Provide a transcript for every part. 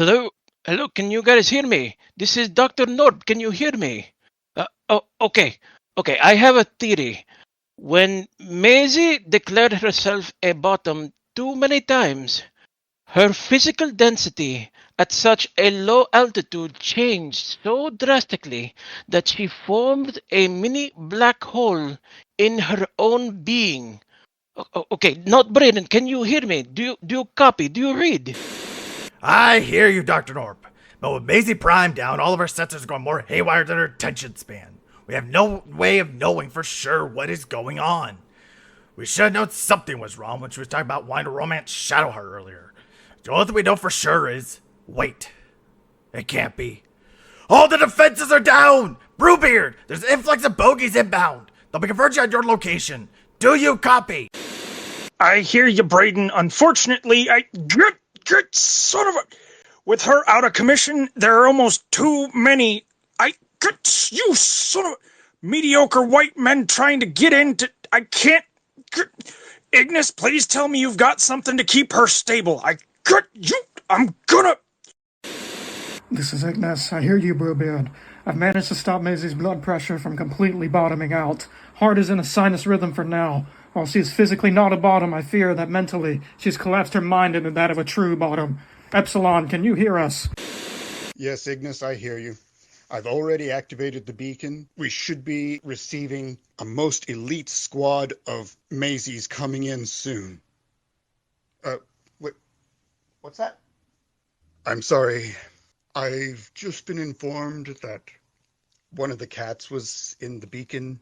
Hello? Hello, can you guys hear me? This is Dr. Norb. Can you hear me? Oh, okay. Okay, I have a theory. When Maisie declared herself a bottom too many times, her physical density at such a low altitude changed so drastically that she formed a mini black hole in her own being. Okay, not Braden, can you hear me? Do you copy? Do you read? I hear you, Dr. Norp. But with Maisie Prime down, all of our sensors are going more haywire than our attention span. We have no way of knowing for sure what is going on. We should have known something was wrong when she was talking about wanting to romance Shadowheart earlier. The only thing we know for sure is, wait, it can't be. All the defenses are down! Brewbeard, there's an influx of bogeys inbound. They'll be converging on your location. Do you copy? I hear you, Braden. Unfortunately, good son of a... With her out of commission, there are almost too many... You son of a... Mediocre white men trying to get into... I can't... Ignis, please tell me you've got something to keep her stable. I'm gonna... This is Ignis. I hear you, Brewbeard. I've managed to stop Maisie's blood pressure from completely bottoming out. Heart is in a sinus rhythm for now. While she is physically not a bottom, I fear that mentally she's collapsed her mind into that of a true bottom. Epsilon, can you hear us? Yes, Ignis, I hear you. I've already activated the beacon. We should be receiving a most elite squad of Maisies coming in soon. Wait, what's that? I'm sorry. I've just been informed that one of the cats was in the beacon.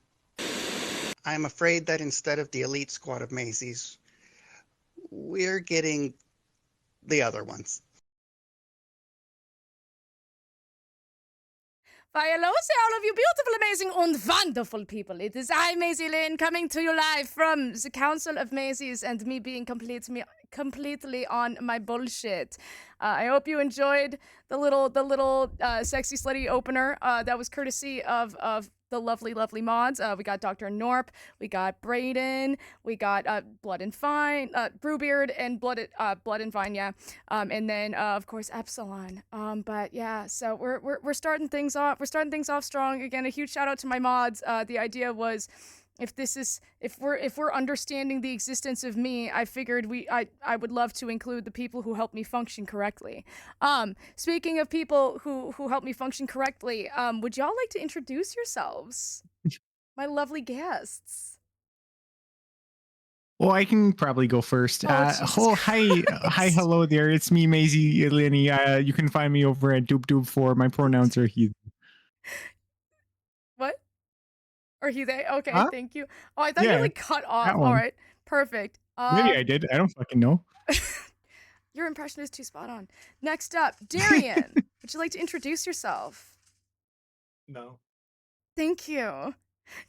I'm afraid that instead of the elite squad of Maisies, we're getting the other ones. Why, hello, all of you beautiful, amazing, and wonderful people. It is I, Maisie Lane, coming to you live from the Council of Maisies and me being completely on my bullshit. I hope you enjoyed the little sexy slutty opener. That was courtesy of the lovely mods. We got Dr. Norp, we got Braden, we got Blood and Vine, Brewbeard and Blood and Vine, yeah. And then of course Epsilon. But yeah, so we're starting things off. We're starting things off strong. Again, a huge shout out to my mods. The idea was if we're understanding the existence of me, I figured I would love to include the people who help me function correctly. Speaking of people who help me function correctly, would y'all like to introduce yourselves? My lovely guests. Well, I can probably go first. Hi, hello there. It's me, Maisie Lenny. You can find me over at Doop4. My pronouns are he. What? Or he, they? Okay, Huh? thank you. Oh, I thought you like cut off. All right, perfect. Maybe I did. I don't fucking know. Your impression is too spot on. Next up, Darian. Would you like to introduce yourself? No. Thank you.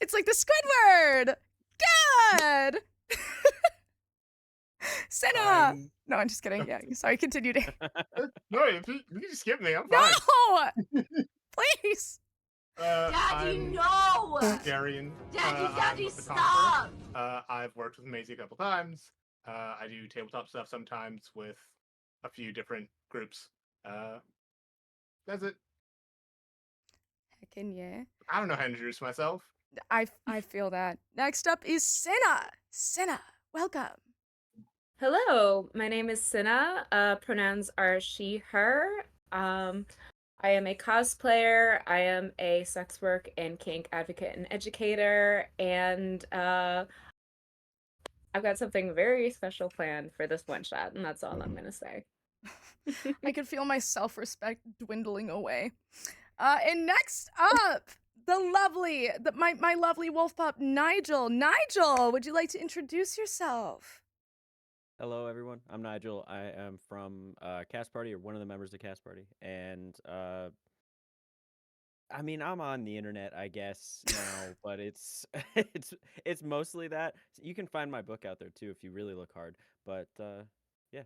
It's like the Squidward. Good. Senna. No, I'm just kidding. Yeah, sorry. Continue, Darian. No, you can skip me. I'm fine. No, please. Daddy, no! Darian. Daddy, I'm stop! I've worked with Maisie a couple times. I do tabletop stuff sometimes with a few different groups. That's it. Heckin' yeah. I don't know how to introduce myself. I feel that. Next up is Senna. Senna, welcome. Hello, my name is Senna. Pronouns are she, her. I am a cosplayer, I am a sex work and kink advocate and educator, and I've got something very special planned for this one shot, and that's all I'm gonna say. I can feel my self-respect dwindling away. And next up, my lovely wolf pup, Nigel. Nigel, would you like to introduce yourself? Hello, everyone. I'm Nigel. I am from Cast Party, or one of the members of Cast Party, and I mean, I'm on the internet, I guess now, but it's mostly that. You can find my book out there too if you really look hard. But yeah,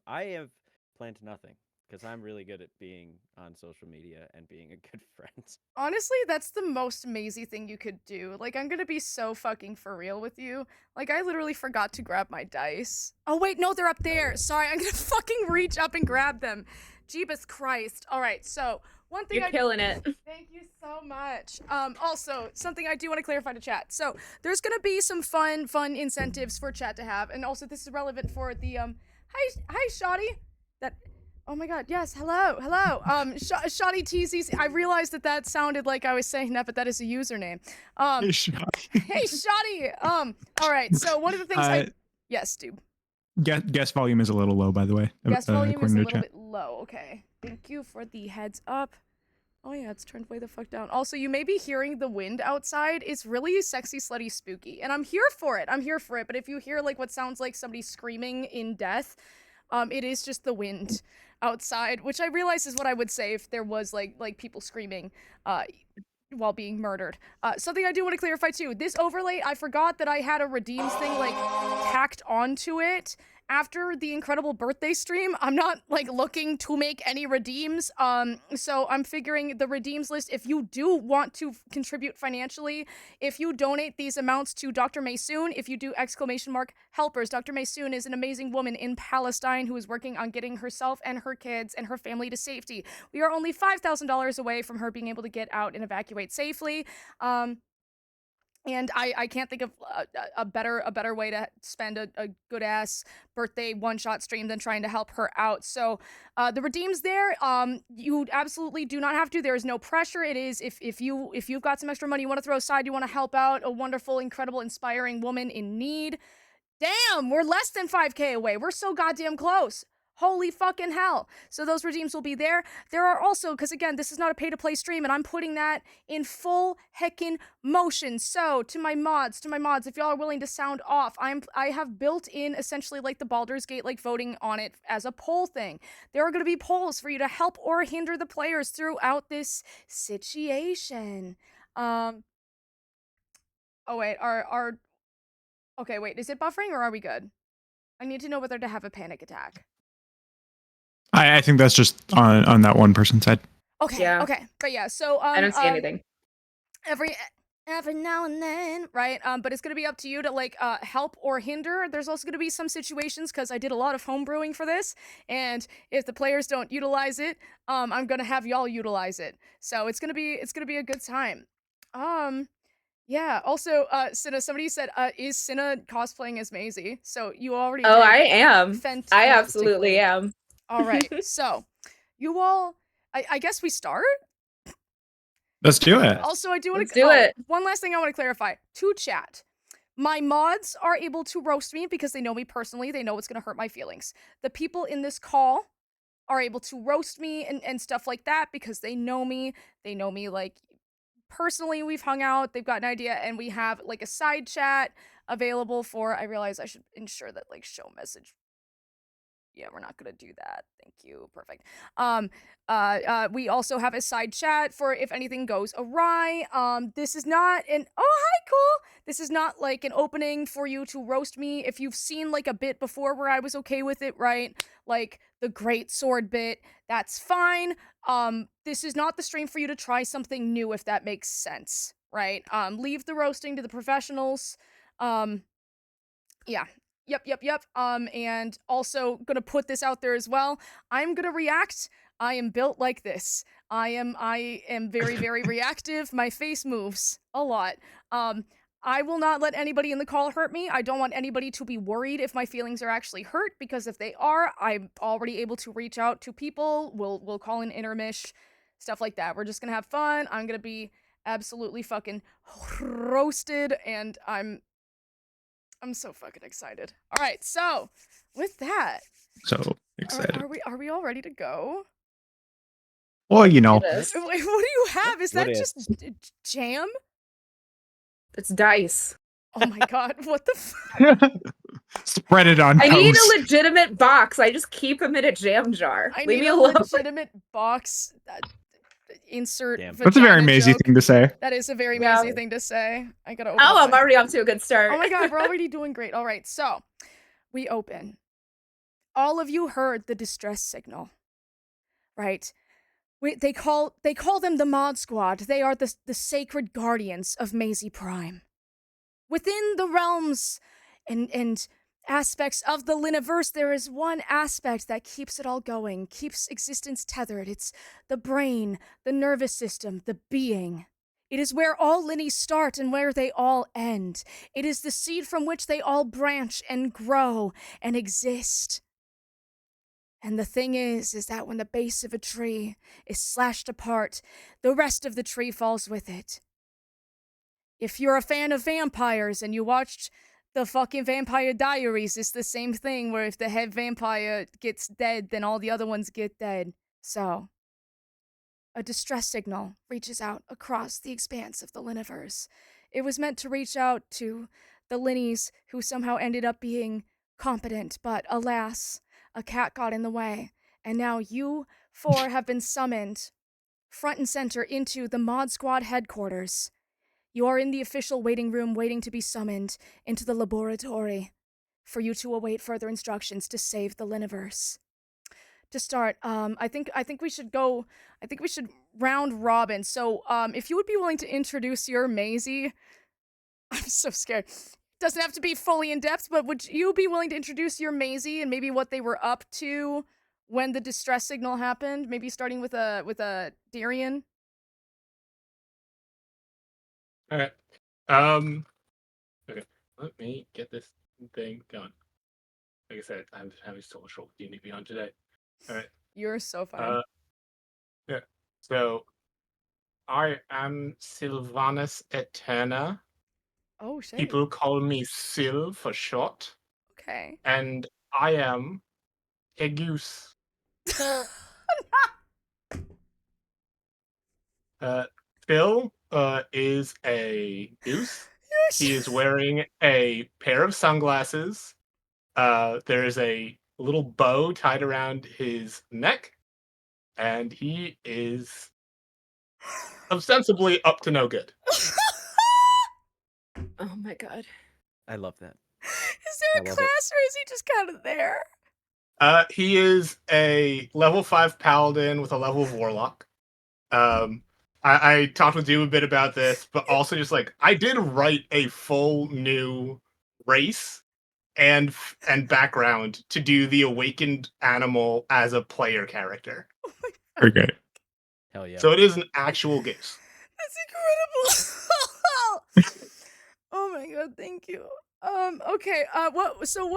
I have planned nothing because I'm really good at being on social media and being a good friend. Honestly, that's the most Maisie thing you could do. Like, I'm gonna be so fucking for real with you. Like, I literally forgot to grab my dice. Oh, wait, no, they're up there. Sorry, I'm gonna fucking reach up and grab them. Jeebus Christ. All right, so one thing You're killing it. Thank you so much. Also, something I do want to clarify to chat. So there's gonna be some fun incentives for chat to have, and also this is relevant for the hi Shoddy. That. Oh my god, yes, hello. Shoddy TZC. I realized that sounded like I was saying that, but that is a username. Hey, Shoddy. Hey, Shoddy. Alright, so one of the things Yes, dude. Guest volume is a little low, by the way. Guest volume is a according to little chat. bit low, okay. Thank you for the heads up. Oh yeah, it's turned way the fuck down. Also, you may be hearing the wind outside. It's really sexy, slutty, spooky. And I'm here for it. But if you hear like what sounds like somebody screaming in death, it is just the wind outside, which I realize is what I would say if there was like people screaming while being murdered. Something I do want to clarify too. This overlay, I forgot that I had a redeems thing like tacked onto it. After the incredible birthday stream, I'm not like looking to make any redeems. So I'm figuring the redeems list, if you do want to contribute financially, if you donate these amounts to Dr. Maysoon, if you do !helpers. Dr. Maysoon is an amazing woman in Palestine who is working on getting herself and her kids and her family to safety. We are only $5,000 away from her being able to get out and evacuate safely. And I can't think of a better way to spend a good ass birthday one-shot stream than trying to help her out. So the redeems there, you absolutely do not have to. There is no pressure. It is if you've got some extra money you want to throw aside, you want to help out a wonderful, incredible, inspiring woman in need. Damn, we're less than 5K away. We're so goddamn close. Holy fucking hell. So those redeems will be there. There are also, because again, this is not a pay-to-play stream, and I'm putting that in full heckin' motion. So, to my mods, if y'all are willing to sound off, I have built in essentially like the Baldur's Gate like voting on it as a poll thing. There are going to be polls for you to help or hinder the players throughout this situation. Oh wait, okay, wait, is it buffering or are we good? I need to know whether to have a panic attack. I think that's just on that one person's side. Okay, Yeah. okay. But yeah, so I don't see anything. Every now and then, right? But it's gonna be up to you to like help or hinder. There's also gonna be some situations because I did a lot of homebrewing for this, and if the players don't utilize it, I'm gonna have y'all utilize it. So it's gonna be a good time. Yeah. Also, Cinna, somebody said, is Cinna cosplaying as Maisie? So you already Oh, did. I am. Fantastically. I absolutely am. All right. So you all, I guess we start. Let's do it. Also, I do want Let's do it. One last thing I want to clarify to chat. My mods are able to roast me because they know me personally. They know it's going to hurt my feelings. The people in this call are able to roast me and stuff like that because they know me. They know me like personally. We've hung out. They've got an idea, and we have like a side chat available for. I realize I should ensure that like show message. Yeah, we're not gonna do that. Thank you. Perfect. We also have a side chat for if anything goes awry. This is not an hi, cool. This is not like an opening for you to roast me. If you've seen like a bit before where I was okay with it, right? Like the great sword bit, that's fine. This is not the stream for you to try something new if that makes sense, right? Leave the roasting to the professionals. Yeah. Yep. And also gonna put this out there as well. I'm gonna react. I am built like this. I am very, very reactive. My face moves a lot. I will not let anybody in the call hurt me. I don't want anybody to be worried if my feelings are actually hurt, because if they are, I'm already able to reach out to people. We'll call in intermish, stuff like that. We're just gonna have fun. I'm gonna be absolutely fucking roasted, and I'm so fucking excited. All right, so with that, So excited. are we all ready to go? Well, you know. Wait, what do you have? Is that What just jam? It's dice. Oh my god, what the Spread it on I toast. need a legitimate box. I just keep them in a jam jar. I Leave need me a alone. legitimate box. Insert. Damn. That's a very vagina Maisie joke. thing to say. That is a very Yeah. Maisie thing to say. I gotta open Oh, up I'm already off to a good start. Oh my god, we're already doing great. All right, so we open. All of you heard the distress signal, right? They call them the Mod Squad. They are the sacred guardians of Maisie Prime. Within the realms and aspects of the Liniverse, there is one aspect that keeps it all going, keeps existence tethered. It's the brain, the nervous system, the being. It is where all Linnies start and where they all end. It is the seed from which they all branch and grow and exist. And the thing is that when the base of a tree is slashed apart, the rest of the tree falls with it. If you're a fan of vampires and you watched the fucking Vampire Diaries, it's the same thing where if the head vampire gets dead, then all the other ones get dead. So, a distress signal reaches out across the expanse of the Liniverse. It was meant to reach out to the Linnies who somehow ended up being competent, but alas, a cat got in the way, and now you four have been summoned front and center into the Mod Squad headquarters. You are in the official waiting room waiting to be summoned into the laboratory for you to await further instructions to save the Liniverse. To start, I think we should round robin. So, if you would be willing to introduce your Maisie. I'm so scared. Doesn't have to be fully in depth, but would you be willing to introduce your Maisie and maybe what they were up to when the distress signal happened? Maybe starting with a Darian. All right. Okay. Let me get this thing going. Like I said, I'm having so much trouble with D&D Beyond today. All right. You're so fine. Yeah. So, I am Sylvanus Eterna. Oh shit. People call me Syl for short. Okay. And I am a goose. Phil is a goose. He is wearing a pair of sunglasses. There is a little bow tied around his neck, and he is ostensibly up to no good. Oh my god. I love that. Is there a class or is he just kind of there? He is a level 5 paladin with a level of warlock. I talked with you a bit about this, but also just like I did write a full new race and background to do the awakened animal as a player character. Okay. Hell yeah. So it is an actual goose. That's incredible. Oh my god, thank you. Okay. What was Syl?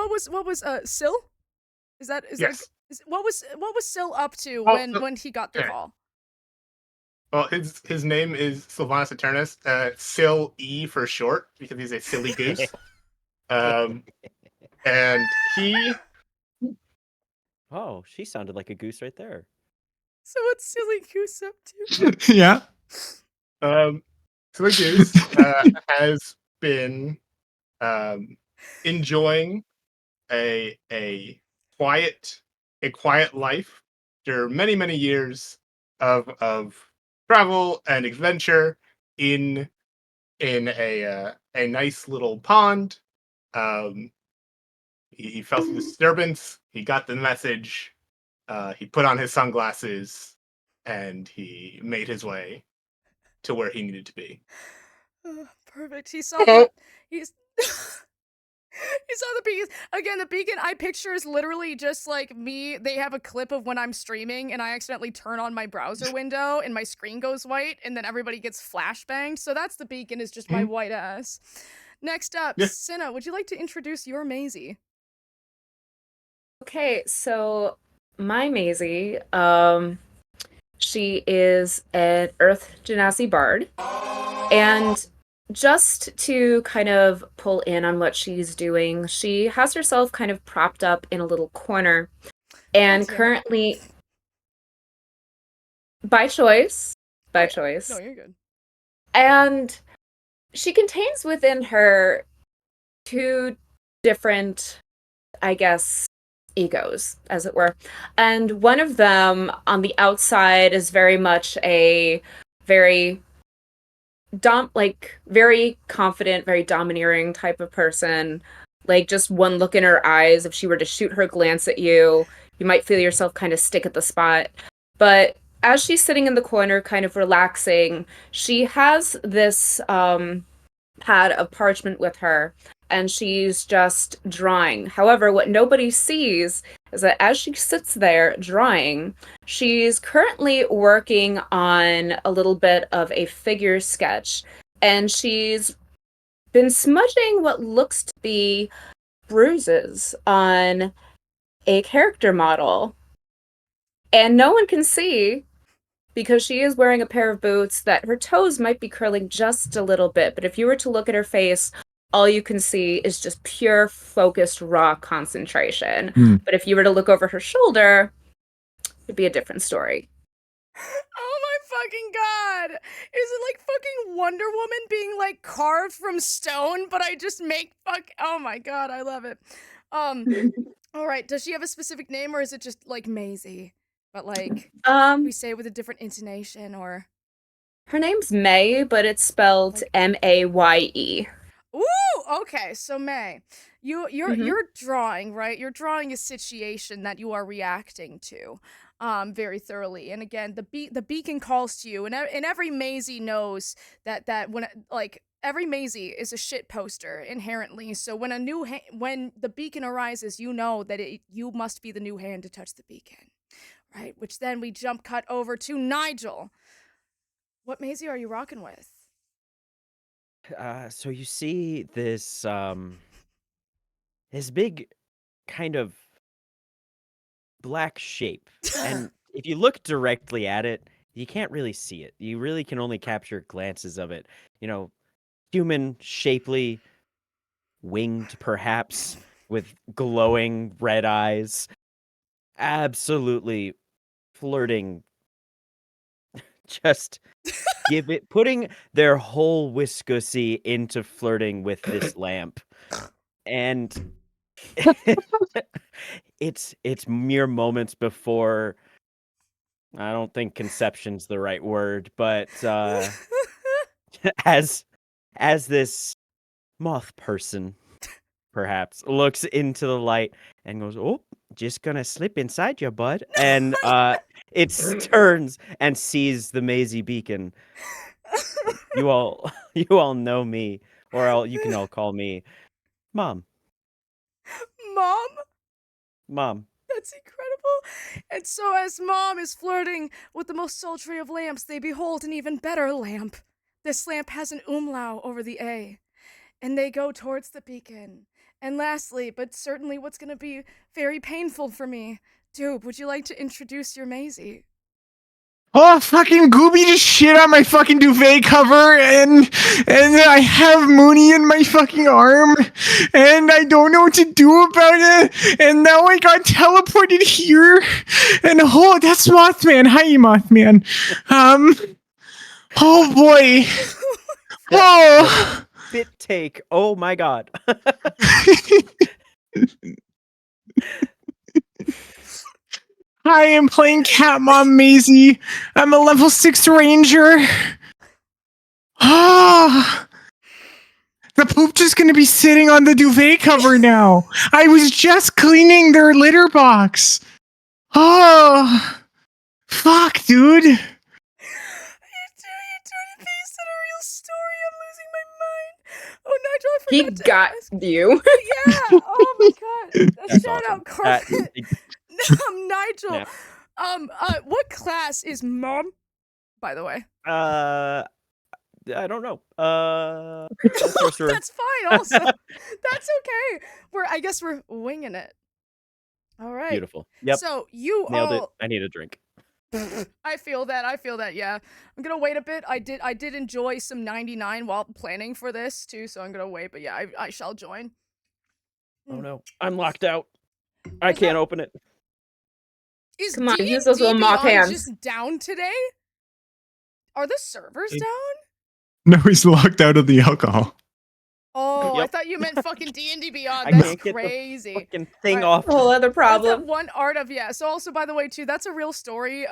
Yes. What was Syl up to Oh, when he got the okay. call? Well, his name is Sylvanus Eternus, Syl E for short, because he's a silly goose. And he... Oh, she sounded like a goose right there. So what's Silly Goose up to? Yeah. Silly Goose has been enjoying a quiet life after many years of travel and adventure in a nice little pond. He felt the disturbance. He got the message. He put on his sunglasses, and he made his way to where he needed to be. Perfect. He saw the he saw the beacon. Again, the beacon I picture is literally just like me. They have a clip of when I'm streaming and I accidentally turn on my browser window and my screen goes white and then everybody gets flashbanged. So that's the beacon, is just my white ass. Next up, Cinna, would you like to introduce your Maisie? Okay, so my Maisie, she is an Earth Genasi bard. And just to kind of pull in on what she's doing, she has herself kind of propped up in a little corner. And currently, by choice. No, you're good. And she contains within her two different, I guess, egos, as it were. And one of them on the outside is very much a very very confident, very domineering type of person. Like, just one look in her eyes, if she were to shoot her glance at you, you might feel yourself kind of stick at the spot. But as she's sitting in the corner, kind of relaxing, she has this pad of parchment with her, and she's just drawing. However, what nobody sees is that as she sits there drawing, she's currently working on a little bit of a figure sketch, and she's been smudging what looks to be bruises on a character model. And no one can see because she is wearing a pair of boots that her toes might be curling just a little bit. But if you were to look at her face, all you can see is just pure, focused, raw concentration. But if you were to look over her shoulder, it'd be a different story. Oh my fucking god! Is it like fucking Wonder Woman being like carved from stone, but I just make oh my god, I love it. Alright, does she have a specific name or is it just like Maisie? But like we say it with a different intonation or her name's May, but it's spelled Maye. Ooh, okay, so May. You're drawing, right? You're drawing a situation that you are reacting to. Very thoroughly. And again, the beacon calls to you, and every Maisie knows that when like every Maisie is a shit poster inherently. So when when the beacon arises, you know that you must be the new hand to touch the beacon, right? Which then we jump cut over to Nigel. What Maisie are you rocking with? So you see this this big kind of black shape, and if you look directly at it, you can't really see it. You really can only capture glances of it. You know, human, shapely, winged perhaps, with glowing red eyes, absolutely flirting. Just putting their whole viscosity into flirting with this lamp. And it's mere moments before, I don't think conception's the right word, but as this moth person perhaps looks into the light and goes, "Oh, just gonna slip inside you, bud," and it turns and sees the Maisie beacon. You all know me, or you can all call me Mom. Mom. That's incredible. And so as Mom is flirting with the most sultry of lamps, they behold an even better lamp. This lamp has an umlaut over the A. And they go towards the beacon. And lastly, but certainly what's going to be very painful for me, Doob, would you like to introduce your Maisie? Oh, fucking Gooby just shit on my fucking duvet cover, and I have Mooney in my fucking arm, and I don't know what to do about it, and now I got teleported here, and oh, that's Mothman. Hi, Mothman. Oh boy. Oh. Bit take. Oh my god. I am playing Cat Mom Maisie. I'm a level 6 ranger. Ah. The poop just gonna be sitting on the duvet cover now. I was just cleaning their litter box. Oh. Fuck, dude. You're doing a piece of a real story. I'm losing my mind. Oh, Nigel, I forgot He got ask. you. Yeah. Oh my god. Shout awesome. out, Carpet. Nigel. Yeah. What class is Mom? By the way. I don't know. That's fine. Also, that's okay. I guess we're winging it. All right. Beautiful. Yep. So you nailed all... it. I need a drink. I feel that. Yeah. I'm gonna wait a bit. I did enjoy some 99 while planning for this too, so I'm gonna wait. But yeah, I shall join. Oh no, I'm locked out. I can't open it. Is Come on, use those little moth hands. Just down today? Are the servers down? No, he's locked out of the alcohol. Oh, Yep. I thought you meant fucking D&D Beyond. I That's can't get crazy. the fucking thing Right. off. Whole other That's problem. that one art of, yeah. So also, by the way, too, that's a real story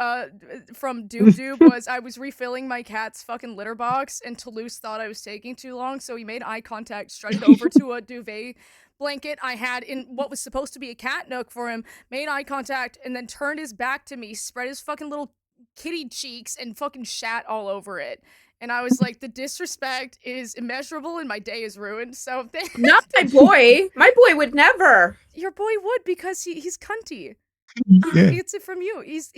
from Doob was I was refilling my cat's fucking litter box and Toulouse thought I was taking too long, so he made eye contact, strutted over to a duvet blanket I had in what was supposed to be a cat nook for him, made eye contact, and then turned his back to me, spread his fucking little kitty cheeks, and fucking shat all over it. And I was like, the disrespect is immeasurable and my day is ruined. So Not my boy. My boy would never. Your boy would because he's cunty. Yeah. He gets it from you. He's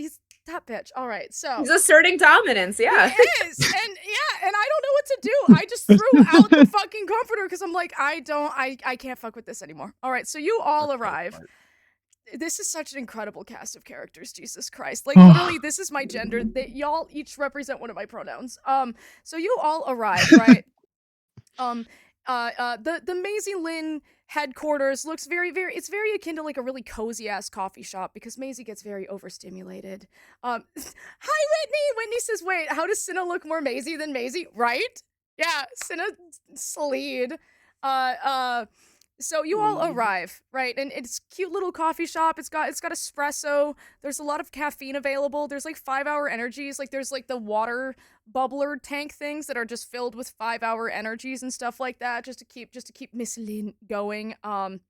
that bitch. All right, so He's asserting dominance. Yeah. he is, and I don't know what to do. I just threw out the fucking comforter because I'm like, I can't fuck with this anymore. All right, so you all arrive. This is such an incredible cast of characters, Jesus Christ. Like, literally, this is my gender. Y'all each represent one of my pronouns. So you all arrive, right? The Maisie Lynn headquarters looks it's very akin to like a really cozy ass coffee shop because Maisie gets very overstimulated. Hi Whitney! Whitney says, wait, how does Cinna look more Maisie than Maisie? Right? Yeah, Cinna Sleed. So you all arrive, right? And it's a cute little coffee shop. It's got espresso. There's a lot of caffeine available. There's like 5-hour energies. Like there's like the water bubbler tank things that are just filled with 5-hour energies and stuff like that, just to keep Miss Lynn going. And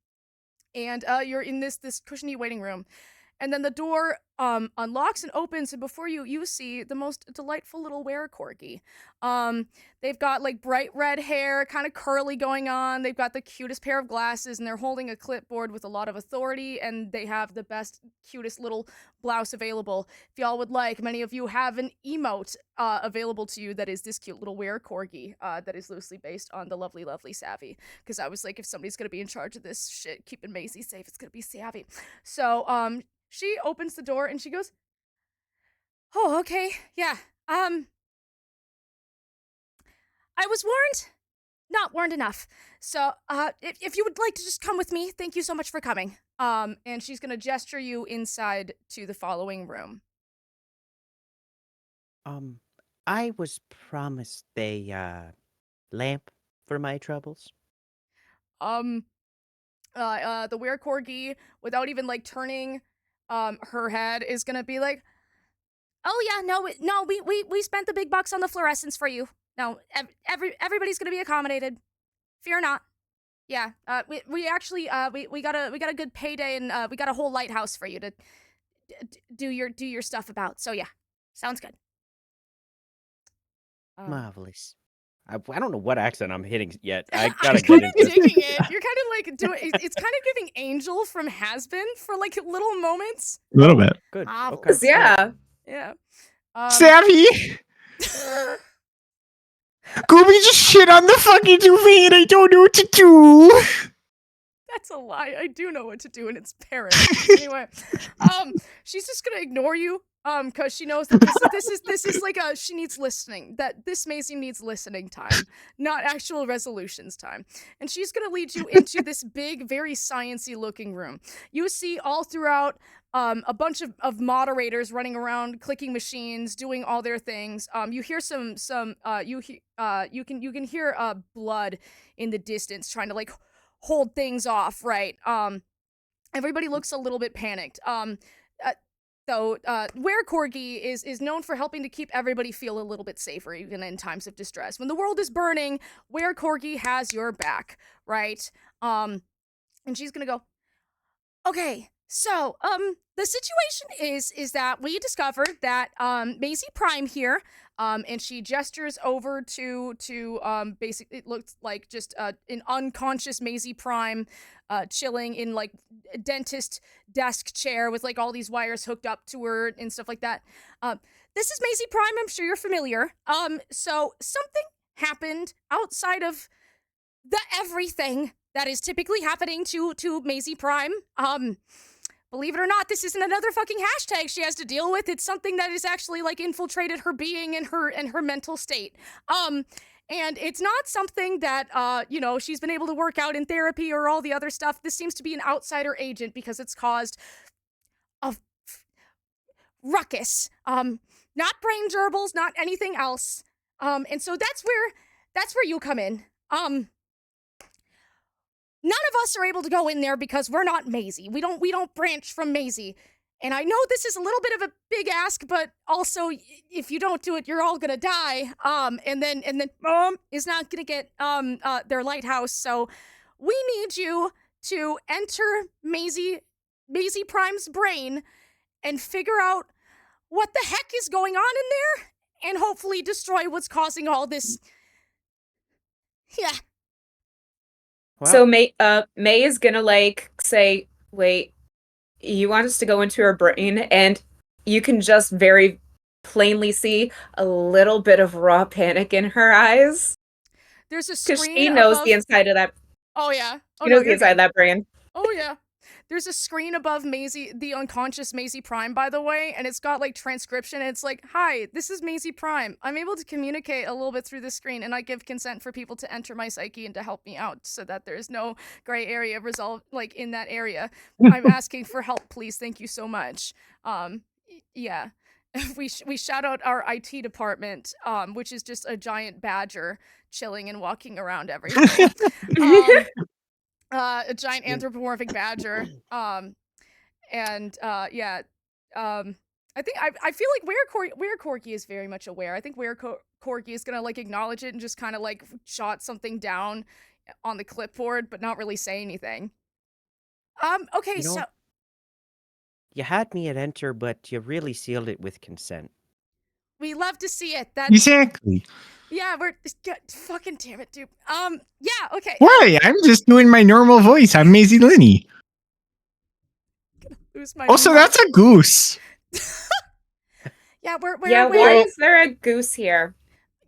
you're in this cushiony waiting room. And then the door unlocks and opens, and before you see the most delightful little were-corgi. They've got like bright red hair, kind of curly going on. They've got the cutest pair of glasses, and they're holding a clipboard with a lot of authority, and they have the best, cutest little blouse available. If y'all would like, many of you have an emote available to you that is this cute little were-corgi that is loosely based on the lovely, lovely Savvy. Because I was like, if somebody's gonna be in charge of this shit, keeping Maisie safe, it's gonna be Savvy. So, she opens the door and she goes, oh, okay, yeah, I was warned, not warned enough. So, if you would like to just come with me, thank you so much for coming. And she's gonna gesture you inside to the following room. I was promised a, lamp for my troubles. The were-corgi, without even, like, turning, her head, is gonna be like, oh yeah, no, we spent the big bucks on the fluorescence for you. No, everybody's gonna be accommodated. Fear not. Yeah, we actually, we got a good payday, and, we got a whole lighthouse for you to do your stuff about. So yeah, sounds good. Marvelous. I don't know what accent I'm hitting yet. I I'm gotta kind get of into it. digging it. You're kind of like doing. It's kind of giving Angel from Has Been for like little moments. A little bit. Good. Marvelous. Okay. Yeah. Yeah. Savvy! Gooby just shit on the fucking duvet and I don't know what to do. That's a lie. I do know what to do, and it's parent. Anyway, she's just gonna ignore you, cause she knows that this is like she needs listening. That this Maisie needs listening time, not actual resolutions time. And she's gonna lead you into this big, very sciencey looking room. You see all throughout a bunch of moderators running around, clicking machines, doing all their things. You hear you can hear blood in the distance, trying to like hold things off, right? Everybody looks a little bit panicked. Though were-corgi is known for helping to keep everybody feel a little bit safer, even in times of distress. When the world is burning, were-corgi has your back, right? And she's gonna go, okay, so, the situation is that we discovered that, Maisie Prime here, and she gestures over to basically, it looks like just, an unconscious Maisie Prime, chilling in, like, a dentist desk chair with, like, all these wires hooked up to her and stuff like that. This is Maisie Prime, I'm sure you're familiar. So something happened outside of the everything that is typically happening to Maisie Prime. Believe it or not, this isn't another fucking hashtag she has to deal with. It's something that has actually like infiltrated her being and her mental state. And it's not something that she's been able to work out in therapy or all the other stuff. This seems to be an outsider agent because it's caused a ruckus. Not brain gerbils, not anything else. And so that's where you come in. None of us are able to go in there because we're not Maisie. We don't branch from Maisie. And I know this is a little bit of a big ask, but also if you don't do it, you're all gonna die. And then Mom is not gonna get their lighthouse. So we need you to enter Maisie Prime's brain and figure out what the heck is going on in there and hopefully destroy what's causing all this. Yeah. Well, So May is gonna like say, wait, you want us to go into her brain, and you can just very plainly see a little bit of raw panic in her eyes. There's a Because screen she knows above. the inside of that. Oh yeah. Oh She no, knows the you're inside of good. that brain. Oh yeah. There's a screen above Maisie, the unconscious Maisie Prime, by the way, and it's got like transcription. And it's like, "Hi, this is Maisie Prime. I'm able to communicate a little bit through the screen, and I give consent for people to enter my psyche and to help me out, so that there's no gray area resolved like in that area. I'm asking for help, please. Thank you so much." Yeah. We shout out our IT department, which is just a giant badger chilling and walking around everything. A giant anthropomorphic badger. Yeah. I think I feel like where Corky is very much aware. I think where Corky is gonna like acknowledge it and just kind of like jot something down on the clipboard, but not really say anything. Okay, You know, so you had me at enter, but you really sealed it with consent. we love to see it. That Exactly. yeah, we're fucking damn it, dude. Yeah, okay. Why? I'm just doing my normal voice. I'm Maisie Linney. Lose my Also, mind. that's a goose. Yeah, we're Yeah, we're, why is there a goose here?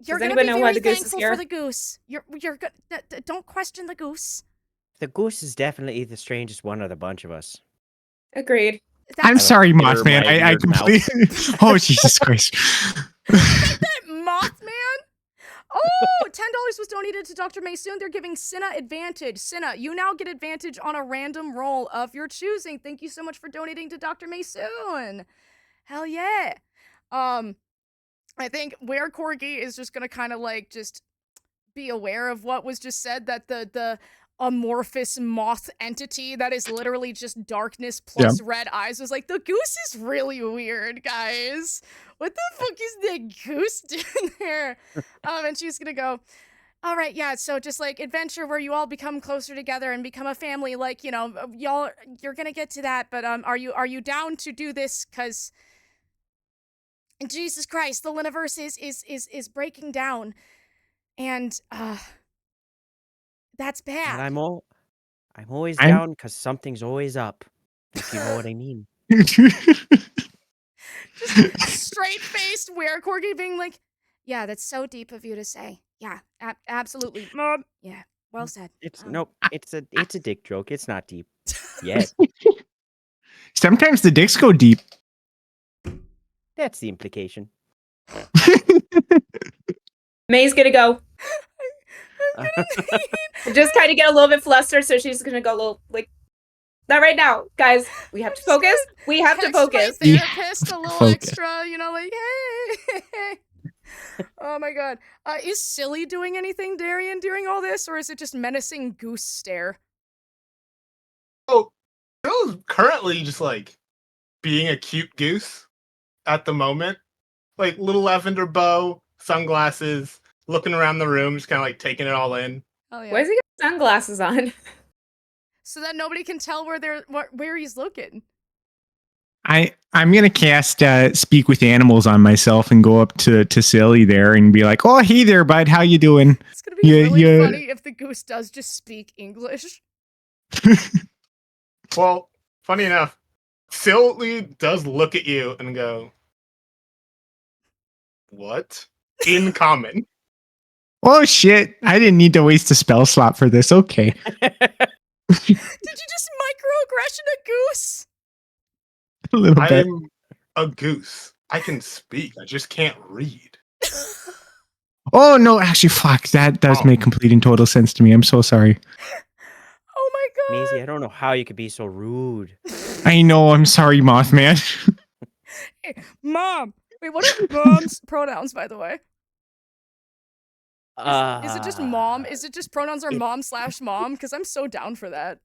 You're Does gonna anybody be know why very the goose is thankful here? for the goose. You're good. Don't question the goose. The goose is definitely the strangest one of the bunch of us. Agreed. I'm like sorry, to hear Mothman. my I weird mouth. completely. Oh, Jesus Christ. That Mothman. Oh, $10 was donated to Dr. Maysoon. They're giving Cinna advantage. Cinna, you now get advantage on a random roll of your choosing. Thank you so much for donating to Dr. Maysoon. Hell yeah. I think where Corgi is just gonna kind of like just be aware of what was just said, that the amorphous moth entity that is literally just darkness plus red eyes was like, the goose is really weird, guys. What the fuck is that goose doing there? And she's gonna go, all right, yeah, so just like adventure where you all become closer together and become a family, like, you know, you're gonna get to that, but are you down to do this? Cause Jesus Christ, the Liniverse is breaking down. And that's bad. And I'm always down because something's always up. If you know what I mean. Just straight-faced where Corgi being like, yeah, that's so deep of you to say. Yeah, absolutely. Mom. Yeah, well said. Nope. It's a dick joke. It's not deep. Yet. Sometimes the dicks go deep. That's the implication. May's gonna go. Just kind of get a little bit flustered, so she's gonna go a little like, not right now, guys. We have to focus. We have to focus. My therapist a little extra, you know, like, hey. Oh my god. Is Silly doing anything, Darian, during all this, or is it just menacing goose stare? Oh, Bill's currently just like being a cute goose at the moment. Like little lavender bow, sunglasses, looking around the room, just kind of like taking it all in. Oh yeah. Why does he got sunglasses on? So that nobody can tell where he's looking. I'm gonna cast speak with animals on myself and go up to Silly there and be like, "Oh, hey there, bud. How you doing?" It's gonna be really funny if the goose does just speak English. Well, funny enough, Silly does look at you and go, "What?" In common. Oh shit! I didn't need to waste a spell slot for this. Okay. Did you just microaggression a goose? A little bit. I'm a goose. I can speak. I just can't read. Oh no! Actually, fuck. That does make complete and total sense to me. I'm so sorry. Oh my god. Maisie, I don't know how you could be so rude. I know. I'm sorry, Mothman. Hey, Mom. Wait, what are mom's pronouns, by the way? Is it just mom? Is it just pronouns are mom/mom? Because I'm so down for that.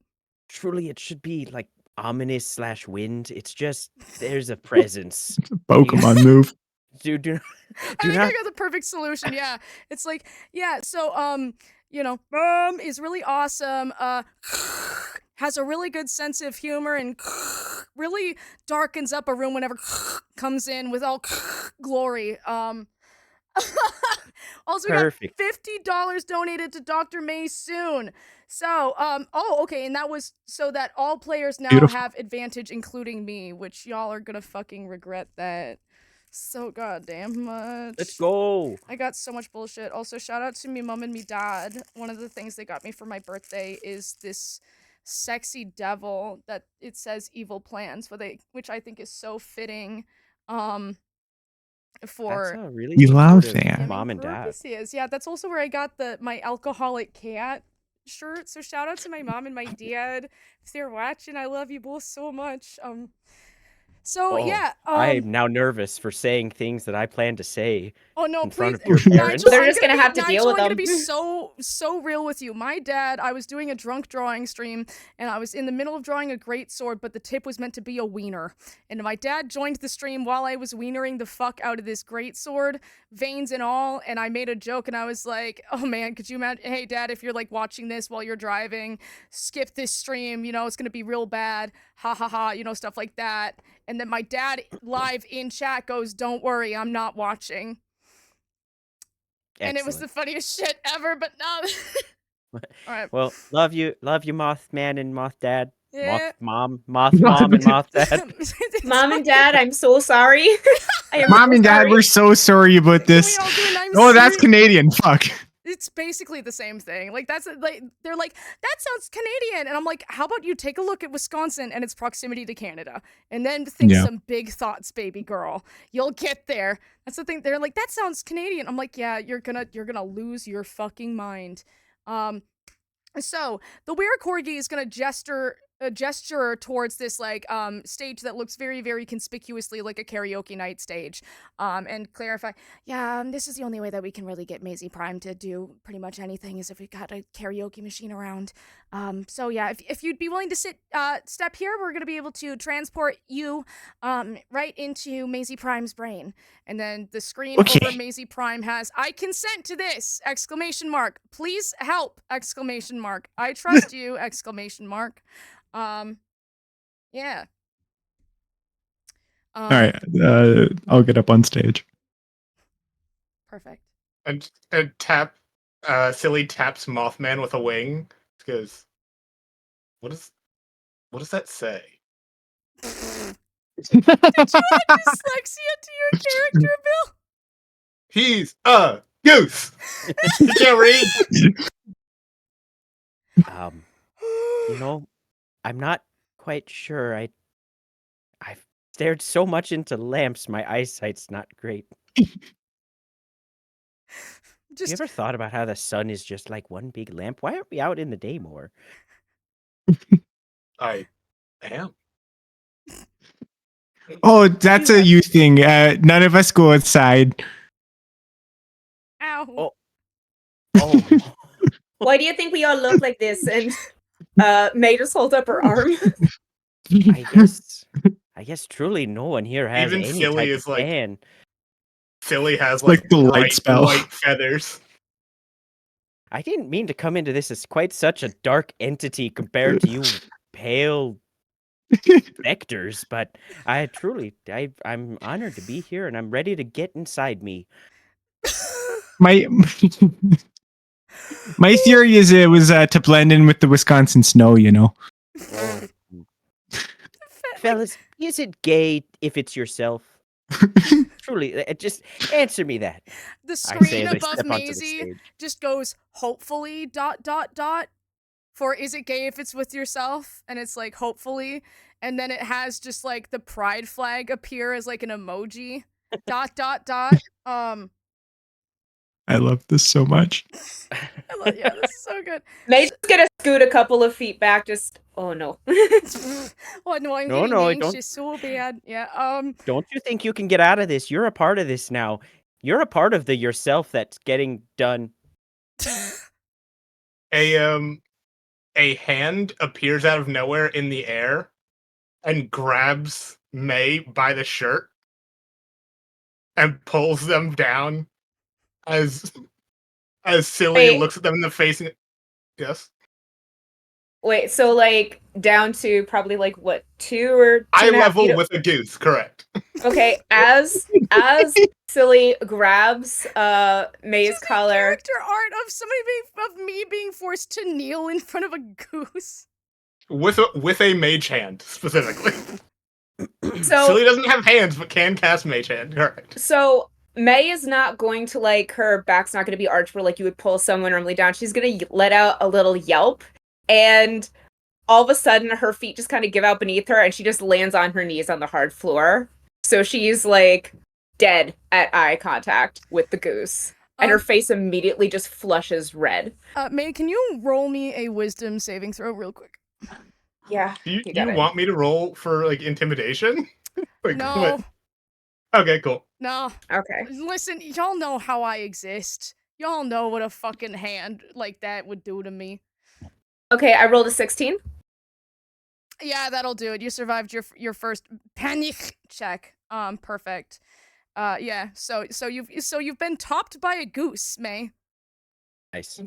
Truly, it should be like ominous / wind. It's just there's a presence. Pokemon move. Dude, do I think I got the perfect solution. Yeah, it's like, yeah. So you know, mom is really awesome. Has a really good sense of humor and really darkens up a room whenever comes in with all glory. Also, we Perfect. got $50 donated to Dr. May soon. So, okay, and that was so that all players now Beautiful. have advantage, including me, which y'all are gonna fucking regret that so goddamn much. Let's go. I got so much bullshit. Also, shout out to me mom and me dad. One of the things they got me for my birthday is this sexy devil that it says evil plans, which I think is so fitting. That's For a really We love supportive that. mom and dad. purposes. Yeah, that's also where I got my alcoholic cat shirt. So shout out to my mom and my dad. If they're watching, I love you both so much. So Oh, yeah, I'm now nervous for saying things that I plan to say oh no, in front please, of your parents. Nigel, They're I'm just gonna have to deal Nigel, with I'm gonna them. be so real with you. My dad, I was doing a drunk drawing stream, and I was in the middle of drawing a great sword, but the tip was meant to be a wiener. And my dad joined the stream while I was wienering the fuck out of this great sword, veins and all. And I made a joke, and I was like, "Oh man, could you imagine? Hey, Dad, if you're like watching this while you're driving, skip this stream. You know it's gonna be real bad. Ha ha ha. You know stuff like that." And then my dad live in chat goes, "Don't worry, I'm not watching." And it was the Excellent. funniest shit ever, but no. Alright. Well, love you, Mothman and Moth Dad. Yeah. Moth Mom and Moth Dad. Mom and Dad, I'm so sorry. I am Mom so and Dad, sorry. we're so sorry about this. Can we all do an I'm Oh, that's serious? Canadian. Fuck. It's basically the same thing. Like that's like they're like that sounds Canadian, and I'm like, how about you take a look at Wisconsin and its proximity to Canada, and then think Yeah. some big thoughts, baby girl. You'll get there. That's the thing. They're like, that sounds Canadian. I'm like, yeah, you're gonna lose your fucking mind. So the Were Corgi is gonna gesture towards this like stage that looks very conspicuously like a karaoke night stage, and clarify, yeah, this is the only way that we can really get Maisie Prime to do pretty much anything is if we got a karaoke machine around. So yeah, if you'd be willing to step here, we're gonna be able to transport you right into Maisie Prime's brain, and then the screen Okay. over Maisie Prime has "I consent to this!" exclamation mark. Please help! Exclamation mark. I trust you! Exclamation mark. Yeah. All right. I'll get up on stage. Perfect. And Silly taps Mothman with a wing. Because what does that say? Did you add dyslexia to your character, Bill? He's a goose. You can't read. You know, I'm not quite sure. I've stared so much into lamps, my eyesight's not great. You ever thought about how the sun is just like one big lamp? Why aren't we out in the day more? I am. Oh, that's a you thing. None of us go outside. Ow. Oh. Why do you think we all look like this? And May just holds up her arm. I guess truly no one here has Even any Silly type is of like- tan. Silly has Like the light bright spell. white feathers. I didn't mean to come into this as quite such a dark entity compared to you pale vectors, but I'm honored to be here and I'm ready to get inside me. My my theory is it was to blend in with the Wisconsin snow. You know. Fellas, is it gay if it's yourself? Truly, just answer me that. The I say screen as I above step onto the Maisie stage. just goes hopefully ... for is it gay if it's with yourself, and it's like hopefully, and then it has just like the pride flag appear as like an emoji ... I love this so much. Yeah, this is so good. May's just gonna scoot a couple of feet back, just oh no. Oh no, I'm No, getting no, don't- anxious so bad. Yeah, Don't you think you can get out of this? You're a part of this now. You're a part of the yourself that's getting done. A hand appears out of nowhere in the air and grabs May by the shirt and pulls them down as Silly Wait. looks at them in the face and yes. Wait, so like down to probably like what, 2 or 2 Eye and a half level feet? with a goose, correct. Okay, as Silly grabs May's collar. Character art of me being forced to kneel in front of a goose. With a mage hand, specifically. So Silly doesn't have hands, but can cast mage hand, correct. So May is not going to like, her back's not going to be arched where like you would pull someone normally down. She's going to let out a little yelp, and all of a sudden her feet just kind of give out beneath her, and she just lands on her knees on the hard floor. So she's like dead at eye contact with the goose, and her face immediately just flushes red. May, can you roll me a wisdom saving throw real quick? Yeah. Do you want me to roll for like intimidation? Like, No. what? Okay, cool. No. Okay. Listen, y'all know how I exist. Y'all know what a fucking hand like that would do to me. Okay, I rolled a 16. Yeah, that'll do it. You survived your first panic check. Perfect. Yeah. So you've been topped by a goose, May. Nice.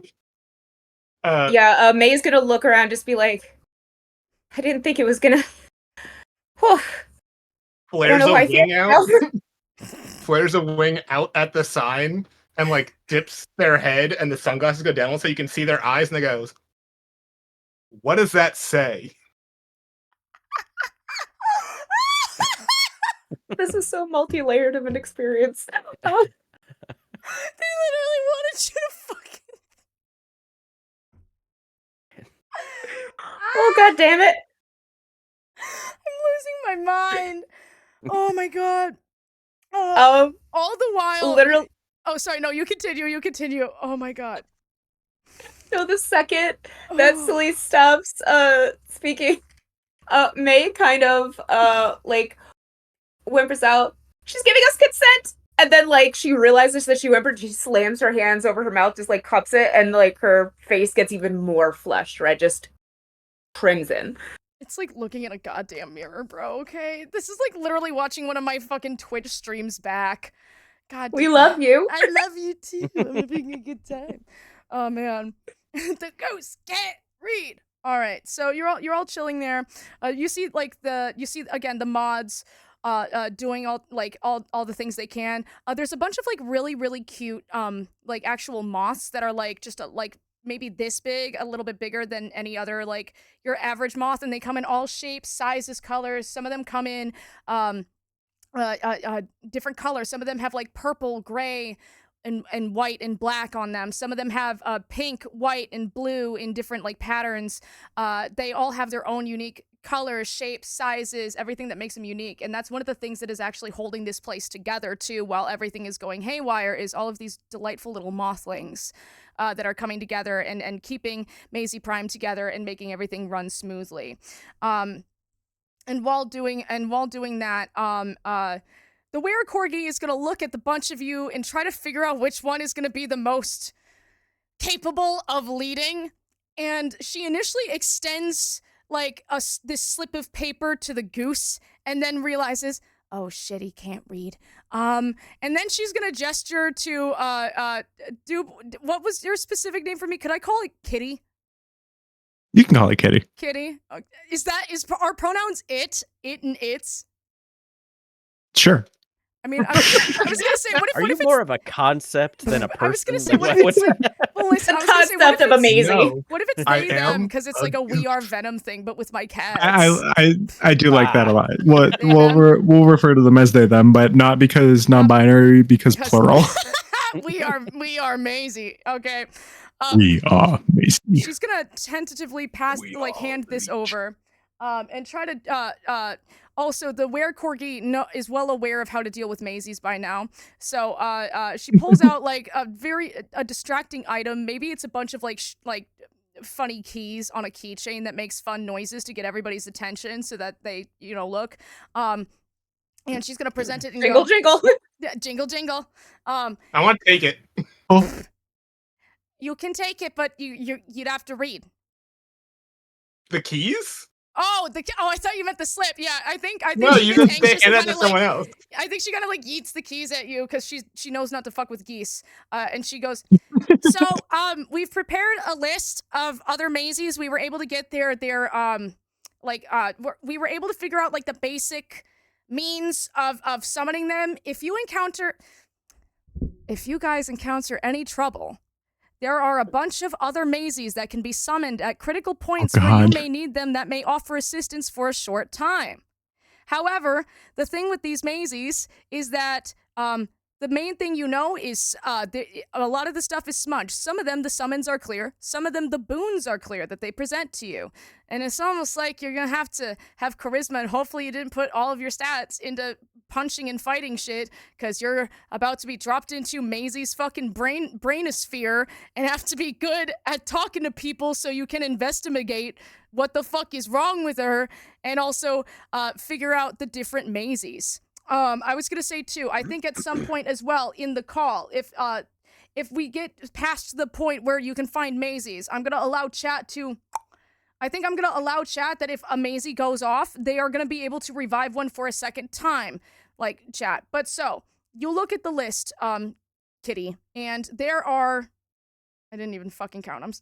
Yeah, May's gonna look around, just be like, I didn't think it was gonna. Whew. Flares a wing out. Flares a wing out at the sign and like dips their head, and the sunglasses go down so you can see their eyes, and they goes, "What does that say?" This is so multi-layered of an experience. They literally wanted you to fucking. Oh god damn it! I'm losing my mind. Oh my god. All the while. Literally. Oh, sorry. No, you continue. You continue. Oh my god. So the second that Silly stops speaking, May kind of like whimpers out, "She's giving us consent!" And then like she realizes that she whimpered, she slams her hands over her mouth, just like cups it, and like her face gets even more flushed red, just crimson. It's like looking at a goddamn mirror, bro, okay? This is like literally watching one of my fucking Twitch streams back. God We love you. I love you too. I'm having a good time. Oh man. The ghost can't read. All right. So you're all chilling there. You see again the mods doing all the things they can. There's a bunch of like really cute like actual moths that are like just like maybe this big, a little bit bigger than any other like your average moth, and they come in all shapes, sizes, colors. Some of them come in different colors. Some of them have like purple, gray, and white and black on them. Some of them have pink, white, and blue in different like patterns. They all have their own unique colors, shapes, sizes, everything that makes them unique. And that's one of the things that is actually holding this place together too, while everything is going haywire, is all of these delightful little mothlings that are coming together and keeping Maisie Prime together and making everything run smoothly. And while doing that, the Were-Corgi is gonna look at the bunch of you and try to figure out which one is gonna be the most capable of leading. And she initially extends like this slip of paper to the goose, and then realizes, oh shit, he can't read. And then she's gonna gesture to do, what was your specific name for me? Could I call it Kitty? You can call it Kitty. Kitty. Is our pronouns it and its? Sure. I mean, I was gonna say, what if? Are what you if more of a concept than a person? I was gonna say, what if it's well, listen, The I was gonna say, what concept if of it's- amazing. No. What if it's I they them? am Because it's a like a We Are Venom thing, but with my cats. I do like that a lot. We'll them. we'll refer to them as they them, but not because non-binary, because plural. we are Maisie. Okay. We are Macy. She's gonna tentatively hand this over, and try to also, the Were-Corgi is well aware of how to deal with Maisies by now. So she pulls out like a distracting item. Maybe it's a bunch of like funny keys on a keychain that makes fun noises to get everybody's attention, so that they look. And she's gonna present it and Jingle, go, jingle. jingle, jingle. I want to take it. Oh, You can take it, but you'd have to read. The keys? Oh, I thought you meant the slip. Yeah, I think No, she you gets just say anxious hand and that to kinda, someone else. I think she kind of like yeets the keys at you because she knows not to fuck with geese. And she goes, so we've prepared a list of other mazies. We were able to get we were able to figure out like the basic means of summoning them. If you guys encounter any trouble, there are a bunch of other mazies that can be summoned at critical points where you may need them that may offer assistance for a short time. However, the thing with these mazies is that the main thing you know is a lot of the stuff is smudged. Some of them, the summons are clear. Some of them, the boons are clear that they present to you. And it's almost like you're going to have charisma, and hopefully you didn't put all of your stats into punching and fighting shit, because you're about to be dropped into Maisie's fucking brainosphere and have to be good at talking to people so you can investigate what the fuck is wrong with her, and also figure out the different Maisies. I was gonna say too, I think at some point as well in the call, if we get past the point where you can find Maisies, I'm gonna allow chat that if a Maisie goes off, they are gonna be able to revive one for a second time, like chat. But so, you look at the list, Kitty, and there are, I didn't even fucking count,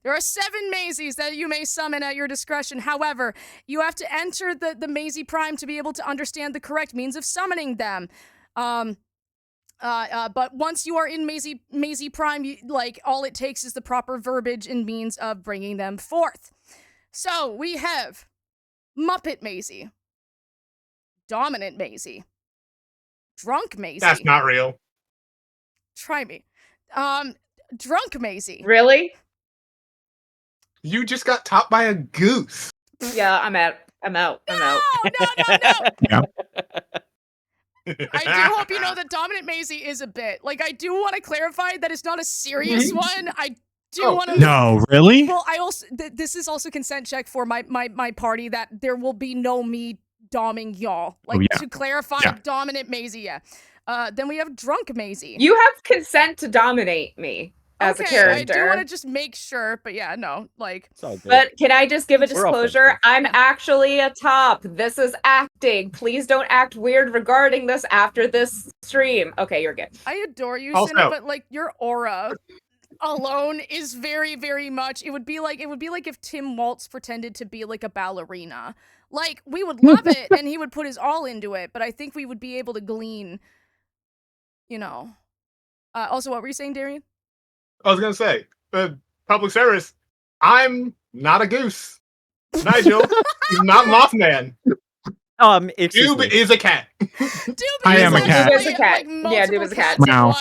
There are 7 Maisies that you may summon at your discretion. However, you have to enter the Maisie Prime to be able to understand the correct means of summoning them. But once you are in Maisie Prime, all it takes is the proper verbiage and means of bringing them forth. So, we have Muppet Maisie, Dominant Maisie, Drunk Maisie. That's not real. Try me. Drunk Maisie. Really? You just got topped by a goose. Yeah, I'm out. No. Yeah. I do hope you know that Dominant Maisie is a bit. I do want to clarify that it's not a serious one. I do want to. No, really? Well, I also this is also consent check for my party that there will be no me doming y'all. To clarify, Dominant Maisie. Yeah. Then we have Drunk Maisie. You have consent to dominate me as a character. I do want to just make sure, but yeah, no, It's all good. But can I just give a disclosure? I'm actually a top. This is acting. Please don't act weird regarding this after this stream. Okay, you're good. I adore you, Also- Cinna, but your aura alone is very, very much. It would be like if Tim Waltz pretended to be a ballerina. We would love it, and he would put his all into it. But I think we would be able to glean. Also, what were you saying, Darian? I was gonna say, public service. I'm not a goose. Nigel, he's not Mothman. Excuse Doob me. is a cat. Doob I am a cat. Doob is a cat. Yeah, Doob is a cat. Wow.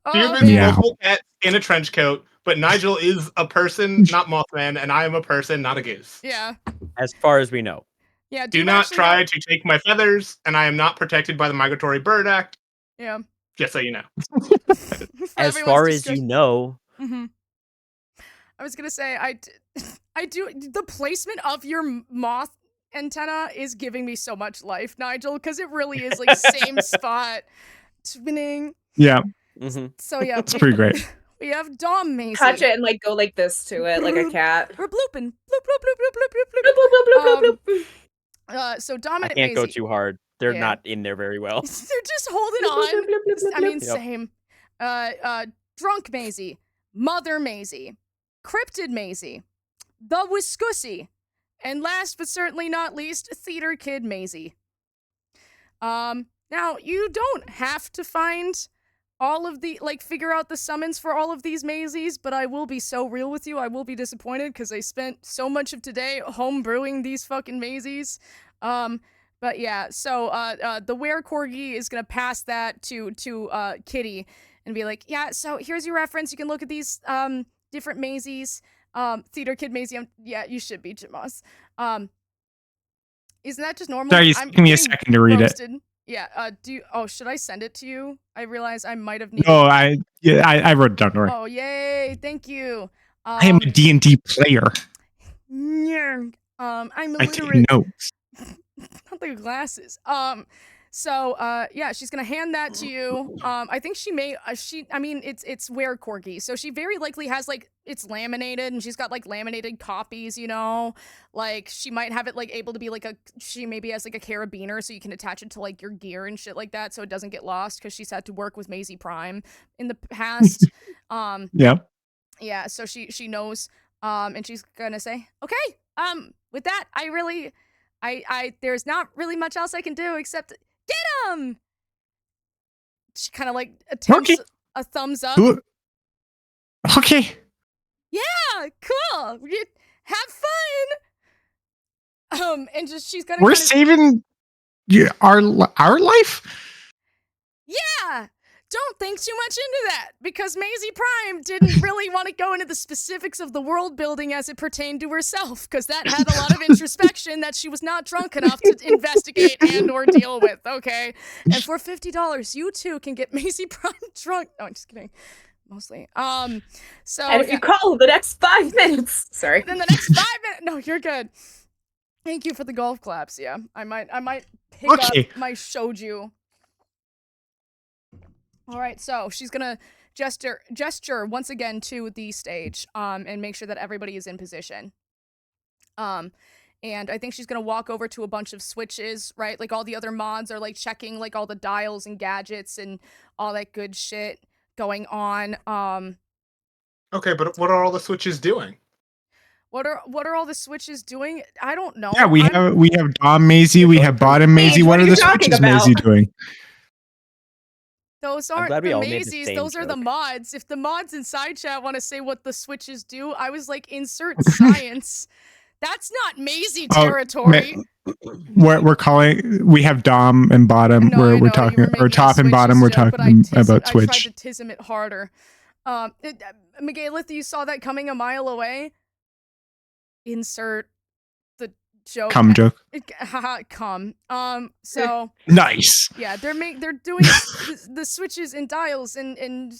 Doob is multiple cats in a trench coat, but Nigel is a person, not Mothman, and I am a person, not a goose. Yeah. As far as we know. Yeah. Do not try to take my feathers, and I am not protected by the Migratory Bird Act. Yeah. Just so you know. As far as you know. Mm-hmm. I was gonna say I do the placement of your moth antenna is giving me so much life, Nigel, because it really is same spot, twinning. Yeah. Mm-hmm. So yeah, it's pretty great. We have Dom Maisie. Touch it and go like this to it, like a cat. We're blooping. Bloop bloop bloop bloop bloop bloop bloop bloop. So Dominant I can't go Maisie. too hard. They're Yeah. not in there very well. They're just holding on. I mean, Yep. same. Drunk Maisie, Mother Maisie, Cryptid Maisie, The Whiskussy, and last but certainly not least, Theater Kid Maisie. Now, you don't have to find all of the, figure out the summons for all of these Maisies, but I will be so real with you, I will be disappointed because I spent so much of today homebrewing these fucking Maisies. But yeah, so the Were Corgi is gonna pass that to Kitty and be like, yeah, so here's your reference. You can look at these different Maisies. Theater Kid Maisie, yeah, you should be, Jamas. Isn't that just normal? Sorry, give me a second to read it. Yeah, should I send it to you? I realize I might have needed. No, I wrote it down. Don't worry. Oh, yay, thank you. I am a D&D player. I'm I illiterate. take notes. Not the glasses. So, yeah, she's gonna hand that to you. I think she may. I mean, it's were corgi, so she very likely has like it's laminated, and she's got like laminated copies. You know, like she might have it like able to be like she maybe has like a carabiner, so you can attach it to like your gear and shit like that, so it doesn't get lost because she's had to work with Maisie Prime in the past. Yeah. Yeah, so she knows. And she's gonna say, okay. With that, I there's not really much else I can do except get him. She kind of like attempts Okay. a thumbs up. Okay. Yeah, cool. Have fun. And just she's gonna. We're saving our life. Yeah. Don't think too much into that, because Maisie Prime didn't really want to go into the specifics of the world building as it pertained to herself, because that had a lot of introspection that she was not drunk enough to investigate and or deal with, okay? And for $50, you too can get Maisie Prime drunk. No, I'm just kidding. Mostly. So and if you call the next 5 minutes, sorry. Then the next 5 minutes. No, you're good. Thank you for the golf claps. Yeah, I might pick up my shoju. All right, so she's gonna gesture once again to the stage, and make sure that everybody is in position. And I think she's gonna walk over to a bunch of switches, right? Like all the other mods are like checking like all the dials and gadgets and all that good shit going on. Okay, but what are all the switches doing? What are all the switches doing? I don't know. Yeah, we have Dom Maisie, we have Bottom Maisie. What are the switches Maisie doing? Those aren't glad we the all made the Maisies, same those are the joke. mods. If the mods inside chat want to say what the switches do, I was like, insert science. That's not Maisie territory. We're calling. We have Dom and Bottom. No, we're talking, or Top and Bottom. We're talking about Switch. I tried to tism it harder. Megalith, you saw that coming a mile away. Insert the joke. Cum joke. Haha, cum. So nice. Yeah, they're doing the switches and dials and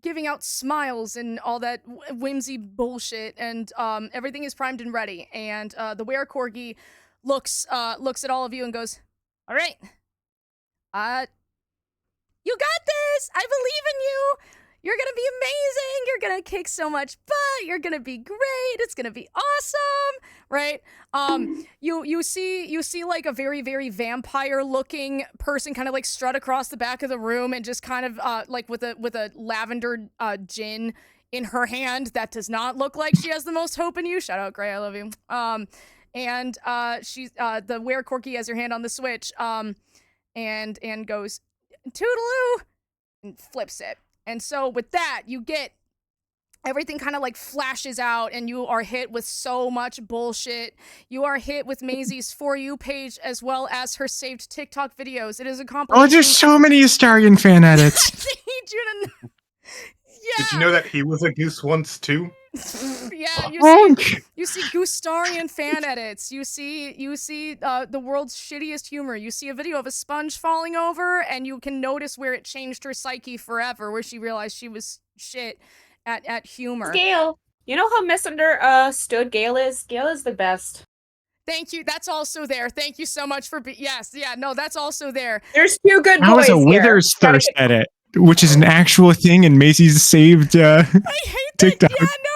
giving out smiles and all that whimsy bullshit, and everything is primed and ready. And the were corgi looks at all of you and goes, "All right, you got this. I believe in you. You're gonna be amazing. You're gonna kick so much butt. You're gonna be great. It's gonna be awesome, right?" You see like a very, very vampire looking person kind of like strut across the back of the room and just kind of like with a lavender gin in her hand that does not look like she has the most hope in you. Shout out Gray, I love you. And she's the were corgi has her hand on the switch, and goes toodaloo and flips it. And so with that, you get everything kind of like flashes out, and you are hit with so much bullshit. You are hit with Maisie's For You page as well as her saved TikTok videos. It is a compilation. Oh, there's so many Astarion fan edits. I need you to know. Yeah. Did you know that he was a goose once too? Yeah, you see Gustarian fan edits. You see the world's shittiest humor. You see a video of a sponge falling over, and you can notice where it changed her psyche forever, where she realized she was shit at humor. Gale, you know how misunderstood Gale is? Gale is the best. Thank you. That's also there. Thank you so much for yes, yeah, no, that's also there. There's 2 good boys. That was a Withers Thirst edit, which is an actual thing in Maisie's saved I hate TikTok. that. Yeah, no,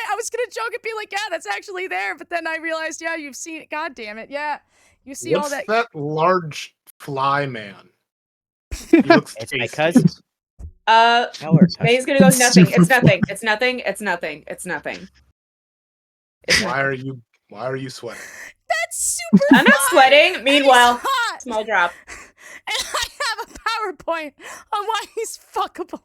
I was gonna joke and be like, yeah, that's actually there, but then I realized, yeah, you've seen it. God damn it, yeah, you see What's all that. that large fly man? He looks It's my tasty. cousin. May's gonna go nothing. It's nothing. It's nothing. It's nothing. It's nothing. Why are you sweating? That's super. I'm not sweating. Meanwhile, hot. small drop. And I have a PowerPoint on why he's fuckable.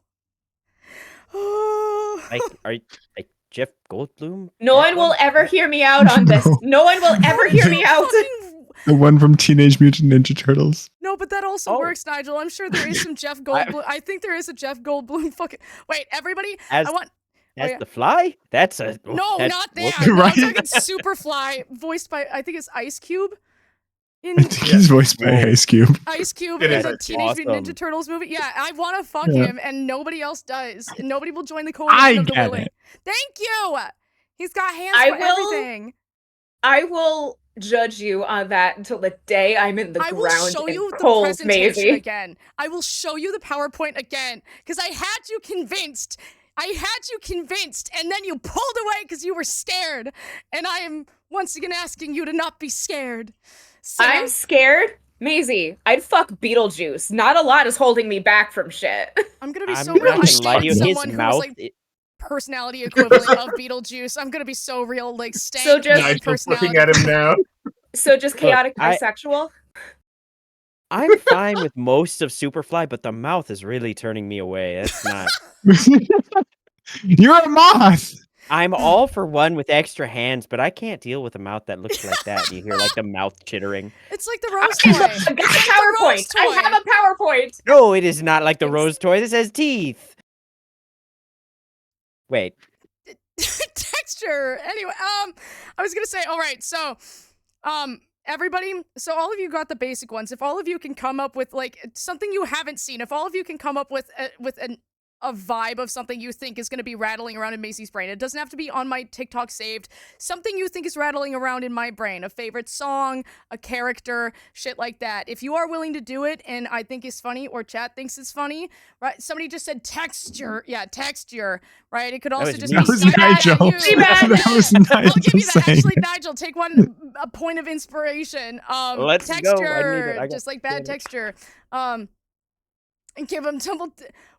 like Jeff Goldblum? No one will ever hear me out on this. No one will ever hear me out. The one from Teenage Mutant Ninja Turtles. No, but that also works, Nigel. I'm sure there is some Jeff Goldblum. I think there is a Jeff Goldblum fucking. Wait, everybody. As the Fly? That's a no, that's not that. Right? No, I'm talking Superfly, voiced by I think it's Ice Cube. I think he's voiced by Ice Cube. Ice Cube in the Teenage Mutant Ninja Turtles movie. Yeah, I want to fuck him, and nobody else does. And nobody will join the coalition of the willing. Thank you. He's got hands for everything. I will judge you on that until the day I'm in the I will ground show in you the cold, presentation Maisie. again. I will show you the PowerPoint again because I had you convinced. And then you pulled away because you were scared. And I am once again asking you to not be scared. I'm scared? Maisie, I'd fuck Beetlejuice. Not a lot is holding me back from shit. I'm gonna be I'm so not real. I gonna lie to dated you, his someone who was mouth. like personality equivalent of Beetlejuice. I'm gonna be so real, like So stank just- villain Nigel's personality. looking at him now. So just chaotic I- bisexual? I'm fine with most of Superfly, but the mouth is really turning me away. That's not. You're a moth. I'm all for one with extra hands, but I can't deal with a mouth that looks like that. You hear like the mouth chittering. It's like the rose toy. I've got a PowerPoint. I have a PowerPoint. No, it is not like the rose toy. This has teeth. Wait. Texture. Anyway, I was gonna say, all right, so, everybody, so all of you got the basic ones. If all of you can come up with like something you haven't seen, if all of you can come up with a vibe of something you think is going to be rattling around in Macy's brain. It doesn't have to be on my TikTok saved. Something you think is rattling around in my brain. A favorite song, a character, shit like that. If you are willing to do it and I think it's funny or chat thinks it's funny, right? Somebody just said texture. Yeah, texture, right? It could also just be Nigel. That was I'll Nigel give you that. saying Actually, it. Nigel, take a point of inspiration. Let's go. I need Texture, it. I got- just like bad texture. And give him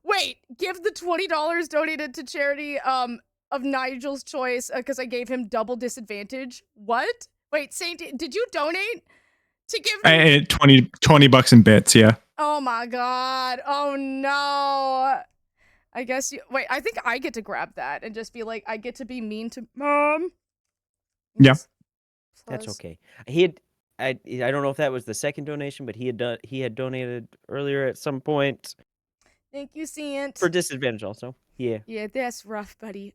wait, give the $20 donated to charity of Nigel's choice because I gave him double disadvantage. What? Wait, Saint, did you donate to give me? 20 bucks in bits, yeah. Oh my god. Oh no. I guess you wait, I think I get to grab that and just be like, I get to be mean to mom. Yeah. That's okay. He had. I don't know if that was the second donation, but he had donated earlier at some point Thank you, Saint. for disadvantage also. Yeah. Yeah, that's rough, buddy.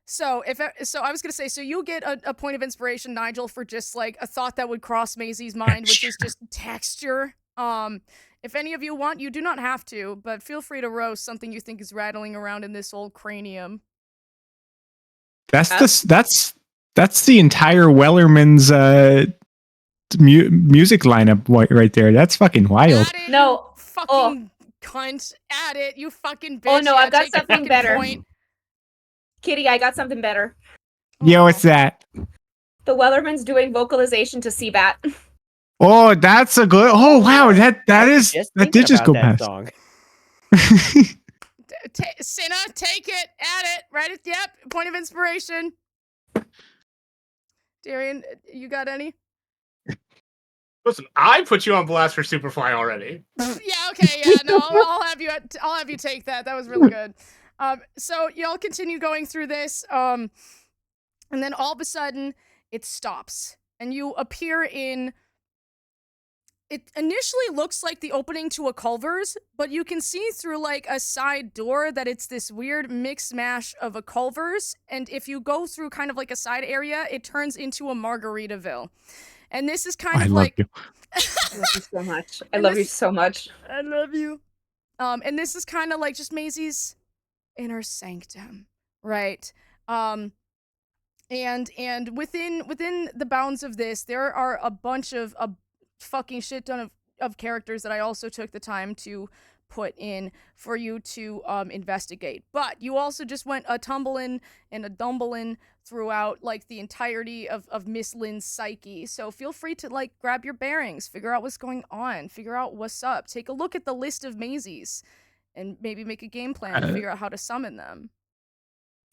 So I was gonna say, so you get a point of inspiration, Nigel, for just like a thought that would cross Maisie's mind, which is just texture. If any of you want, you do not have to, but feel free to roast something you think is rattling around in this old cranium. That's the entire Wellerman's music lineup right there. That's fucking wild. Add it, No. you fucking cunt. Add it, you fucking bitch. Oh no, Yeah, I've got take your something fucking better. point. Kitty, I got something better. Yo, what's that? The Wellerman's doing vocalization to Seabat. Oh, that's a good. Oh wow, that did just go past. Song. Cinna, take it, add it, write it. Yep, point of inspiration. Darian, you got any? Listen, I put you on blast for Superfly already. Yeah, okay, yeah, no, I'll have you take that. That was really good. So y'all continue going through this, and then all of a sudden it stops, and you appear in. It initially looks like the opening to a Culver's, but you can see through like a side door that it's this weird mix mash of a Culver's, and if you go through kind of like a side area, it turns into a Margaritaville. And this is kind of like you. I love you so much. I love you so much. I love you. And this is kind of like just Maisie's inner sanctum, right? And within the bounds of this, there are a bunch of a fucking shit ton of characters that I also took the time to put in for you to investigate. But you also just went a tumbling and a dumbling throughout like the entirety of Miss Lynn's psyche. So feel free to like grab your bearings, figure out what's going on, figure out what's up, take a look at the list of Maisies, and maybe make a game plan to figure out how to summon them.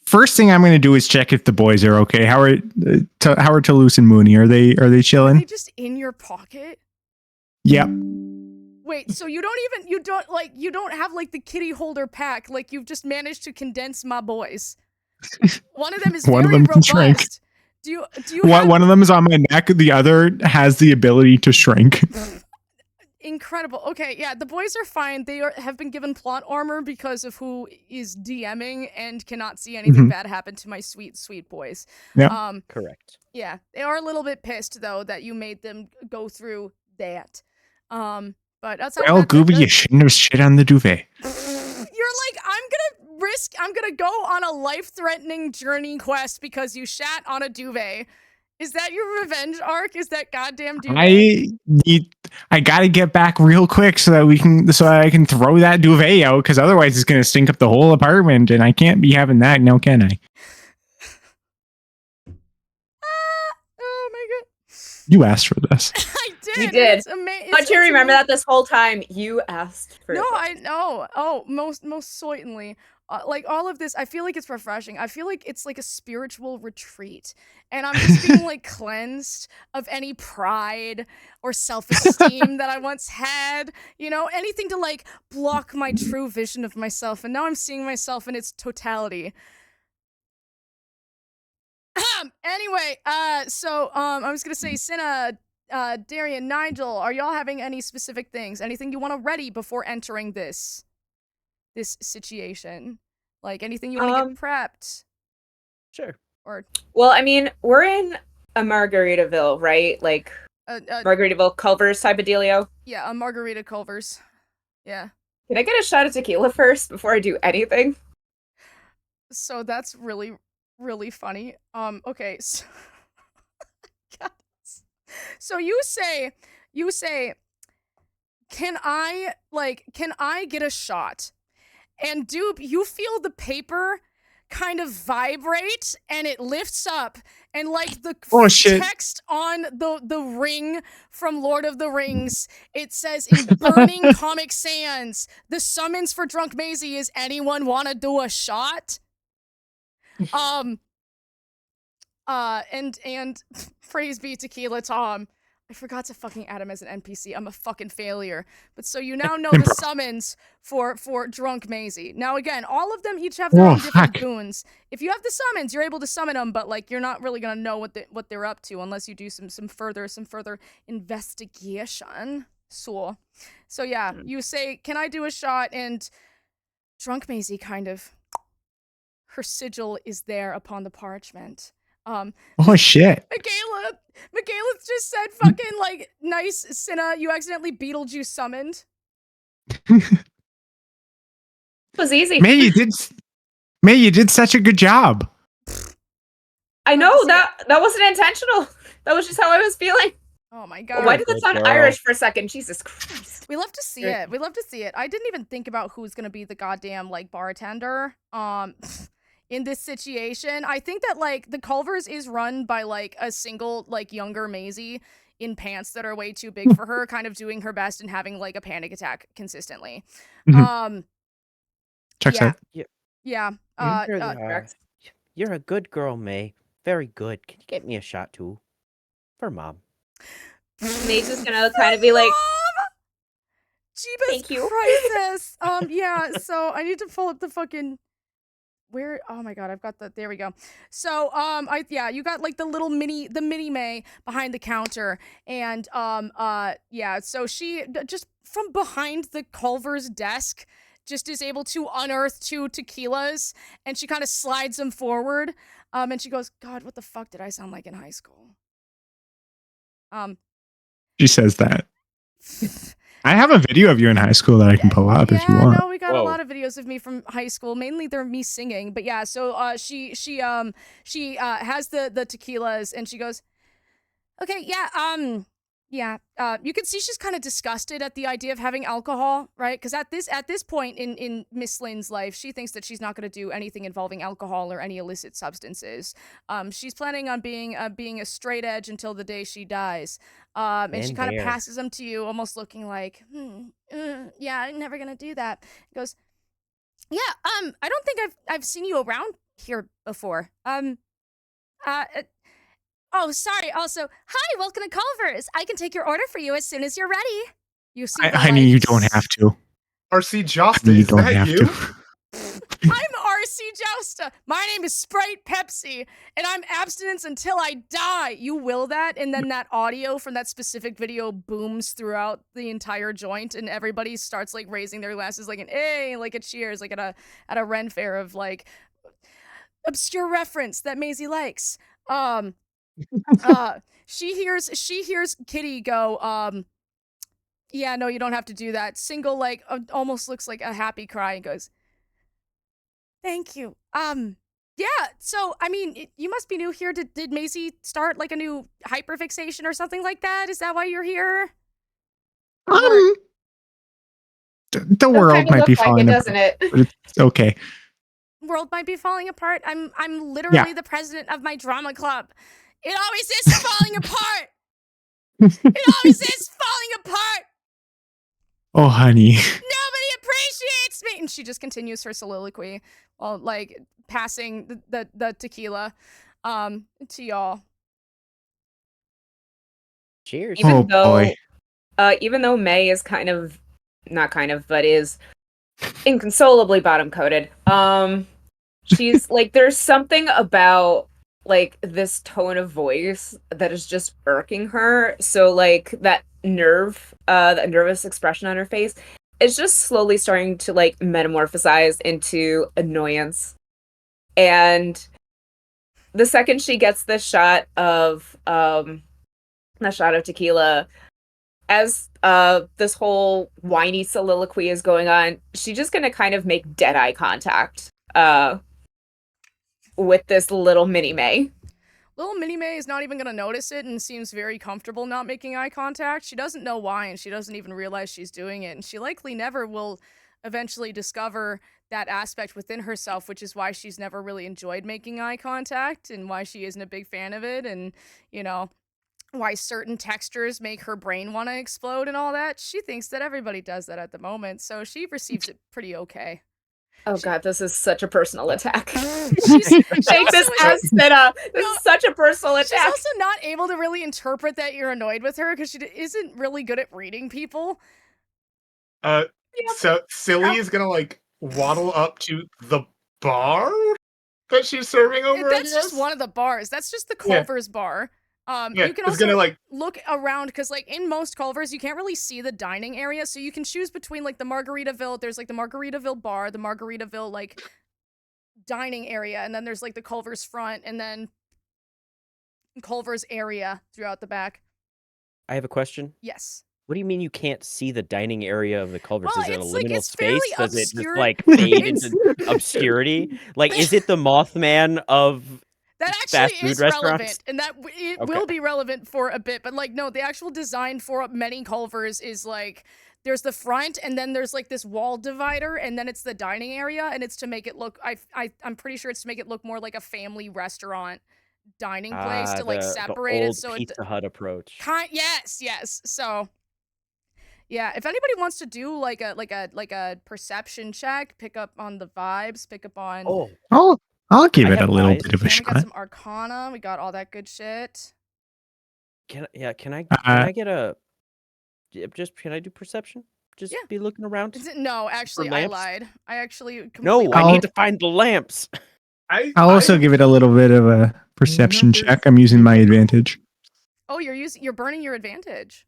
First thing I'm going to do is check if the boys are okay. How are Toulouse and Mooney? Are they chilling? Are they just in your pocket? Yep. Wait, so you don't have like the kitty holder pack, like you've just managed to condense my boys. One of them is One of very them can shrink. robust. Do you have One of them is on my neck. The other has the ability to shrink. incredible. Okay, yeah, the boys are fine. They have been given plot armor because of who is DMing and cannot see anything bad happen to my sweet, sweet boys. Yeah. Correct. Yeah, they are a little bit pissed though that you made them go through that. But that's Well, Gooby, you shouldn't have shit on the duvet. You're like, I'm gonna go on a life-threatening journey quest because you shat on a duvet. Is that your revenge arc? Is that goddamn duvet? I gotta get back real quick so that I can throw that duvet out, because otherwise it's gonna stink up the whole apartment, and I can't be having that now, can I? Oh my god. You asked for this. I did. You did. It's amazing. Don't you remember that this whole time you asked for No, this? I know. Oh, most certainly. Like all of this, I feel like it's refreshing. I feel like it's like a spiritual retreat, and I'm just being like cleansed of any pride or self-esteem that I once had. You know, anything to like block my true vision of myself, and now I'm seeing myself in its totality. Anyway, so I was gonna say, Cinna, Darian, Nigel, are y'all having any specific things? Anything you want to ready before entering this situation? Like anything you want to get prepped? Sure. Or well, I mean, we're in a Margaritaville, right? Like Margaritaville Culver's type of dealio. Yeah, a Margarita Culver's. Yeah. Can I get a shot of tequila first before I do anything? So that's really, really funny. Okay. So, God. So you say, can I get a shot? And Dupe, you feel the paper kind of vibrate and it lifts up, and like the text on the ring from Lord of the Rings, it says in burning Comic Sans, the summons for Drunk Maisie is, anyone wanna do a shot? And praise be Tequila Tom. I forgot to fucking add him as an NPC. I'm a fucking failure. But so you now know the summons for Drunk Maisie. Now again, all of them each have their own different boons. If you have the summons, you're able to summon them, but like you're not really gonna know what they're up to unless you do some further investigation. So yeah, you say, can I do a shot? And Drunk Maisie kind of, her sigil is there upon the parchment. Oh shit. Michaela just said fucking like, nice, Cinna, you accidentally Beetlejuice summoned. It was easy. May, you did such a good job. I know that wasn't intentional. That was just how I was feeling. Oh my god. Why did that sound Irish for a second? Jesus Christ. We love to see it. We love to see it. I didn't even think about who's gonna be the goddamn like bartender. In this situation, I think that like the Culver's is run by like a single like younger Maisie in pants that are way too big for her, kind of doing her best and having like a panic attack consistently. Checks out. Yeah. You're a good girl, May. Very good. Can you get me a shot too? For Mom. May's just gonna kind of be like, Jeebus thank you. Crisis. Yeah, so I need to pull up the fucking where, oh my god, I've got the, there we go. So, you got like the mini May behind the counter, and, yeah, so she, just from behind the Culver's desk, just is able to unearth 2 tequilas, and she kind of slides them forward, and she goes, God, what the fuck did I sound like in high school? She says that. I have a video of you in high school that I can pull up if you want. No, we got a lot of videos of me from high school. Mainly they're me singing, but yeah. So she has the tequilas, and she goes, okay, yeah, you can see she's kind of disgusted at the idea of having alcohol, right? Because at this point in Miss Lynn's life, she thinks that she's not going to do anything involving alcohol or any illicit substances. She's planning on being a straight edge until the day she dies. And she kind of passes them to you, almost looking like, yeah, I'm never gonna do that. Goes, yeah, I don't think I've seen you around here before. Oh, sorry. Also, hi, welcome to Culver's. I can take your order for you as soon as you're ready. You see, honey, you don't have to. RC Josta, You is don't that have you? to. I'm RC Jousta. My name is Sprite Pepsi, and I'm abstinence until I die. You will that, and then that audio from that specific video booms throughout the entire joint, and everybody starts like raising their glasses, like an A, like a cheers, like at a Ren fair of like obscure reference that Maisie likes. She hears Kitty go, yeah, no, you don't have to do that. Single, like, almost looks like a happy cry and goes, thank you. Yeah, so, I mean, you must be new here. Did Maisie start, like, a new hyperfixation or something like that? Is that why you're here? The world might be falling apart, it? but it's okay. World might be falling apart. I'm Yeah. literally the president of my drama club. It always is falling apart. It always is falling apart. Oh, honey. Nobody appreciates me. And she just continues her soliloquy while, like, passing the tequila to y'all. Cheers. Even though May is but is inconsolably bottom coated. She's like, there's something about like this tone of voice that is just irking her. So like that nervous expression on her face is just slowly starting to like metamorphosize into annoyance. And the second she gets this shot of tequila, as this whole whiny soliloquy is going on, she's just gonna kind of make dead eye contact with this little mini May. Little Minnie May is not even going to notice it and seems very comfortable not making eye contact. She doesn't know why, and she doesn't even realize she's doing it. And she likely never will eventually discover that aspect within herself, which is why she's never really enjoyed making eye contact and why she isn't a big fan of it. And, you know, why certain textures make her brain want to explode and all that. She thinks that everybody does that at the moment, so she receives it pretty okay. Oh god, this is such a personal attack. She's Take this as Spinna. This is such a personal attack. She's also not able to really interpret that you're annoyed with her because she isn't really good at reading people. So Silly is gonna like waddle up to the bar that she's serving over. That's just one of the bars. That's just the Culver's bar. You can also like look around because, like, in most Culvers, you can't really see the dining area, so you can choose between like the Margaritaville. There's like the Margaritaville bar, the Margaritaville like dining area, and then there's like the Culver's front, and then Culver's area throughout the back. I have a question. Yes. What do you mean you can't see the dining area of the Culver's? Well, is it a it's like- liminal it's space? fairly Does it just obscure. like fade into obscurity? Like, is it the Mothman of That fast actually food is restaurants? relevant, and that it will be relevant for a bit. But like, no, the actual design for many Culvers is like there's the front, and then there's like this wall divider, and then it's the dining area, and it's to make it look. I'm pretty sure it's to make it look more like a family restaurant dining place to like separate the it. old So Pizza Hut approach. yes. So yeah, if anybody wants to do like a perception check, pick up on the vibes, pick up on. I'll give it a little bit of a We got shot. some Arcana. We got all that good shit. Can I get a can I do perception? Just be looking around. No, actually, I lamps? lied. I actually No, I need to find the lamps. I'll also give it a little bit of a perception check. I'm using my advantage. Oh, you're burning your advantage.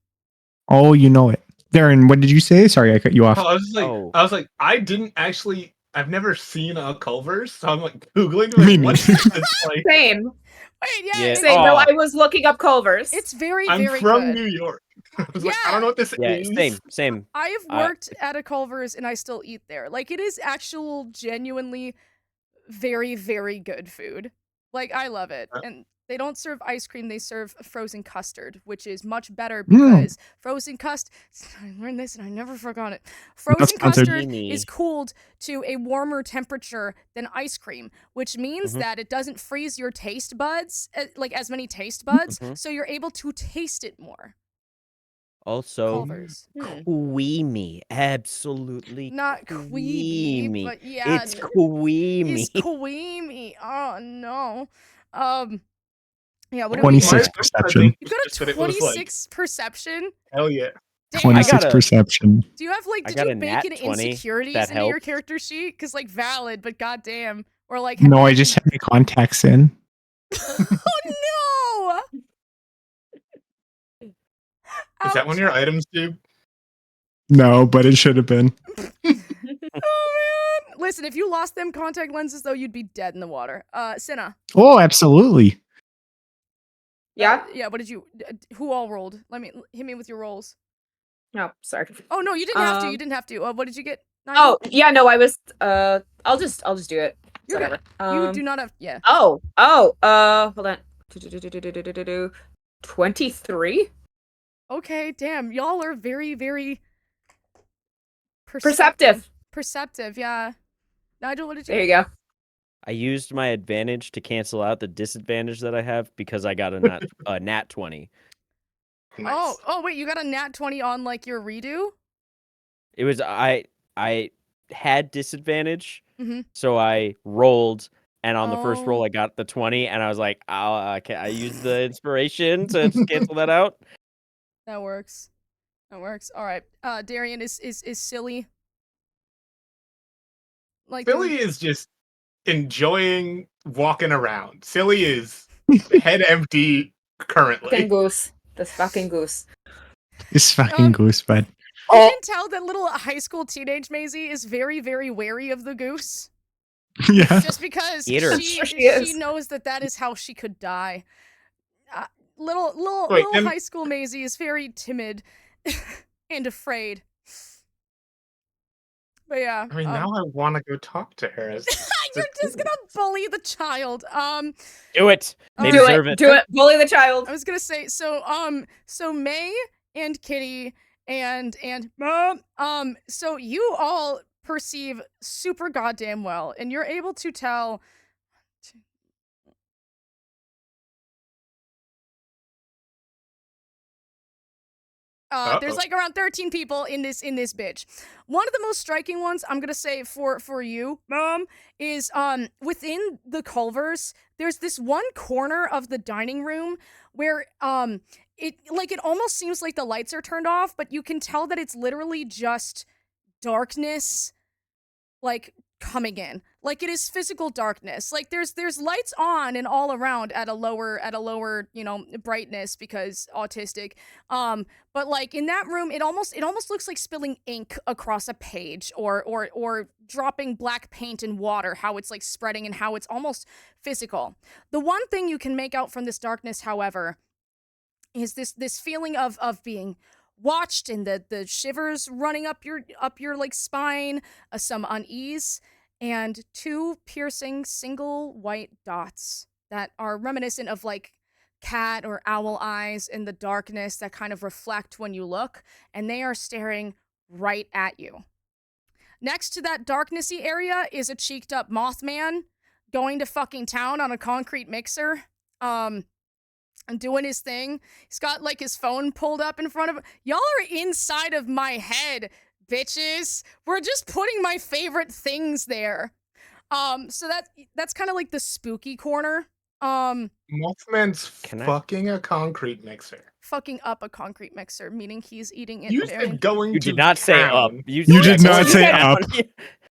Oh, you know it. Darren, what did you say? Sorry, I cut you off. I was like, I've never seen a Culver's, so I'm like Googling like, what's this like? Same. Wait, yeah. Same. No, I was looking up Culver's. It's very, I'm very from good. New York. I was like, I don't know what this is. Same. I have worked at a Culver's and I still eat there. Like, it is actual, genuinely very, very good food. Like, I love it. And they don't serve ice cream, they serve frozen custard, which is much better because frozen custard, I learned this and I never forgot it. Frozen custard is cooled to a warmer temperature than ice cream, which means that it doesn't freeze your taste buds, like as many taste buds, so you're able to taste it more. Also, Culver's. Creamy. Absolutely Not creamy, but yeah. It's creamy. It's creamy. Oh, no. Yeah, what 26 perception. You got a 26 perception? Hell yeah. 26 perception. Do you have like, did you bake in insecurities into your character sheet? Because like valid, but goddamn. Or like. No, I just had my contacts in. Oh no! Is that one of your items, dude? No, but it should have been. Oh man! Listen, if you lost them contact lenses, though, you'd be dead in the water. Cinna. Oh, absolutely. Yeah. Yeah. What did you? Who all rolled? Hit me with your rolls. No, sorry. Oh no, you didn't have to. You didn't have to. What did you get? 9? Oh yeah, no, I was. I'll just do it. You're Whatever. good. You do not have. Yeah. Hold on. 23? Okay, damn. Y'all are very, very Perceptive. Perceptive, yeah. Nigel, what did you There you go. I used my advantage to cancel out the disadvantage that I have because I got a nat 20. Nice. Oh, wait, you got a nat 20 on like your redo? It was I had disadvantage, Mhm. so I rolled, and on the first roll Oh. I got the 20, and I was like, I used the inspiration to just cancel that out. That works. That works. All right. Darian is silly. Like Silly is just enjoying walking around. Silly is head empty currently. Fucking goose. This fucking goose. This fucking goose, bud. You can tell that little high school teenage Maisie is very, very wary of the goose. Yeah. Just because Eater. she knows that is how she could die. Little high school Maisie is very timid and afraid. But yeah. I mean, now I want to go talk to her. You're just gonna bully the child. Do it. They Do deserve it. it. Do it. Bully the child. I was gonna say so May and Kitty and Mom, so you all perceive super goddamn well, and you're able to tell. There's like around 13 people in this bitch. One of the most striking ones I'm gonna say for you, Mom, is within the Culvers, there's this one corner of the dining room where it almost seems like the lights are turned off, but you can tell that it's literally just darkness, like coming in. Like it is physical darkness. Like there's lights on and all around at a lower, brightness because autistic. But like in that room, it almost looks like spilling ink across a page or dropping black paint in water, how it's like spreading and how it's almost physical. The one thing you can make out from this darkness, however, is this feeling of being watched and the shivers running up your like spine, some unease, and two piercing single white dots that are reminiscent of like cat or owl eyes in the darkness that kind of reflect when you look, and they are staring right at you. Next to that darknessy area is a cheeked up Mothman going to fucking town on a concrete mixer. And doing his thing. He's got like his phone pulled up in front of him. Y'all are inside of my head, bitches. We're just putting my favorite things there. So that's kind of like the spooky corner. Mothman's fucking a concrete mixer. Fucking up a concrete mixer, meaning he's eating it. You said going You to did not say up. town. You did not say up.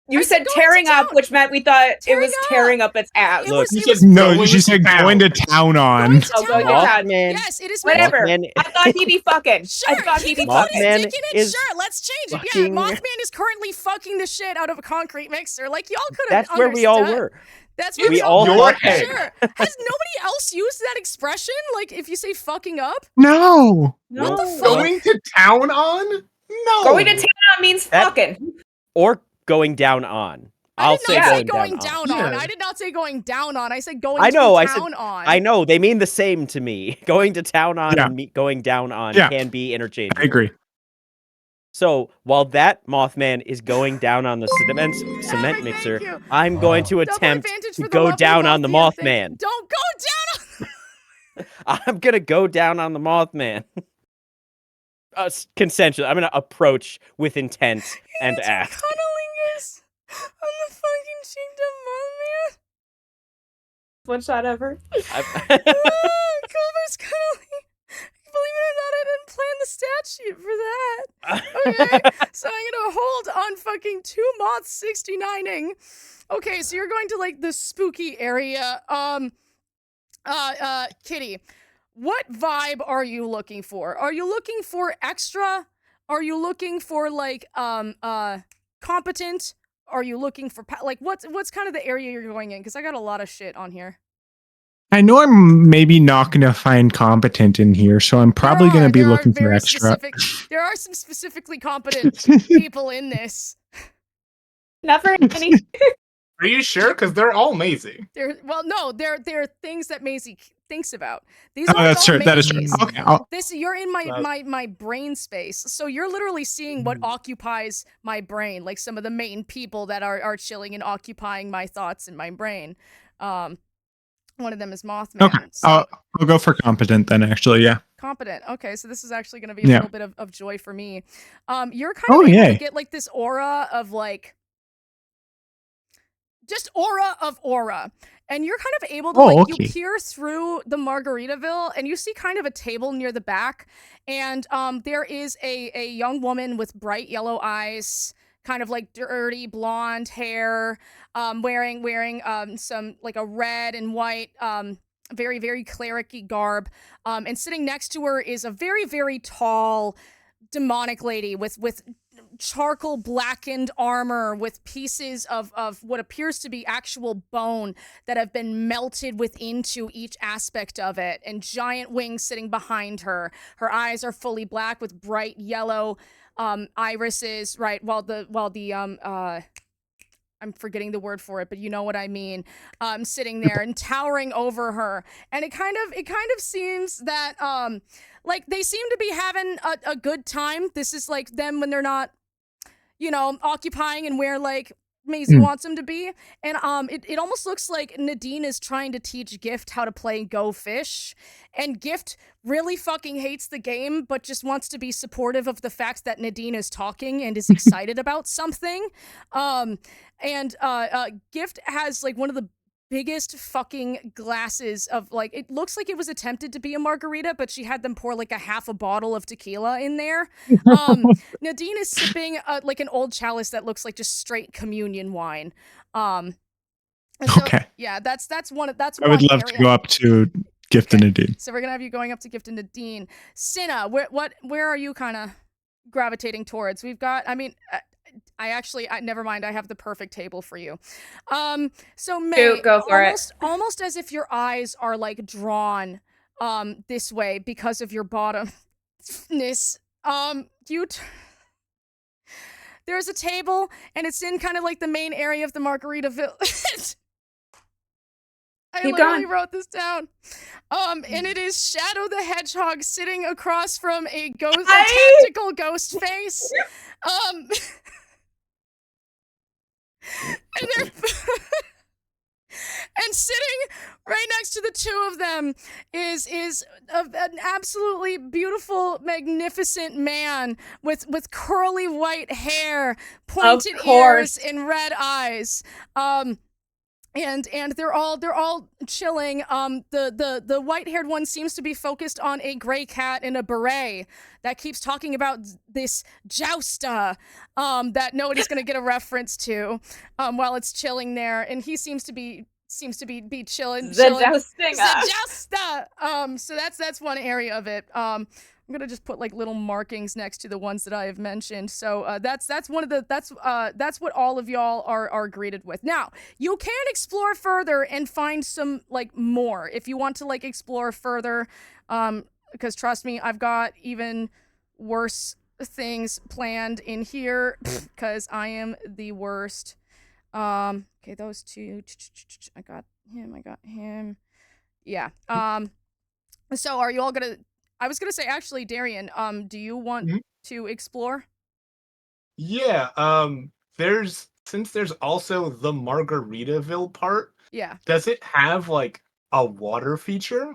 You said tearing up, which meant we thought it was tearing up its ass. Look, No, she said going to town on. Oh, going to town. Yes, it is. Whatever. Mothman- I thought he'd be fucking. Sure, I thought he'd be Mothman fucking. Mothman dick in it. is Sure, let's change it. Yeah, fucking- Mothman is currently fucking the shit out of a concrete mixer. Like y'all could have. That's where we all were. That's where We we all all were. thought that. Sure. Has nobody else used that expression? Like if you say fucking up? No. What the fuck? Going to town on? No. Going to town means fucking. Or going down on. I'll say I did not say going going down down on. on. I did not say going down on. I said going I know. to I said. town on. I know. They mean the same to me. Going to town on Yeah. and going down on Yeah. can be interchangeable. I agree. So while that Mothman is going down on the cement mixer, I'm going to attempt to go down on the Mothman. Don't go down on. I'm gonna go down on the Mothman. Consensually, I'm gonna approach with intent and ask. Cuddling us on the fucking cheeked up Mothman. One shot ever. Culver's cuddling. Believe it or not, I didn't plan the stat sheet for that. Okay, so I'm gonna hold on fucking 2 moths 69ing. Okay, so you're going to like the spooky area. Kitty, what vibe are you looking for? Are you looking for extra? Are you looking for like competent? Are you looking for like what's kind of the area you're going in? Because I got a lot of shit on here. I know I'm maybe not going to find competent in here, so I'm probably going to be looking for extra. There are some specifically competent people in this. Never any. Are you sure? Because they're all Maisie. They're things that Maisie thinks about. These Oh, aren't that's all true. That is true. Maisie's. Okay. You're in my brain space, so you're literally seeing what occupies my brain, like some of the main people that are chilling and occupying my thoughts in my brain. One of them is Mothman. Okay. So. I'll go for competent then. Actually, yeah. Competent. Okay, so this is actually going to be a little bit of joy for me. You're kind of able to get like this aura of like. Just aura of aura. And you're kind of able to you peer through the Margaritaville and you see kind of a table near the back. And there is a young woman with bright yellow eyes, kind of like dirty blonde hair, wearing some like a red and white very, very cleric-y garb. And sitting next to her is a very, very tall demonic lady with charcoal blackened armor with pieces of what appears to be actual bone that have been melted into each aspect of it, and giant wings sitting behind her. Her eyes are fully black with bright yellow irises, right? While the I'm forgetting the word for it, but you know what I mean. Sitting there and towering over her, and it kind of seems that like they seem to be having a good time. This is like them when they're not, occupying and where like Maisie wants them to be. And it almost looks like Nadine is trying to teach Gift how to play Go Fish, and Gift really fucking hates the game, but just wants to be supportive of the fact that Nadine is talking and is excited about something. And Gift has like one of the biggest fucking glasses of like, it looks like it was attempted to be a margarita, but she had them pour like a half a bottle of tequila in there. Nadine is sipping like an old chalice that looks like just straight communion wine. Okay. Yeah, that's one. I would love to go up to Gift and Nadine. So we're gonna have you going up to Gift and Nadine. Cinna, where are you kind of gravitating towards? We've got, never mind. I have the perfect table for you. So May, go for it. Almost as if your eyes are like drawn, this way because of your bottomness. There's a table and it's in kind of like the main area of the Margaritaville. I literally wrote this down. And it is Shadow the Hedgehog sitting across from a tactical ghost face. And and sitting right next to the two of them is an absolutely beautiful, magnificent man with curly white hair, pointed ears, and red eyes. And they're all chilling. The white-haired one seems to be focused on a gray cat in a beret that keeps talking about this jousta that nobody's gonna get a reference to while it's chilling there, and he seems to be chilling. The jousta. So that's one area of it. I'm gonna just put like little markings next to the ones that I have mentioned. So that's what all of y'all are greeted with. Now you can explore further and find some like more if you want to like explore further. Because trust me, I've got even worse things planned in here. Because I am the worst. Okay, those two. I got him. Yeah. So are you all gonna? I was gonna say, actually, Darian, do you want to explore? Yeah, since there's also the Margaritaville part. Yeah. Does it have like a water feature?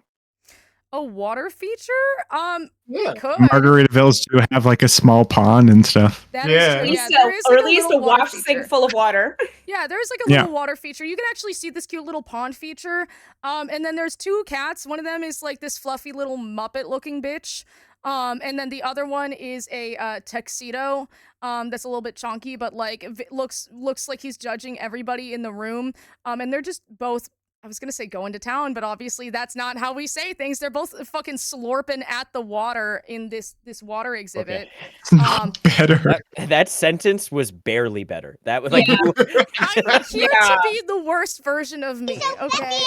A water feature? Yeah. It could. Margaritavilles do have like a small pond and stuff. That is true. Yeah, there is, or like, at least a little water wash feature. sink full of water. Yeah, there's like a little water feature. You can actually see this cute little pond feature. And then there's two cats. One of them is like this fluffy little Muppet looking bitch. And then the other one is a tuxedo. That's a little bit chonky, but like looks like he's judging everybody in the room. And they're just both I was gonna say going to town, but obviously that's not how we say things. They're both fucking slurping at the water in this water exhibit. It's not better. That sentence was barely better. That was like I'm here to be the worst version of me. Okay.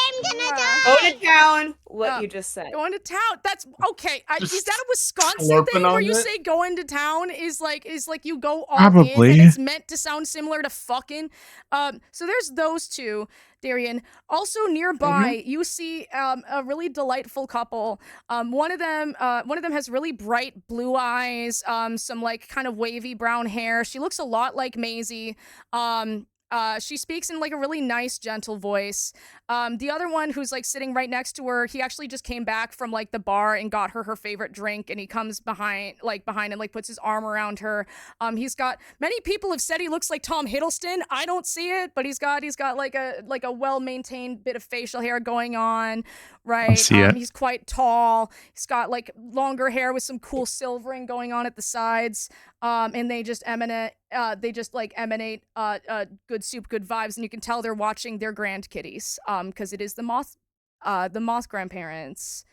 Go to town. What you just said. Going to town. That's okay. Is that a Wisconsin slurping thing where on you it? say going to town is like you go all in Probably. and it's meant to sound similar to fucking. So there's those two, Darian. Also nearby, you see a really delightful couple. One of them has really bright blue eyes, some like kind of wavy brown hair. She looks a lot like Maisie. She speaks in like a really nice, gentle voice. The other one who's like sitting right next to her, he actually just came back from like the bar and got her favorite drink, and he comes behind and like puts his arm around her. He's got many people have said he looks like Tom Hiddleston. I don't see it, but he's got like a well-maintained bit of facial hair going on, right? see it. He's quite tall. He's got like longer hair with some cool silvering going on at the sides. And they just emanate good soup, good vibes, and you can tell they're watching their grandkitties, because it is the moth grandparents.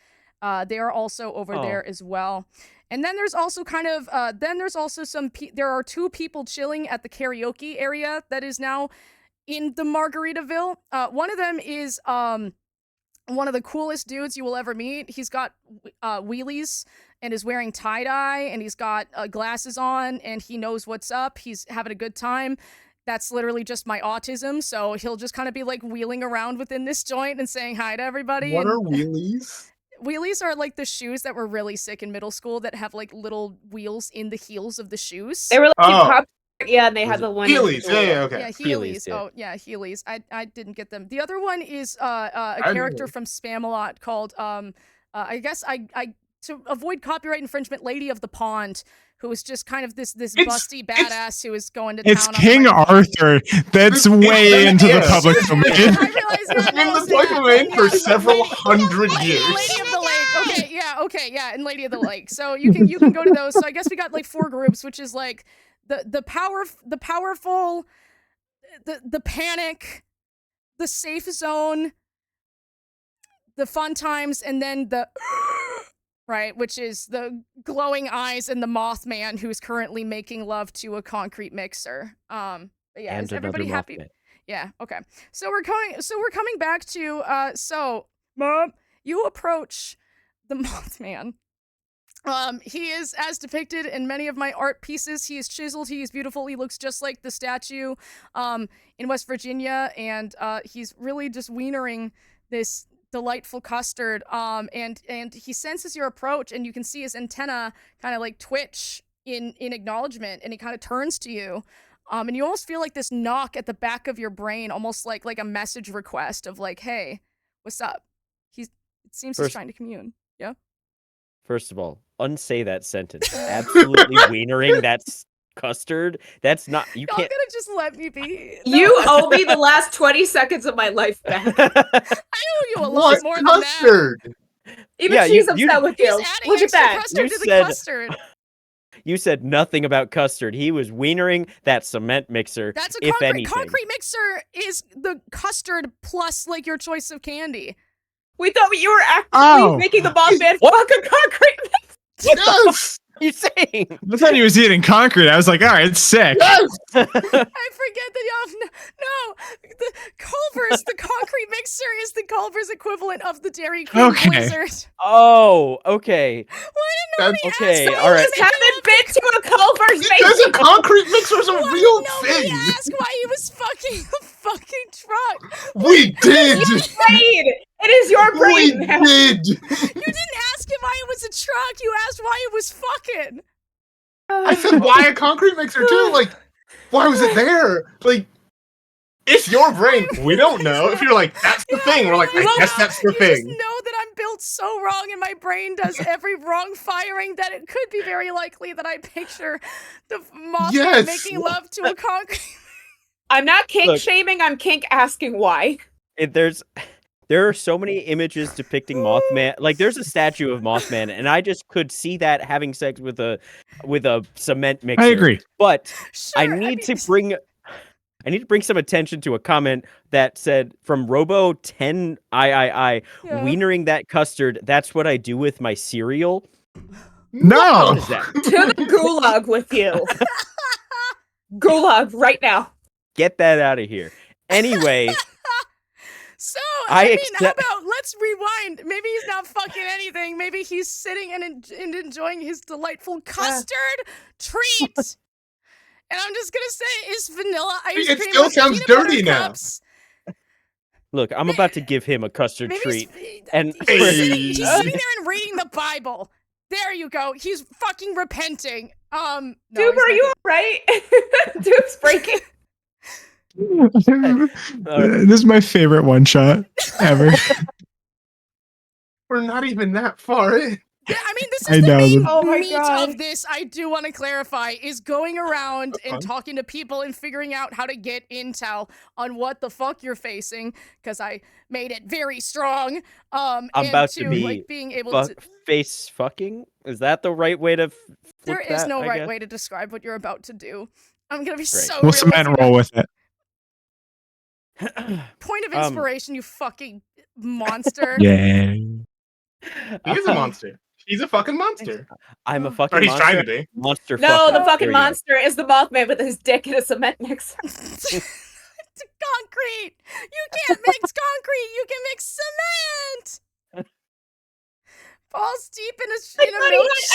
They are also over there as well. And then there's also there are two people chilling at the karaoke area that is now in the Margaritaville. One of them is one of the coolest dudes you will ever meet. He's got wheelies and is wearing tie-dye, and he's got glasses on, and he knows what's up. He's having a good time. That's literally just my autism, so he'll just kind of be like wheeling around within this joint and saying hi to everybody. What are wheelies? Wheelies are like the shoes that were really sick in middle school that have like little wheels in the heels of the shoes. They were like pop. Yeah, and they had the one. Heelys. Yeah, okay. Yeah, Heelys. Heelys, yeah. Oh, yeah, Heelys. I didn't get them. The other one is a character from Spamalot called I guess I to avoid copyright infringement, Lady of the Pond, who is just kind of this busty badass who is going to It's town. King Arthur. That's way into the public domain. I realize It's been in the public domain for several hundred years. Lady of the Lake. Okay, yeah, and Lady of the Lake. So you can go to those. So I guess we got like 4 groups, which is like the powerful, the panic, the safe zone, the fun times, and then the right, which is the glowing eyes and the Mothman who's currently making love to a concrete mixer. But yeah, And is everybody another happy? Mothman. Yeah, okay. So we're coming back to so Mom, you approach the Mothman. He is as depicted in many of my art pieces. He is chiseled, he is beautiful, he looks just like the statue in West Virginia, and he's really just wienering this delightful custard. And he senses your approach, and you can see his antenna kind of like twitch in acknowledgement, and he kind of turns to you. And you almost feel like this knock at the back of your brain, almost like a message request of like, hey, what's up? It seems he's trying to commune. Yeah. First of all, unsay that sentence. Absolutely wienering that custard. That's not. You Y'all can't. gonna just let me be? You owe me the last 20 seconds of my life back. I owe you a lot more than that. Custard? Even Yeah, she's you- upset with He's you. adding Look at extra that. custard You to the said- custard. You said nothing about custard. He was wienering that cement mixer. That's a if concrete. anything. Concrete mixer is the custard plus like your choice of candy. We thought you were actually Oh. making the Mothman fuck a concrete mix. What the Yes! fuck are you saying? I thought he was eating concrete. I was like, all right, it's sick. Yes! I forget that y'all. No, the Culver's, the concrete mixer is the Culver's equivalent of the Dairy Queen Okay. Blizzard. Oh, okay. That's Okay, asked all right. Just haven't been to a Culver's because a making. concrete mixer is a real Nobody thing. asked why he was fucking a fucking truck. We did. Brain. It is your We brain. now. did. You didn't ask him why it was a truck. You asked why it was fucking. I said, why a concrete mixer too? Like, why was it there? Like, it's your brain. We don't know. If you're like, that's the thing, we're like, I guess that's the You just thing. know that I'm built so wrong and my brain does every wrong firing that it could be very likely that I picture the Mothman Yes. making love to a concrete. I'm not kink Look. shaming. I'm kink asking why. There are so many images depicting Mothman. Like, there's a statue of Mothman, and I just could see that having sex with a cement mixer. I agree. But Sure, I need to bring I need to bring some attention to a comment that said from Robo 10 I Yeah. wienering that custard. That's what I do with my cereal. No. What is that? To the gulag with you. Gulag right now. Get that out of here. Anyway, So, I I mean, how accept- about let's rewind? Maybe he's not fucking anything. Maybe he's sitting and enjoying his delightful custard treat. And I'm just gonna say, is vanilla ice It cream still with sounds peanut butter dirty now. cups? look, I'm about to give him a custard Maybe treat. he's, And he's sitting there and reading the Bible. There you go. He's fucking repenting. No, Doob, are you alright? Doob's breaking. This is my favorite one shot ever. We're not even that far in. Yeah, I mean, this I is the know, main Oh my meat God. of this. I do want to clarify is going around and talking to people and figuring out how to get intel on what the fuck you're facing. Because I made it very strong. I'm and about to be like being able to. face fucking. Is that the right way to? There flip is that, no I right guess? way to describe what you're about to do. I'm gonna be so. We'll real cement with you. roll with it. Point of inspiration, you fucking monster. Yeah. He is a monster. He's a fucking monster. I'm a Or fucking he's monster. trying to be. Monster. No, fucker. the There fucking you go. monster is the Mothman with his dick in a cement mixer. It's concrete. You can't mix concrete. You can mix cement. Balls deep in a I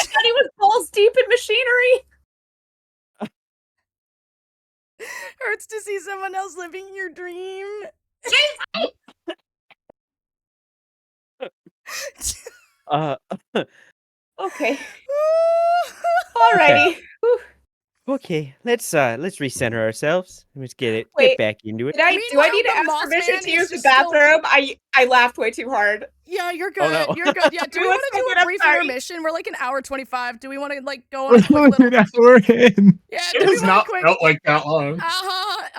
thought he was balls deep in machinery. Hurts to see someone else living your dream. Okay. Alrighty. Okay, let's recenter ourselves. Let's get Wait, back into it. Do I need to ask Mothman permission to is use the just still- bathroom? I laughed way too hard. Yeah, you're good. Oh, no. You're good. Yeah, do we Do want it, to do Steven, a I'm brief sorry. intermission? We're like an hour 25. Do we want to like go on a quick We're little? an hour in. Yeah, It do we has want a not quick? felt like that long.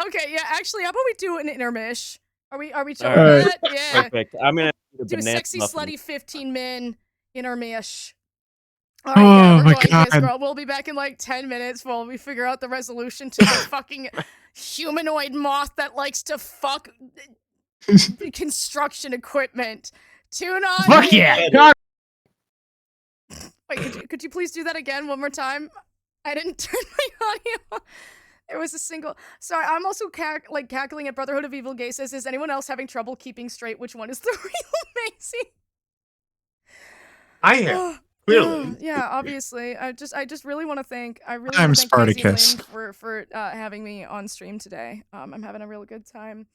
Okay, yeah. Actually, how about we do an intermish? Are we chill All with right. that? Yeah. Perfect. I'm gonna do Do a banana sexy muffin. slutty 15-min intermish. All right, yeah, Oh we're my going this, God. girl. We'll be back in like 10 minutes while we figure out the resolution to the fucking humanoid moth that likes to fuck construction equipment. Tune on. Fuck in. yeah. God. Wait, could you please do that again one more time? I didn't turn my audio. There was a single. Sorry, I'm also cackling at Brotherhood of Evil Gay says, is anyone else having trouble keeping straight which one is the real Macy? I am. Clearly. Yeah, obviously. I just really want to thank. I really I'm want to thank Maisie Spartacus. Lynn for having me on stream today. I'm having a real good time.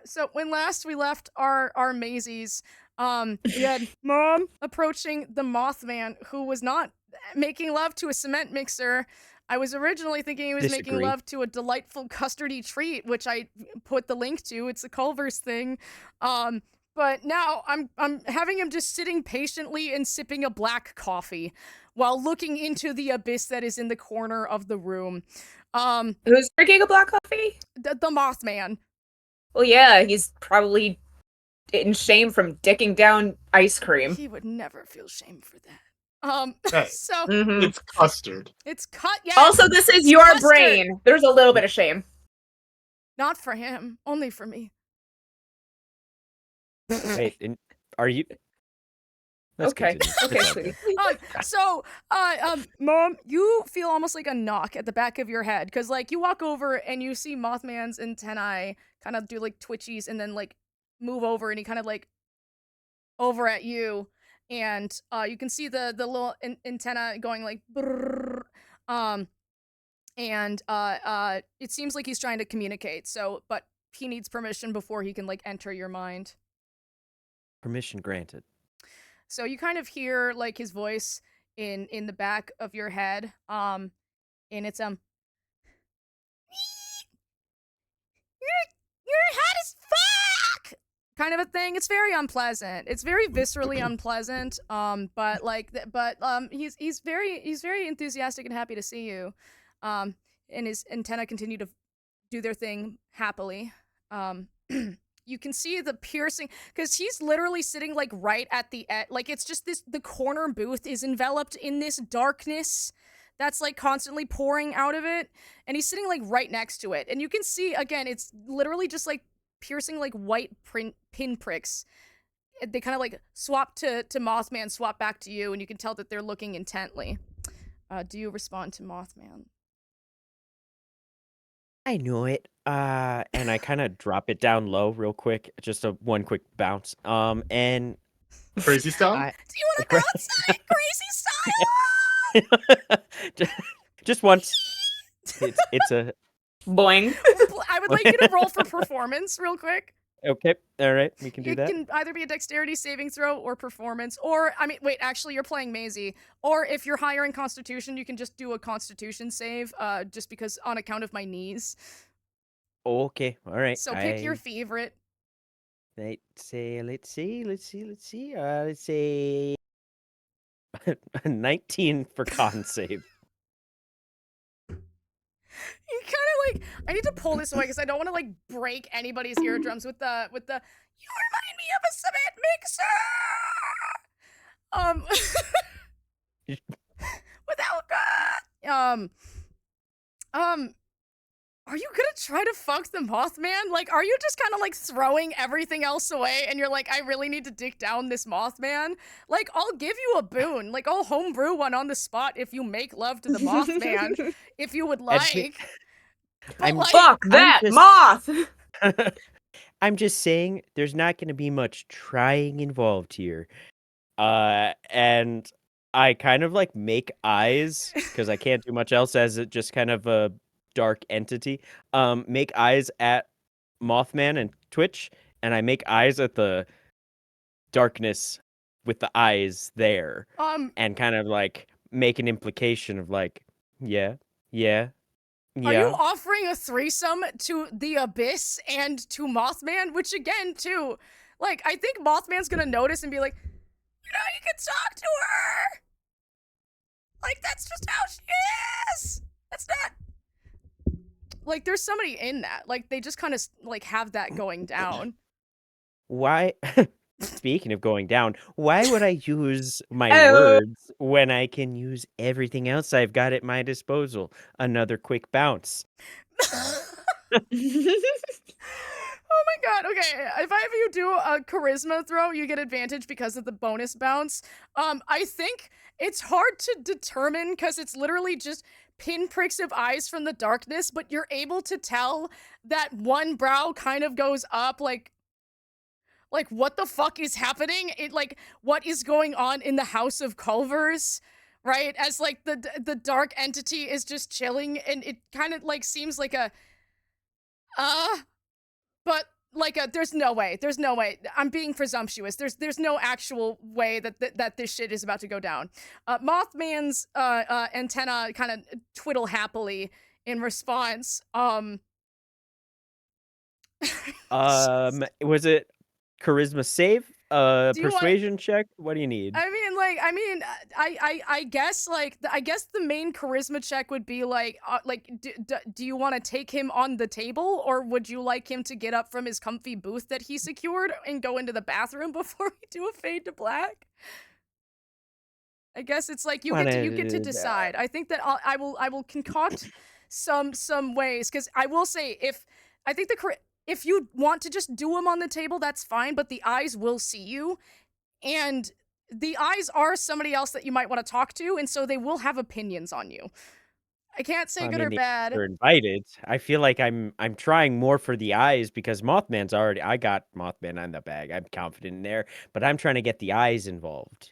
So when last we left our Maisies, we had Mom approaching the Mothman, who was not making love to a cement mixer. I was originally thinking he was making Disagree. love to a delightful custardy treat, which I put the link to. It's a Culver's thing. But now I'm having him just sitting patiently and sipping a black coffee while looking into the abyss that is in the corner of the room. Who's drinking a black coffee? The Mothman. Well, yeah, he's probably in shame from dicking down ice cream. He would never feel shame for that. Hey, So It's custard. it's cut. Yeah. Also, this is it's your custard. brain. There's a little bit of shame. Not for him, only for me. Wait, are you? Let's Okay. continue. Okay, It's all sweetie. good. Mom, you feel almost like a knock at the back of your head, because like you walk over and you see Mothman's antennae kind of do like twitchies and then like move over, and he kind of like over at you, and you can see the little antenna going like brrrr, and it seems like he's trying to communicate. So, but he needs permission before he can like enter your mind. Permission granted. So you kind of hear like his voice in the back of your head, and it's you're hot as fuck kind of a thing. It's very unpleasant. It's very viscerally unpleasant. But he's very enthusiastic and happy to see you. And his antenna continue to do their thing happily. You can see the piercing, because he's literally sitting like right at the edge. Like it's just the corner booth is enveloped in this darkness that's like constantly pouring out of it, and he's sitting like right next to it, and you can see again it's literally just like piercing like white pinpricks. They kind of like swap to Mothman, swap back to you, and you can tell that they're looking intently. Do you respond to Mothman? I know it. And I kind of drop it down low real quick, just a one quick bounce. And Crazy style? Do you want to bounce crazy style? just once. It's a Boing. I would like you to roll for performance real quick. okay. All right, we can do It that. can either be a dexterity saving throw or performance, or I mean, wait, actually, you're playing Maisie. Or if you're higher in Constitution, you can just do a Constitution save, just because on account of my knees. Okay, all right. So pick your favorite. Let's say 19 for con save. You kind of like, I need to pull this away because I don't want to like break anybody's eardrums with the. You remind me of a cement mixer. Without God. Are you gonna try to fuck the Mothman? Like, are you just kind of like throwing everything else away and you're like, I really need to dick down this Mothman? Like, I'll give you a boon. Like, I'll homebrew one on the spot if you make love to the Mothman, if you would like. Fuck that moth! I'm just saying there's not going to be much trying involved here. And I kind of like make eyes because I can't do much else as it just kind of a dark entity. Make eyes at Mothman and Twitch, and I make eyes at the darkness with the eyes there. And kind of like make an implication of like, yeah. Are you offering a threesome to the Abyss and to Mothman? Which again, too, like, I think Mothman's gonna notice and be like, you can talk to her! Like, that's just how she is! That's not... Like, there's somebody in that. Like, they just kind of, like, have that going down. Why? Speaking of going down, why would I use my words when I can use everything else I've got at my disposal? Another quick bounce. Oh my god, okay. If I have you do a charisma throw, you get advantage because of the bonus bounce. I think it's hard to determine because it's literally just pinpricks of eyes from the darkness, but you're able to tell that one brow kind of goes up, like what the fuck is happening? Like, what is going on in the House of Culvers? Right? As, like, the dark entity is just chilling, and it kind of, like, seems like a, but, like, there's no way. I'm being presumptuous. There's no actual way that this shit is about to go down. Mothman's, antenna kind of twiddle happily in response. Was it charisma save? Persuasion check? What do you need? I guess I guess the main charisma check would be like do you want to take him on the table, or would you like him to get up from his comfy booth that he secured and go into the bathroom before we do a fade to black? I guess it's like you get to decide. I think that I will concoct some ways, because I will say if you want to just do them on the table, that's fine, but the eyes will see you, and the eyes are somebody else that you might want to talk to, and so they will have opinions on you. I can't say good or bad. They're invited. I feel like I'm trying more for the eyes because Mothman's already. I got Mothman on the bag. I'm confident in there, but I'm trying to get the eyes involved.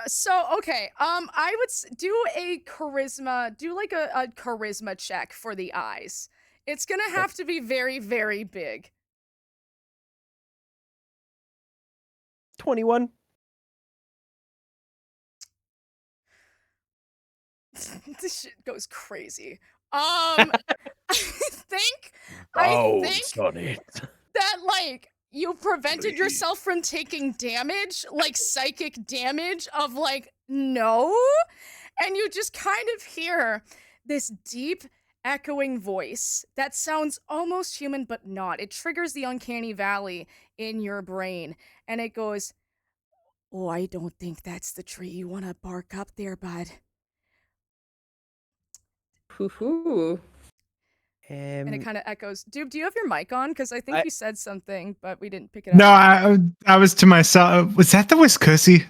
So okay. I would do a charisma. Do like a charisma check for the eyes. It's gonna have to be very, very big. 21. This shit goes crazy. I think that, like, you prevented yourself from taking damage, like psychic damage of, like, no, and you just kind of hear this deep echoing voice that sounds almost human but not. It triggers the uncanny valley in your brain, and it goes, "Oh, I don't think that's the tree you want to bark up there, bud. Hoo-hoo. And it kind of echoes. Dude, do you have your mic on? Because I think you said something, but we didn't pick it No, up. I was to myself. Was that the Wiscussy?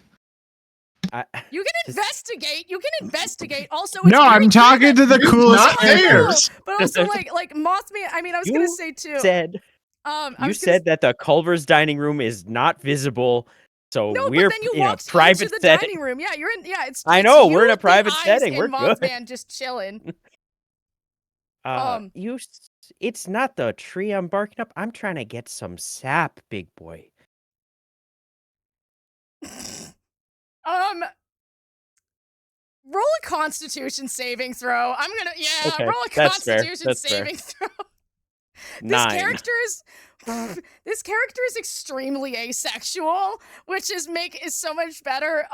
You can investigate. You can investigate. Also, it's No, very I'm clear talking to the that- coolest No, I know, characters. But also, like Mothman. I mean, I was gonna say too. You said that the Culver's dining room is not visible, so No, we're but then you in a walked private into the setting. dining room. Yeah, you're in. Yeah, it's. I it's know, you, we're in a the private eyes, setting, and we're good. Mothman just chilling. It's not the tree I'm barking up. I'm trying to get some sap, big boy. Roll a Constitution saving throw. I'm gonna. Yeah, Okay, roll a that's fair, Constitution that's fair. saving throw. 9. This character is extremely asexual, which is so much better.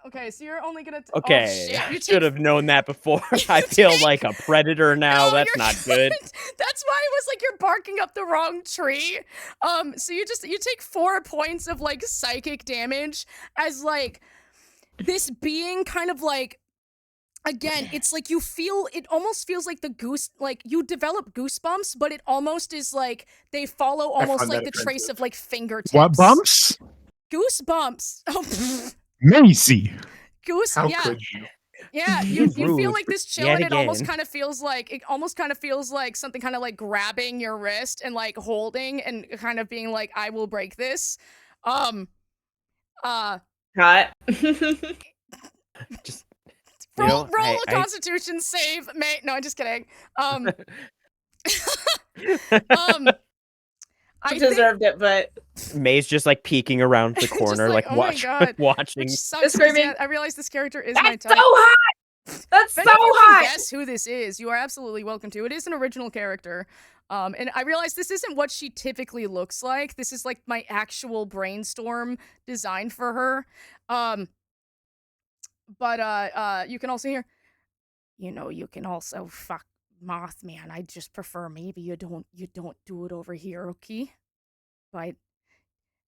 Okay, so you're only gonna Okay, oh, shit. I You should have known that before. I feel like a predator now. That's not good. That's why it was like you're barking up the wrong tree. So you take 4 points of like psychic damage as like this being kind of like. Again, it's like it almost feels like you develop goosebumps, but it almost is like they follow almost like the trace of like fingertips. What bumps? Goosebumps. Oh, Macy. yeah. could you? Yeah, you feel Rude. like this chill, Yet and it almost again. kind of feels like something kind of like grabbing your wrist and like holding and kind of being like, I will break this. Hot. Just roll a Constitution save, mate. No, I'm just kidding. I deserved it, but May's just like peeking around the corner, like, oh my God. watching. Which sucks, screaming. yeah, I realize this character is That's my type. so hot. That's If so any of you hot. can guess who this is, you are absolutely welcome to. It is an original character. And I realize this isn't what she typically looks like. This is like my actual brainstorm design for her. But you can also hear, you can also fuck Mothman. I just prefer maybe you don't do it over here, okay? But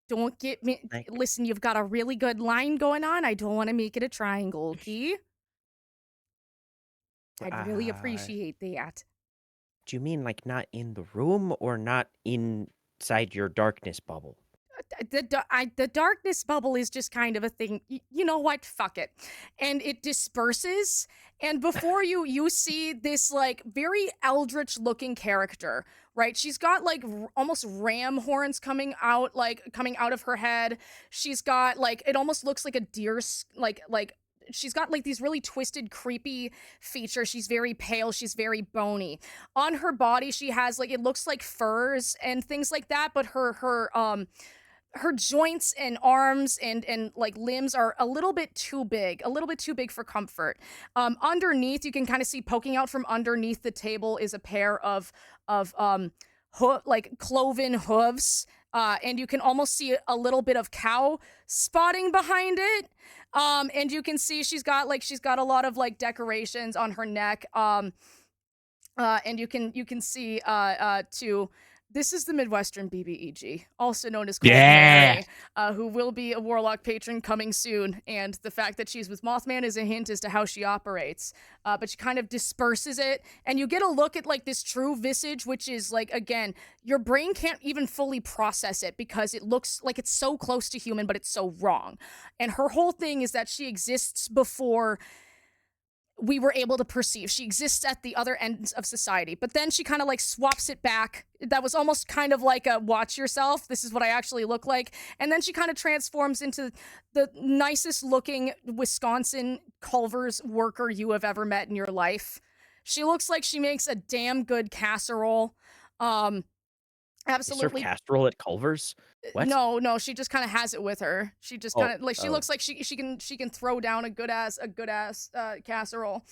don't get me. Listen, you've got a really good line going on. I don't want to make it a triangle, okay? I'd really appreciate that. Do you mean like not in the room or not inside your darkness bubble? The darkness bubble is just kind of a thing. You know what? Fuck it. And it disperses. And before you see this like very eldritch looking character, right? She's got like almost ram horns coming out of her head. She's got like, it almost looks like a deer's like she's got like these really twisted, creepy features. She's very pale. She's very bony. On her body, she has like, it looks like furs and things like that, but her joints and arms and like limbs are a little bit too big for comfort. Underneath, you can kind of see poking out from underneath the table is a pair of like cloven hooves. And you can almost see a little bit of cow spotting behind it. And you can see she's got a lot of like decorations on her neck. And you can see too. This is the Midwestern BBEG, also known as Cold Mary, who will be a Warlock patron coming soon. And the fact that she's with Mothman is a hint as to how she operates. But she kind of disperses it, and you get a look at like this true visage, which is like, again, your brain can't even fully process it because it looks like it's so close to human, but it's so wrong. And her whole thing is that she exists before we were able to perceive. She exists at the other ends of society. But then she kind of like swaps it back. That was almost kind of like a watch yourself. This is what I actually look like. And then she kind of transforms into the nicest looking Wisconsin Culver's worker you have ever met in your life. She looks like she makes a damn good casserole. Absolutely. They serve casserole at Culver's? What? No, she just kind of has it with her. She just kind of like she looks like she can throw down a good ass casserole.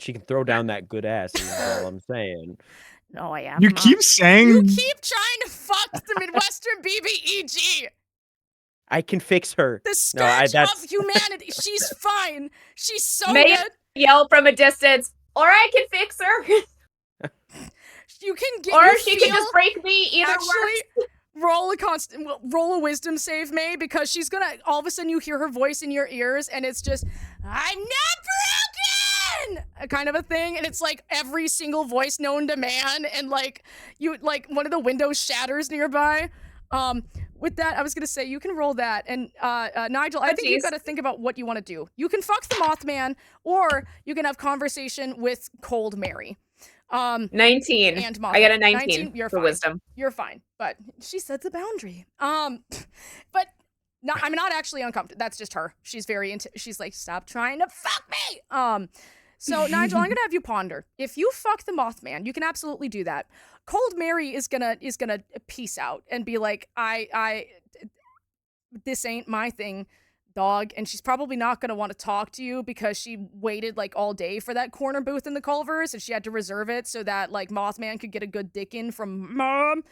She can throw down that good ass. Is all I'm saying. No, I am. You keep saying. You keep trying to fuck the Midwestern BBEG. I can fix her. The scourge of humanity. She's fine. She's so May good. Yell from a distance, or I can fix her. You can get, or she can just break me. Either actually, roll a wisdom save, May, because she's gonna all of a sudden you hear her voice in your ears, and it's just, I'm not broken. kind of a thing, and it's like every single voice known to man, and like you like one of the windows shatters nearby. With that, I was gonna say you can roll that, and Nigel, I think you've got to think about what you want to do. You can fuck the Mothman, or you can have conversation with Cold Mary. 19. And Mothman. I get a 19 You're for fine. wisdom. You're fine, but she set the boundary. But I'm not actually uncomfortable. That's just her. She's very she's like, stop trying to fuck me. So Nigel, I'm gonna have you ponder. If you fuck the Mothman, you can absolutely do that. Cold Mary is gonna peace out and be like, I this ain't my thing, dog. And she's probably not gonna want to talk to you because she waited like all day for that corner booth in the Culvers, and she had to reserve it so that like Mothman could get a good dick in from mom.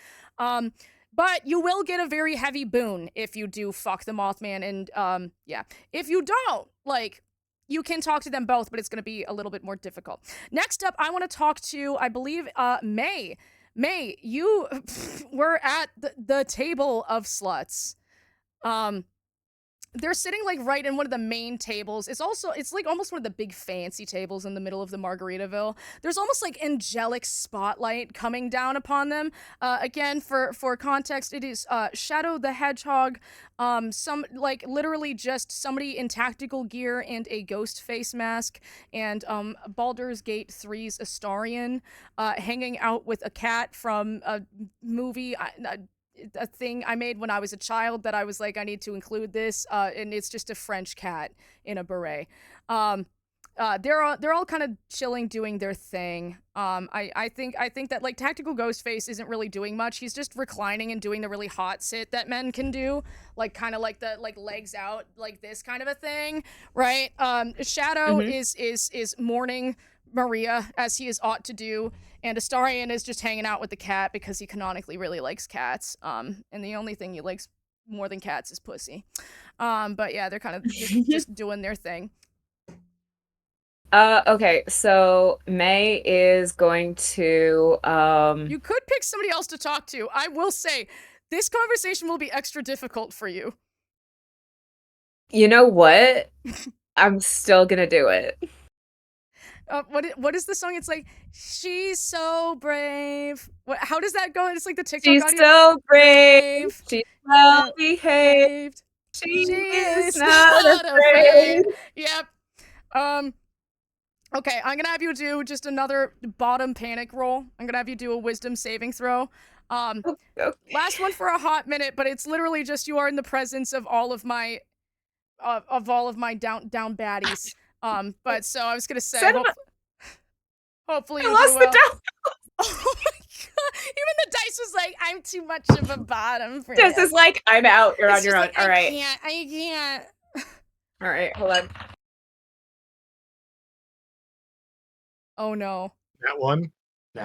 But you will get a very heavy boon if you do fuck the Mothman, and yeah. If you don't, like, you can talk to them both, but it's going to be a little bit more difficult. Next up, I want to talk to, I believe, May. May, you were at the table of sluts. They're sitting like right in one of the main tables. It's like almost one of the big fancy tables in the middle of the Margaritaville. There's almost like angelic spotlight coming down upon them. Again, for context, it is Shadow the Hedgehog, some like literally just somebody in tactical gear and a ghost face mask, and Baldur's Gate 3's Astarion hanging out with a cat from a movie. A thing I made when I was a child that I was like, I need to include this, and it's just a French cat in a beret. They're all kind of chilling, doing their thing. I think that like Tactical Ghostface isn't really doing much. He's just reclining and doing the really hot sit that men can do, like kind of like the like legs out, like this kind of a thing, right? Shadow is mourning Maria as he is ought to do, and Astarion is just hanging out with the cat because he canonically really likes cats. And the only thing he likes more than cats is pussy. But yeah, they're kind of just doing their thing. Okay, so May is going to You could pick somebody else to talk to. I will say, this conversation will be extra difficult for you. You know what? I'm still gonna do it. What is the song? It's like, she's so brave. How does that go? It's like the TikTok She's audio. so brave. She's well behaved. She is not afraid. Yep. Okay, I'm gonna have you do just another bottom panic roll. I'm gonna have you do a wisdom saving throw. Okay. Last one for a hot minute, but it's literally just you are in the presence of all of my down baddies. But so I was gonna say, hopefully you do well. The down. Oh my god! Even the dice was like, I'm too much of a bottom for This is like, I'm out. You're on your own. Like, All right. I can't. All right, hold on. Oh no. That one?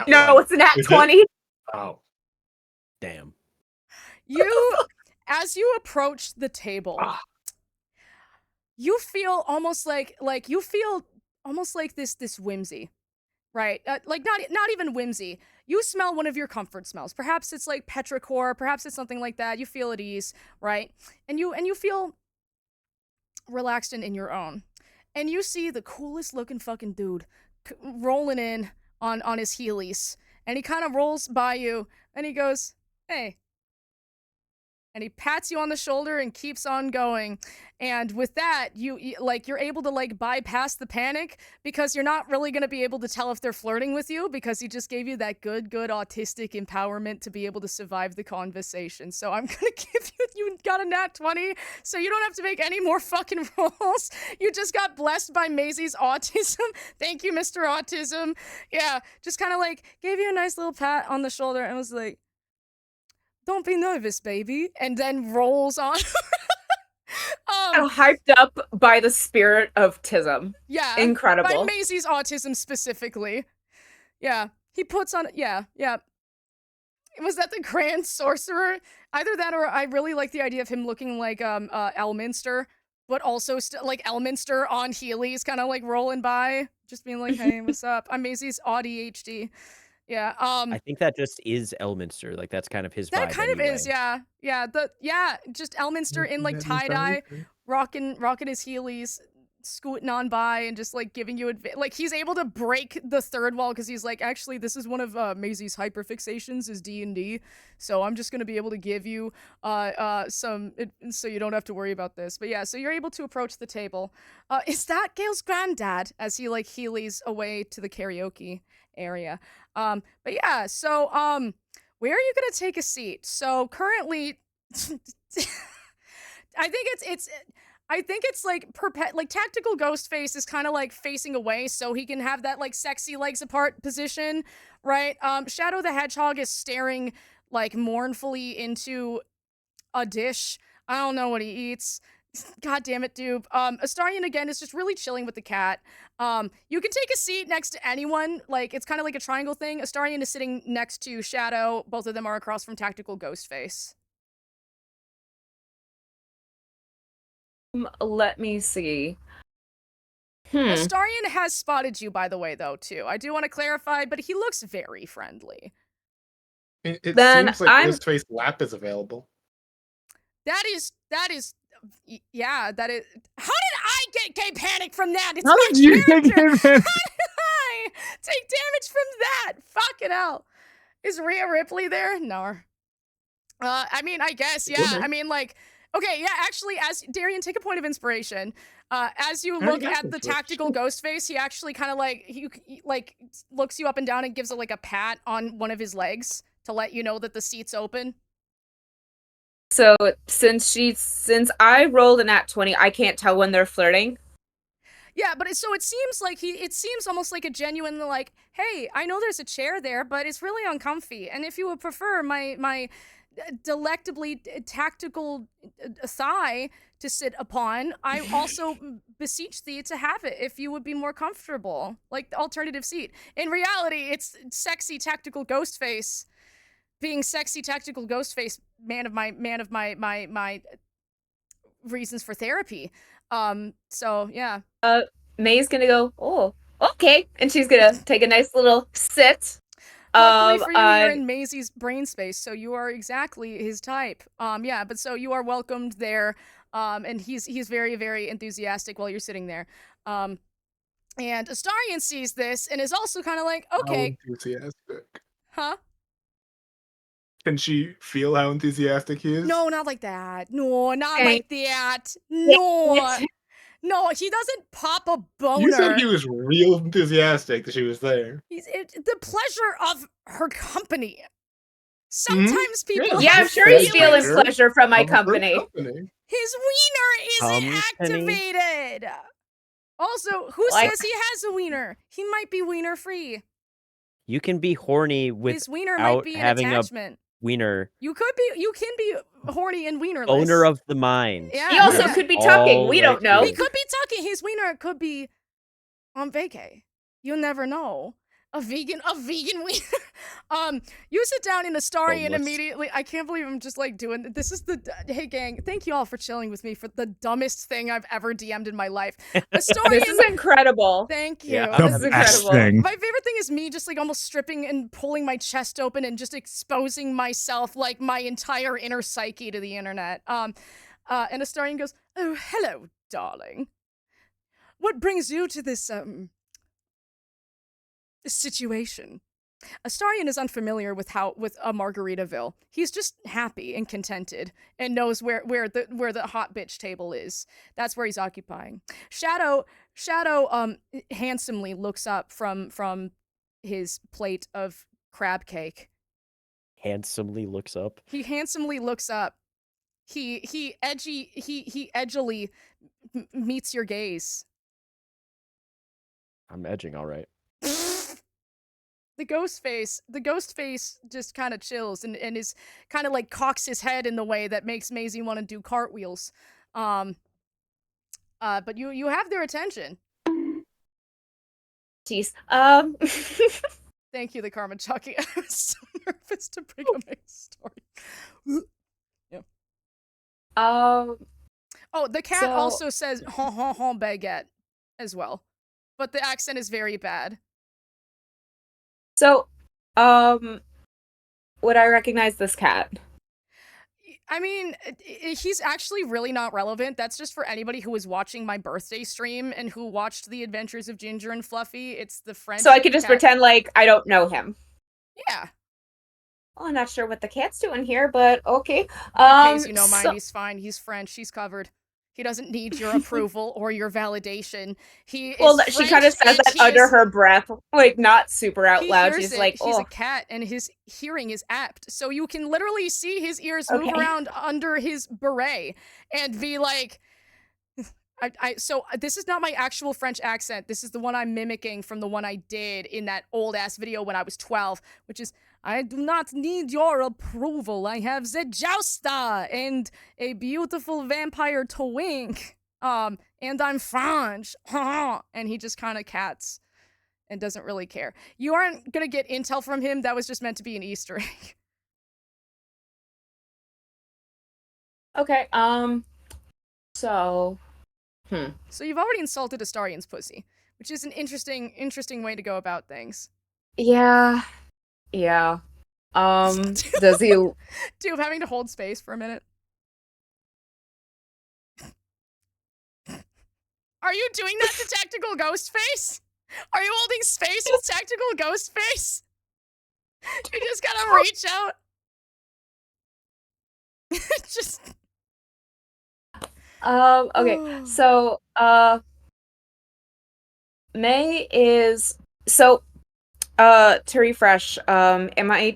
No, it's a nat 20. Oh. Damn. As you approach the table, you feel almost like this whimsy, right? Like not even whimsy. You smell one of your comfort smells. Perhaps it's like petrichor, perhaps it's something like that. You feel at ease, right? And you feel relaxed and in your own. And you see the coolest looking fucking dude rolling in on his heelys, and he kind of rolls by you and he goes, "Hey." And he pats you on the shoulder and keeps on going. And with that, you're able to like bypass the panic because you're not really going to be able to tell if they're flirting with you because he just gave you that good autistic empowerment to be able to survive the conversation. So I'm going to give you got a nat 20, so you don't have to make any more fucking rolls. You just got blessed by Maisie's autism. Thank you, Mr. Autism. Yeah, just kind of like gave you a nice little pat on the shoulder and was like, "Don't be nervous, baby," and then rolls on. I'm hyped up by the spirit of Tism. Yeah. Incredible. By Maisie's autism specifically. Yeah. He puts on, yeah. Was that the Grand Sorcerer? Either that or I really like the idea of him looking like Elminster, but also like Elminster on Heelys, kind of like rolling by, just being like, "Hey, what's up? I'm Maisie's ADHD." Yeah. I think that just is Elminster. Like that's kind of his vibe. That kind anyway. of is, yeah. Yeah, just Elminster in like tie-dye, rocking his Heelys, scooting on by and just like giving you like he's able to break the third wall because he's like, actually, this is one of Maisie's hyperfixations is D&D, so I'm just gonna be able to give you some so you don't have to worry about this. But yeah, so you're able to approach the table. Is that Gail's granddad? As he like heelies away to the karaoke area. But yeah, so where are you gonna take a seat? So currently. I think it's like like tactical ghost face is kind of like facing away so he can have that like sexy legs apart position, right? Shadow the Hedgehog is staring like mournfully into a dish. I don't know what he eats. God damn it, dude. Astarion again is just really chilling with the cat. You can take a seat next to anyone. Like it's kind of like a triangle thing. Astarion is sitting next to Shadow. Both of them are across from tactical ghost face. Let me see. Astarion has spotted you, by the way, though, too. I do want to clarify, but he looks very friendly. It Then seems like Ghostface Lap is available. That is, yeah, that is. How did I get gay panic from that? It's How my did you character. get gay panic? How did I take damage from that? Fucking hell. Is Rhea Ripley there? No. I mean, I guess, yeah. I mean, like, okay, yeah, actually, as Darian, take a point of inspiration. As you look at the tactical ghost face, he actually kind of like, he like looks you up and down and gives like a pat on one of his legs to let you know that the seat's open. So since I rolled a nat 20, I can't tell when they're flirting. Yeah, but so it seems like it seems almost like a genuine like, hey, I know there's a chair there, but it's really uncomfy, and if you would prefer my delectably tactical thigh to sit upon, I also beseech thee to have it if you would be more comfortable, like the alternative seat. In reality, it's sexy tactical ghost face, being sexy tactical ghost face, man of my reasons for therapy. So yeah. May's gonna go, oh, okay, and she's gonna take a nice little sit. Luckily for you, you're in Maisie's brain space, so you are exactly his type. Yeah, but so you are welcomed there, and he's very, very enthusiastic while you're sitting there. And Astarion sees this and is also kind of like, okay. How enthusiastic. Huh? Can she feel how enthusiastic he is? No, not like that. No, not like that. No. No, he doesn't pop a boner. You said he was real enthusiastic that she was there. The pleasure of her company. Sometimes people. Yeah, I'm sure he's feeling pleasure from my company. His wiener isn't activated. Also, who says he has a wiener? He might be wiener free. You can be horny His wiener might be an having attachment. a wiener. You can be horny and wienerless. Owner of the mind. Yeah. He also could be tucking. We don't know. He could be tucking. His wiener could be on vacay. You never know. A vegan wiener. You sit down in Astarion immediately. I can't believe I'm just like doing this. Is the hey gang? Thank you all for chilling with me for the dumbest thing I've ever DM'd in my life. Astarion, this is incredible. Thank you. Yeah, this is incredible. My favorite thing is me just like almost stripping and pulling my chest open and just exposing myself, like my entire inner psyche, to the internet. And Astarion goes, "Oh, hello, darling. What brings you to this situation?" Astarion is unfamiliar with a Margaritaville. He's just happy and contented and knows where the hot bitch table is. That's where he's occupying. Shadow handsomely looks up from his plate of crab cake. Handsomely looks up. He handsomely looks up. He edgily meets your gaze. I'm edging, all right. The ghost face just kind of chills and is kind of like cocks his head in the way that makes Maisie want to do cartwheels. But you have their attention. Jeez. Thank you, the Karma Chucky. I was so nervous to bring up my story. Yeah. Oh, the cat also says "hon hon hon baguette" as well, but the accent is very bad. So, would I recognize this cat? I mean, he's actually really not relevant. That's just for anybody who was watching my birthday stream and who watched The Adventures of Ginger and Fluffy. It's the French So I could just cat. pretend like I don't know him. Yeah. Well, I'm not sure what the cat's doing here, but okay. He pays you no mind. So, He's fine. He's French. He's covered. He doesn't need your approval or your validation. He is well, she kind of French, says and that he under is- her breath, like not super out He loud. hears She's it. like, He's "Oh, a cat, and his hearing is apt, so you can literally see his ears move Okay. around under his beret and be like, So this is not my actual French accent. This is the one I'm mimicking from the one I did in that old ass video when I was 12, which is, I do not need your approval. I have the jousta and a beautiful vampire twink. And I'm French. And he just kind of cats and doesn't really care. You aren't gonna get intel from him. That was just meant to be an Easter egg. okay." So, So you've already insulted Astarion's pussy, which is an interesting way to go about things. yeah. Does he? Dude, having to hold space for a minute. Are you doing that to Tactical Ghost Face? Are you holding space with Tactical Ghost Face? You just gotta reach out. Just. Okay. So, May is so. To refresh, am I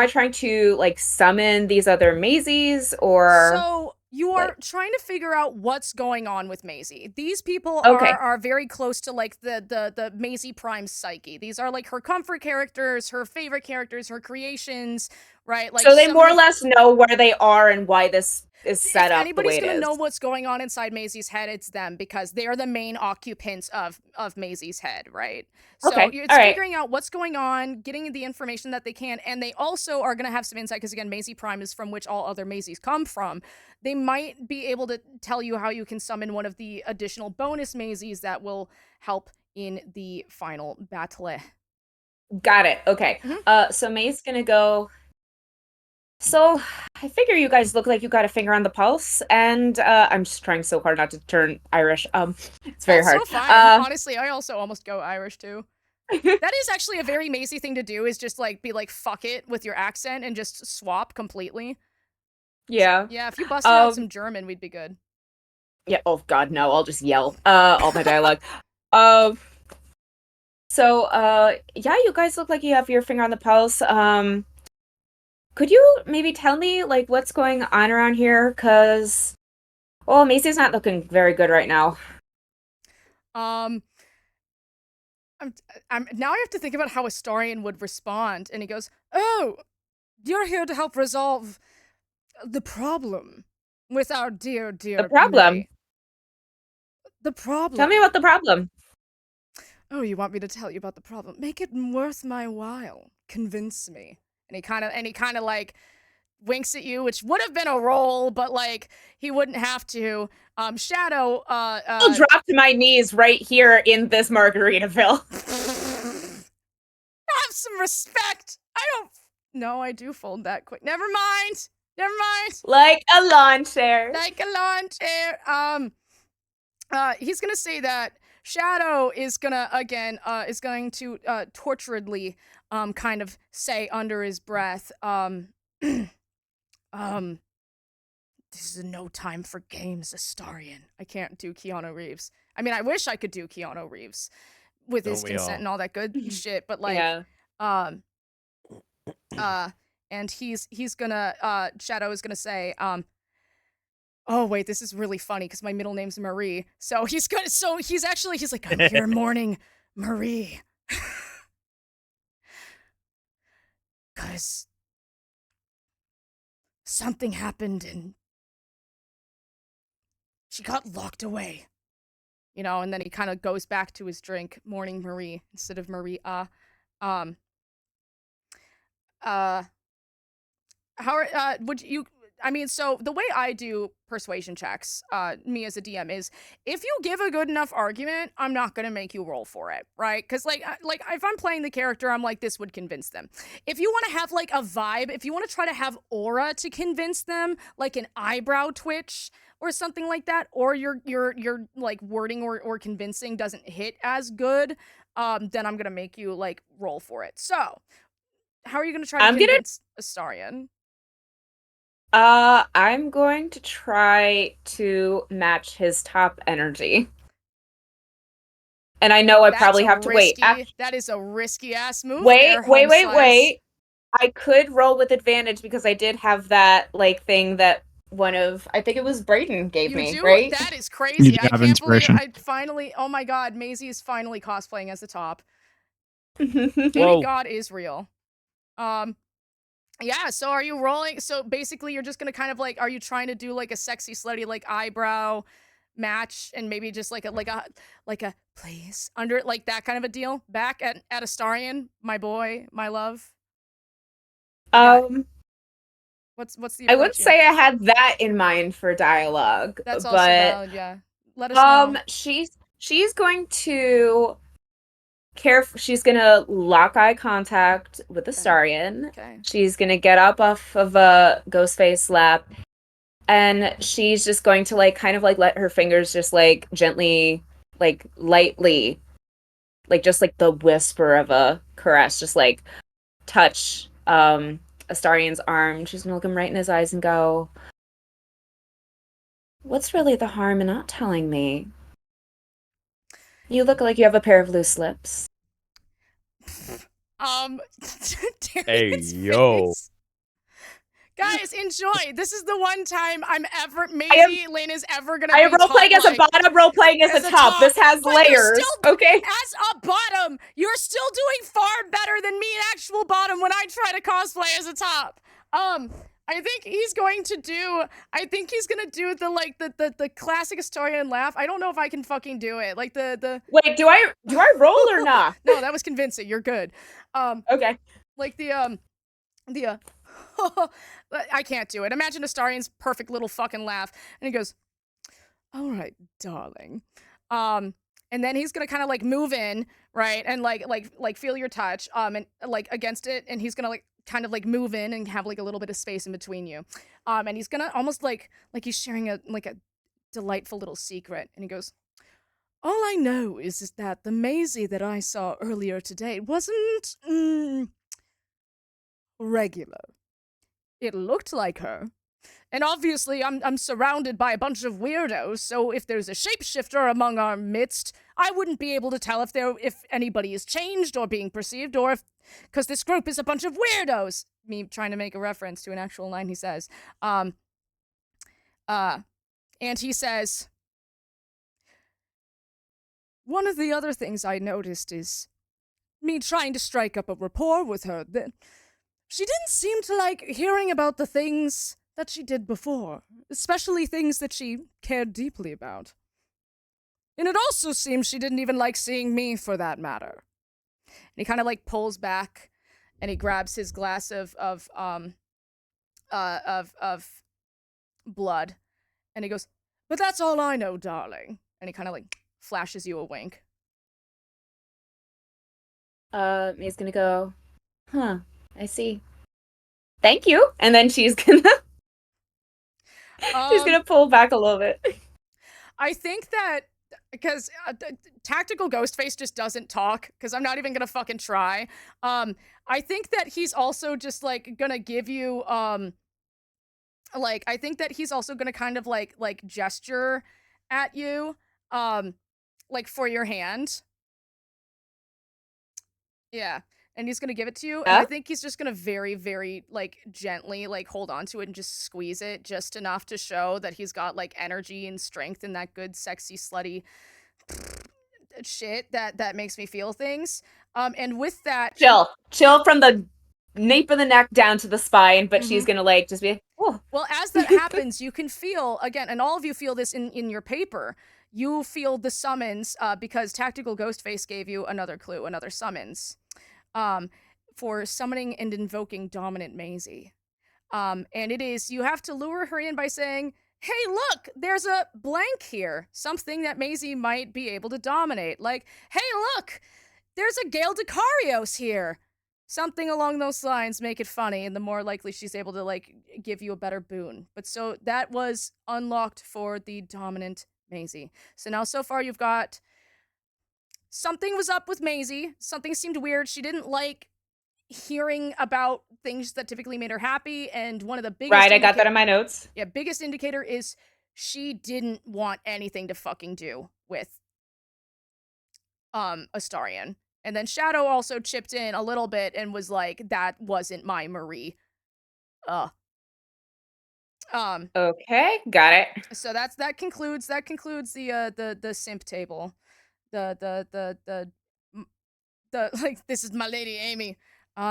trying to like summon these other Maisies or? So you are trying to figure out what's going on with Maisie. These people Okay. are very close to like the Maisie Prime psyche. These are like her comfort characters, her favorite characters, her creations, right? Like So they more or somebody- less know where they are and why this is set if up the anybody's way it gonna is. know what's going on inside Maisie's head, it's them, because they are the main occupants of Maisie's head, right? So Okay, it's all right. figuring out what's going on, getting the information that they can, and they also are gonna have some insight, because again, Maisie Prime is from which all other Maisies come from. They might be able to tell you how you can summon one of the additional bonus Maisies that will help in the final battle. Got it. Okay. Mm-hmm. So May's gonna go. So I figure you guys look like you got a finger on the pulse, and I'm just trying so hard not to turn Irish. It's very That's hard. so fine. Honestly, I also almost go Irish too. That is actually a very Maisie thing to do, is just like be like fuck it with your accent and just swap completely. Yeah. Yeah, if you busted out some German, we'd be good. Yeah. Oh God, no! I'll just yell. All my dialogue. So yeah, you guys look like you have your finger on the pulse. Could you maybe tell me like what's going on around here? Cause, well, Macy's not looking very good right now. I'm now I have to think about how Astarion would respond, and he goes, "Oh, you're here to help resolve the problem with our dear The problem. May. The problem. Tell me about the problem. Oh, you want me to tell you about the problem? Make it worth my while. Convince me." And he kind of like winks at you, which would have been a roll, but like he wouldn't have to. Shadow. I'll drop to my knees right here in this Margaritaville. Have some respect. I don't. No, I do fold that quick. Never mind. Like a lawn chair. Like a lawn chair. He's gonna say that Shadow is gonna is going to torturedly kind of say under his breath, this is no time for games, Astarion. I can't do Keanu Reeves. I mean, I wish I could do Keanu Reeves with his consent and all that good shit, but like, and he's gonna, Shadow is gonna say, oh wait, this is really funny because my middle name's Marie. So he's like, I'm here mourning Marie. Cause something happened and she got locked away. You know, and then he kind of goes back to his drink, mourning Marie instead of Marie. How would you I mean, so the way I do persuasion checks, me as a DM, is if you give a good enough argument, I'm not gonna make you roll for it, right? Because like if I'm playing the character, I'm like, this would convince them. If you want to have like a vibe, if you want to try to have aura to convince them, like an eyebrow twitch or something like that, or your like wording or convincing doesn't hit as good, then I'm gonna make you like roll for it. So, how are you gonna try to convince Astarion? I'm going to try to match his top energy. And I know I probably have to wait. That is a risky ass move. Wait. Slice. I could roll with advantage because I did have that like thing that one of I think it was Brayden gave me, right? That is crazy. You I have can't believe inspiration. I finally. Oh my god, Maisie is finally cosplaying as the top. Whoa. God is real. Yeah, so are you rolling? So basically, you're just gonna kind of like, are you trying to do like a sexy, slutty, like eyebrow match, and maybe just like a please under like that kind of a deal? Back at Astarion, my boy, my love. What's the approach? I wouldn't say I had that in mind for dialogue. That's but, also valid, yeah. Let us know. She's going to she's gonna lock eye contact with Astarion. Okay. She's gonna get up off of a Ghostface lap, and she's just going to like kind of like let her fingers just like gently, like lightly, like just like the whisper of a caress, just like touch Astarion's arm. She's gonna look him right in his eyes and go, "What's really the harm in not telling me? You look like you have a pair of loose lips." Hey, yo. Guys, enjoy. This is the one time Maisie Lynn is ever gonna be I am role playing as a bottom, role playing as a top. This has layers. Okay. As a bottom, you're still doing far better than me in actual bottom when I try to cosplay as a top. I think he's gonna do the classic Astarion laugh. I don't know if I can fucking do it. Like the Wait, do I roll or not? No, that was convincing. You're good. Okay. Like the I can't do it. Imagine Astarion's perfect little fucking laugh, and he goes, "All right, darling." And then he's gonna kind of like move in, right, and like feel your touch, and like against it, and he's gonna like kind of like move in and have like a little bit of space in between you, and he's gonna almost like he's sharing a delightful little secret, and he goes, "All I know is that the Maisie that I saw earlier today wasn't regular. It looked like her. And obviously, I'm surrounded by a bunch of weirdos, so if there's a shapeshifter among our midst, I wouldn't be able to tell if anybody is changed or being perceived, or if, because this group is a bunch of weirdos." Me trying to make a reference to an actual line he says. And he says, "One of the other things I noticed is me trying to strike up a rapport with her, that she didn't seem to like hearing about the things that she did before, especially things that she cared deeply about. And it also seems she didn't even like seeing me, for that matter." And he kind of like pulls back, and he grabs his glass of blood, and he goes, "But that's all I know, darling." And he kind of like flashes you a wink. May's gonna go, "Huh, I see. Thank you." And then she's gonna pull back a little bit. I think that because Tactical Ghostface just doesn't talk, because I'm not even gonna fucking try. I think that he's also just like gonna give you I think that he's also gonna kind of like gesture at you like for your hand. Yeah. And he's gonna give it to you, and I think he's just gonna very, very, like, gently, like, hold on to it and just squeeze it just enough to show that he's got, like, energy and strength and that good, sexy, slutty shit that makes me feel things. And with that... Chill from the nape of the neck down to the spine, but she's gonna, like, just be, oh. Well, as that happens, you can feel, again, and all of you feel this in your paper, you feel the summons, because Tactical Ghostface gave you another clue, another summons. For summoning and invoking Dominant Maisie. And it is, you have to lure her in by saying, hey, look, there's a blank here. Something that Maisie might be able to dominate. Like, hey, look, there's a Gale Decarios here. Something along those lines, make it funny, and the more likely she's able to, like, give you a better boon. But so that was unlocked for the dominant Maisie. So now so far you've got something was up with Maisie. Something seemed weird. She didn't like hearing about things that typically made her happy, and one of the biggest Right, I got that in my notes. Yeah, biggest indicator is she didn't want anything to fucking do with Astarion. And then Shadow also chipped in a little bit and was like, that wasn't my Marie. Okay, got it. So that concludes the simp table. The like, this is my lady Amy.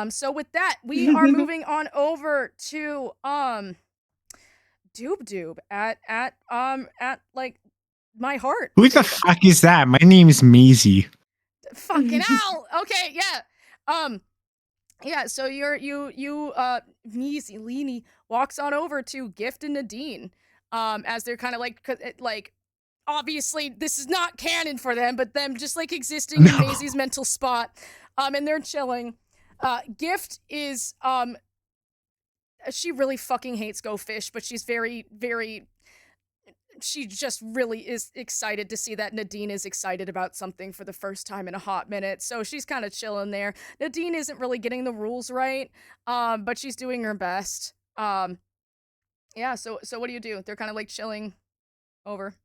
So with that, we are moving on over to Doob at like my heart. Who the fuck is that? My name is Maisie. Fucking hell. Okay, yeah. Yeah, so Maisie Leany walks on over to Gift and Nadine. As they're kind of like obviously this is not canon for them, but them just like existing in Maisie's mental spot. And they're chilling. Gift is she really fucking hates Go Fish, but she's very, very, she just really is excited to see that Nadine is excited about something for the first time in a hot minute. So she's kind of chilling there. Nadine isn't really getting the rules right, but she's doing her best. Yeah, so what do? They're kind of like chilling over.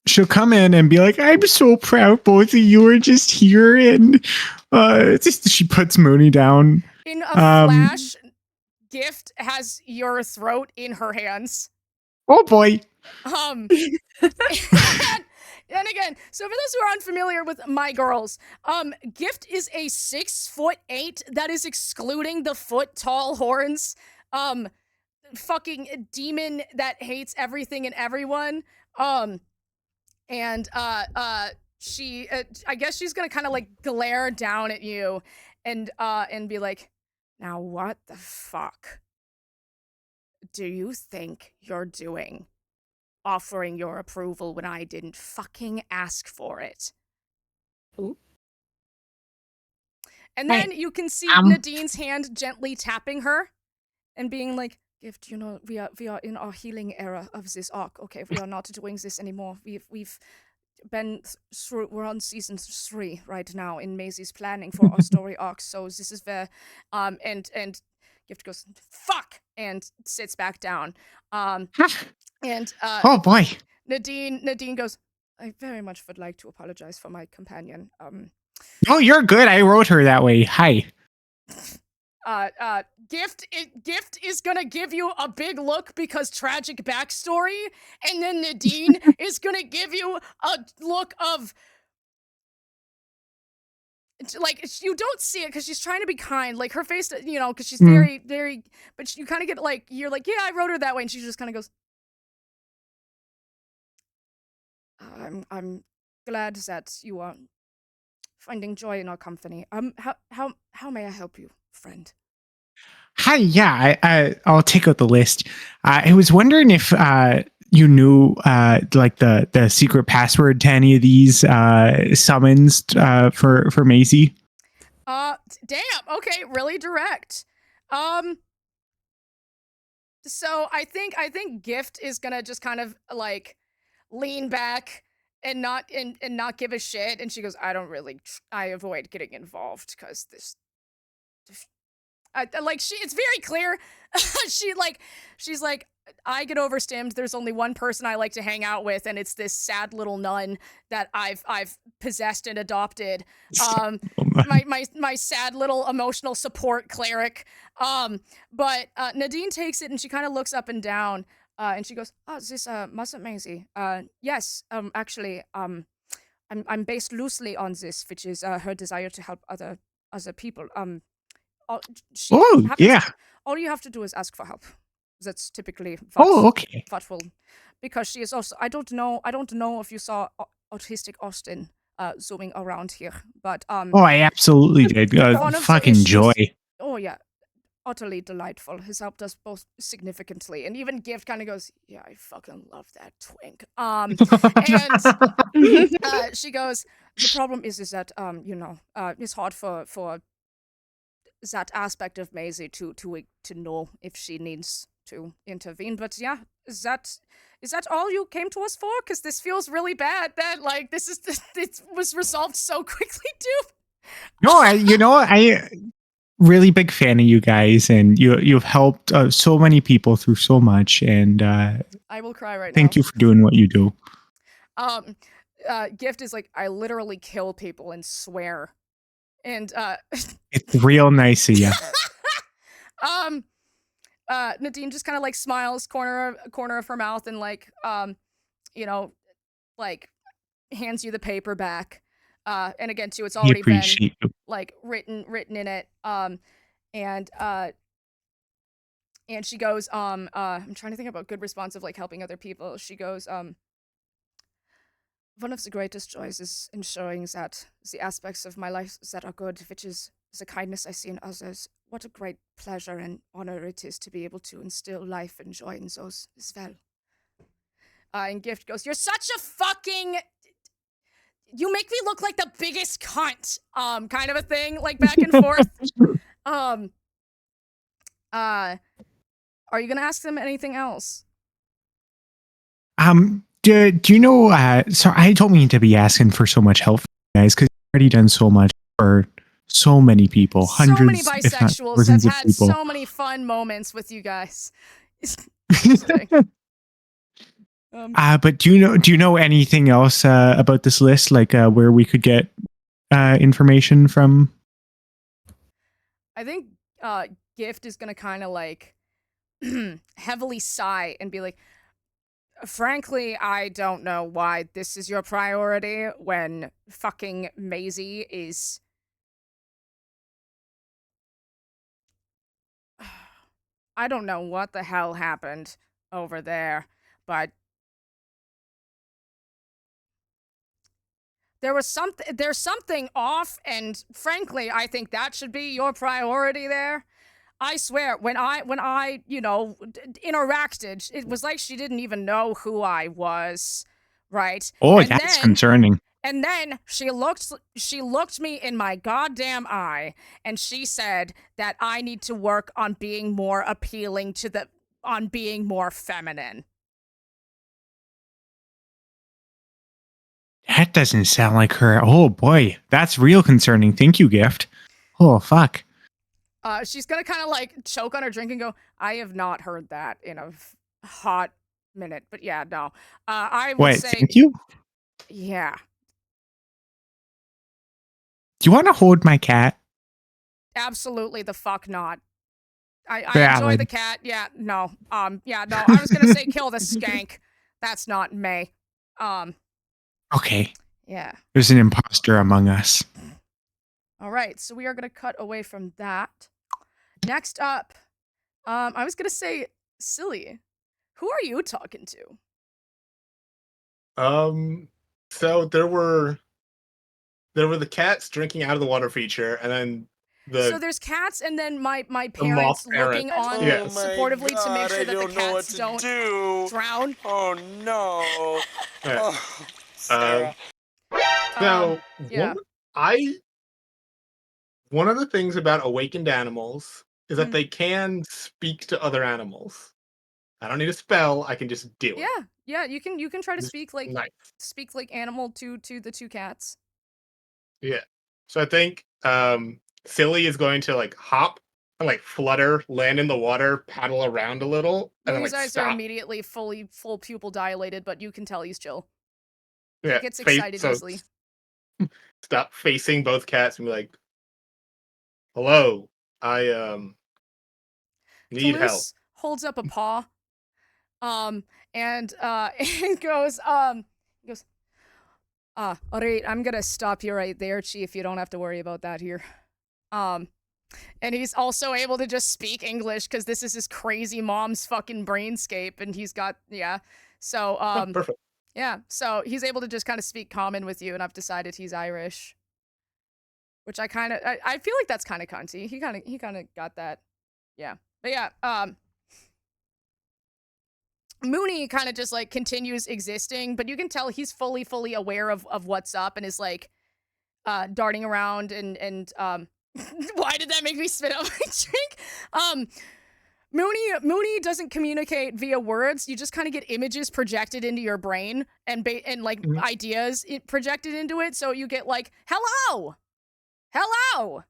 She'll come in and be like, I'm so proud both of you are just here. And she puts Mooney down. In a flash, Gift has your throat in her hands. Oh boy. And again, so for those who are unfamiliar with My Girls, Gift is a 6'8" that is excluding the foot tall horns. Fucking demon that hates everything and everyone. She I guess she's gonna kind of like glare down at you and be like, now what the fuck do you think you're doing, offering your approval when I didn't fucking ask for it? Ooh. And then you can see Nadine's hand gently tapping her and being like, Gift, you know, we are in our healing era of this arc. Okay, we are not doing this anymore. We've been through, we're on season 3 right now in Maisie's planning for our story arcs. So this is where and Gift goes, fuck, and sits back down. Oh boy. Nadine goes, I very much would like to apologize for my companion. Oh, you're good. I wrote her that way. Hi. Gift is gonna give you a big look because tragic backstory, and then Nadine is gonna give you a look of like, you don't see it because she's trying to be kind, like her face, you know, because she's very, very, but you kind of get like, you're like, yeah, I wrote her that way, and she just kind of goes, I'm glad that you are finding joy in our company. How may I help you, friend? Hi, yeah, I'll take out the list. I was wondering if you knew like the secret password to any of these summons for Maisie. Damn. Okay, really direct. So I think Gift is gonna just kind of like lean back and not give a shit, and she goes, I avoid getting involved because this. Like it's very clear. She's like, I get overstimmed. There's only one person I like to hang out with, and it's this sad little nun that I've possessed and adopted. My sad little emotional support cleric. But Nadine takes it and she kind of looks up and down, and she goes, "Oh, this mustn't Maisie. Yes. Actually, I'm based loosely on this, which is her desire to help other people. Yeah. All you have to do is ask for help. That's typically okay. thoughtful, because she is also. I don't know if you saw autistic Austin zooming around here, but I absolutely did. Fucking joy. Oh yeah, utterly delightful. Has helped us both significantly. And even Gift kind of goes, yeah, I fucking love that twink. And she goes, the problem is that it's hard for that aspect of Maisie to know if she needs to intervene. But yeah, is that all you came to us for? Because this feels really bad that like it was resolved so quickly too. No, I really big fan of you guys, and you've helped so many people through so much, and I will cry right now. thank you for doing what you do. Gift is like, I literally kill people and swear. And It's real nice of you. Nadine just kind of like smiles, corner of her mouth, and like like hands you the paper back. And again too, it's already been like written in it. And she goes, I'm trying to think about good response of like helping other people. She goes, one of the greatest joys is ensuring that the aspects of my life that are good, which is the kindness I see in others. What a great pleasure and honor it is to be able to instill life and joy in those as well. And Gift goes, you're such a fucking... You make me look like the biggest cunt, kind of a thing, like back and forth. Are you gonna ask them anything else? Do you know? Sorry, I don't mean to be asking for so much help, guys, because you've already done so much for so many people. Hundreds, so many bisexuals have had so many fun moments with you guys. But do you know anything else about this list, like where we could get information from? I think Gift is gonna kind of like heavily sigh and be like, frankly, I don't know why this is your priority when fucking Maisie is... I don't know what the hell happened over there, but there's something off, and frankly, I think that should be your priority there. I swear, when I interacted, it was like she didn't even know who I was, right? Oh, and that's concerning. And then she looked me in my goddamn eye, and she said that I need to work on being more appealing on being more feminine. That doesn't sound like her. Oh boy, that's real concerning. Thank you, Gift. Oh fuck. She's gonna kind of like choke on her drink and go, I have not heard that in a hot minute, but yeah, no. I would say, thank you? Yeah. Do you want to hold my cat? Absolutely the fuck not. I enjoy the cat. Yeah, no. Yeah, no. I was gonna say kill the skank. That's not May. Okay. Yeah. There's an imposter among us. All right, so we are gonna cut away from that. Next up, I was gonna say, Silly, who are you talking to? So there were the cats drinking out of the water feature, and then so there's cats, and then my parents looking on supportively to make sure that the cats don't drown. Oh no! So yeah. One of the things about awakened animals is that they can speak to other animals. I don't need a spell; I can just do it. Yeah. You can try to speak like nice. Animal to the two cats. Yeah. So I think Silly is going to like hop and like flutter, land in the water, paddle around a little, and then His like eyes are immediately full pupil dilated, but you can tell he's chill. Yeah. He gets excited easily. Stop facing both cats and be like, hello, I need help. Holds up a paw, and goes, all right, I'm gonna stop you right there, Chief. You don't have to worry about that here. And he's also able to just speak English because this is his crazy mom's fucking brainscape, and he's got So perfect. Yeah, so he's able to just kind of speak common with you, and I've decided he's Irish. Which I feel like that's kind of cunty. He kind of got that, Yeah. But yeah, Mooney kind of just like continues existing, but you can tell he's fully aware of what's up and is like darting around and why did that make me spit out my drink? Mooney doesn't communicate via words. You just kind of get images projected into your brain and like ideas projected into it. So you get like hello, hello,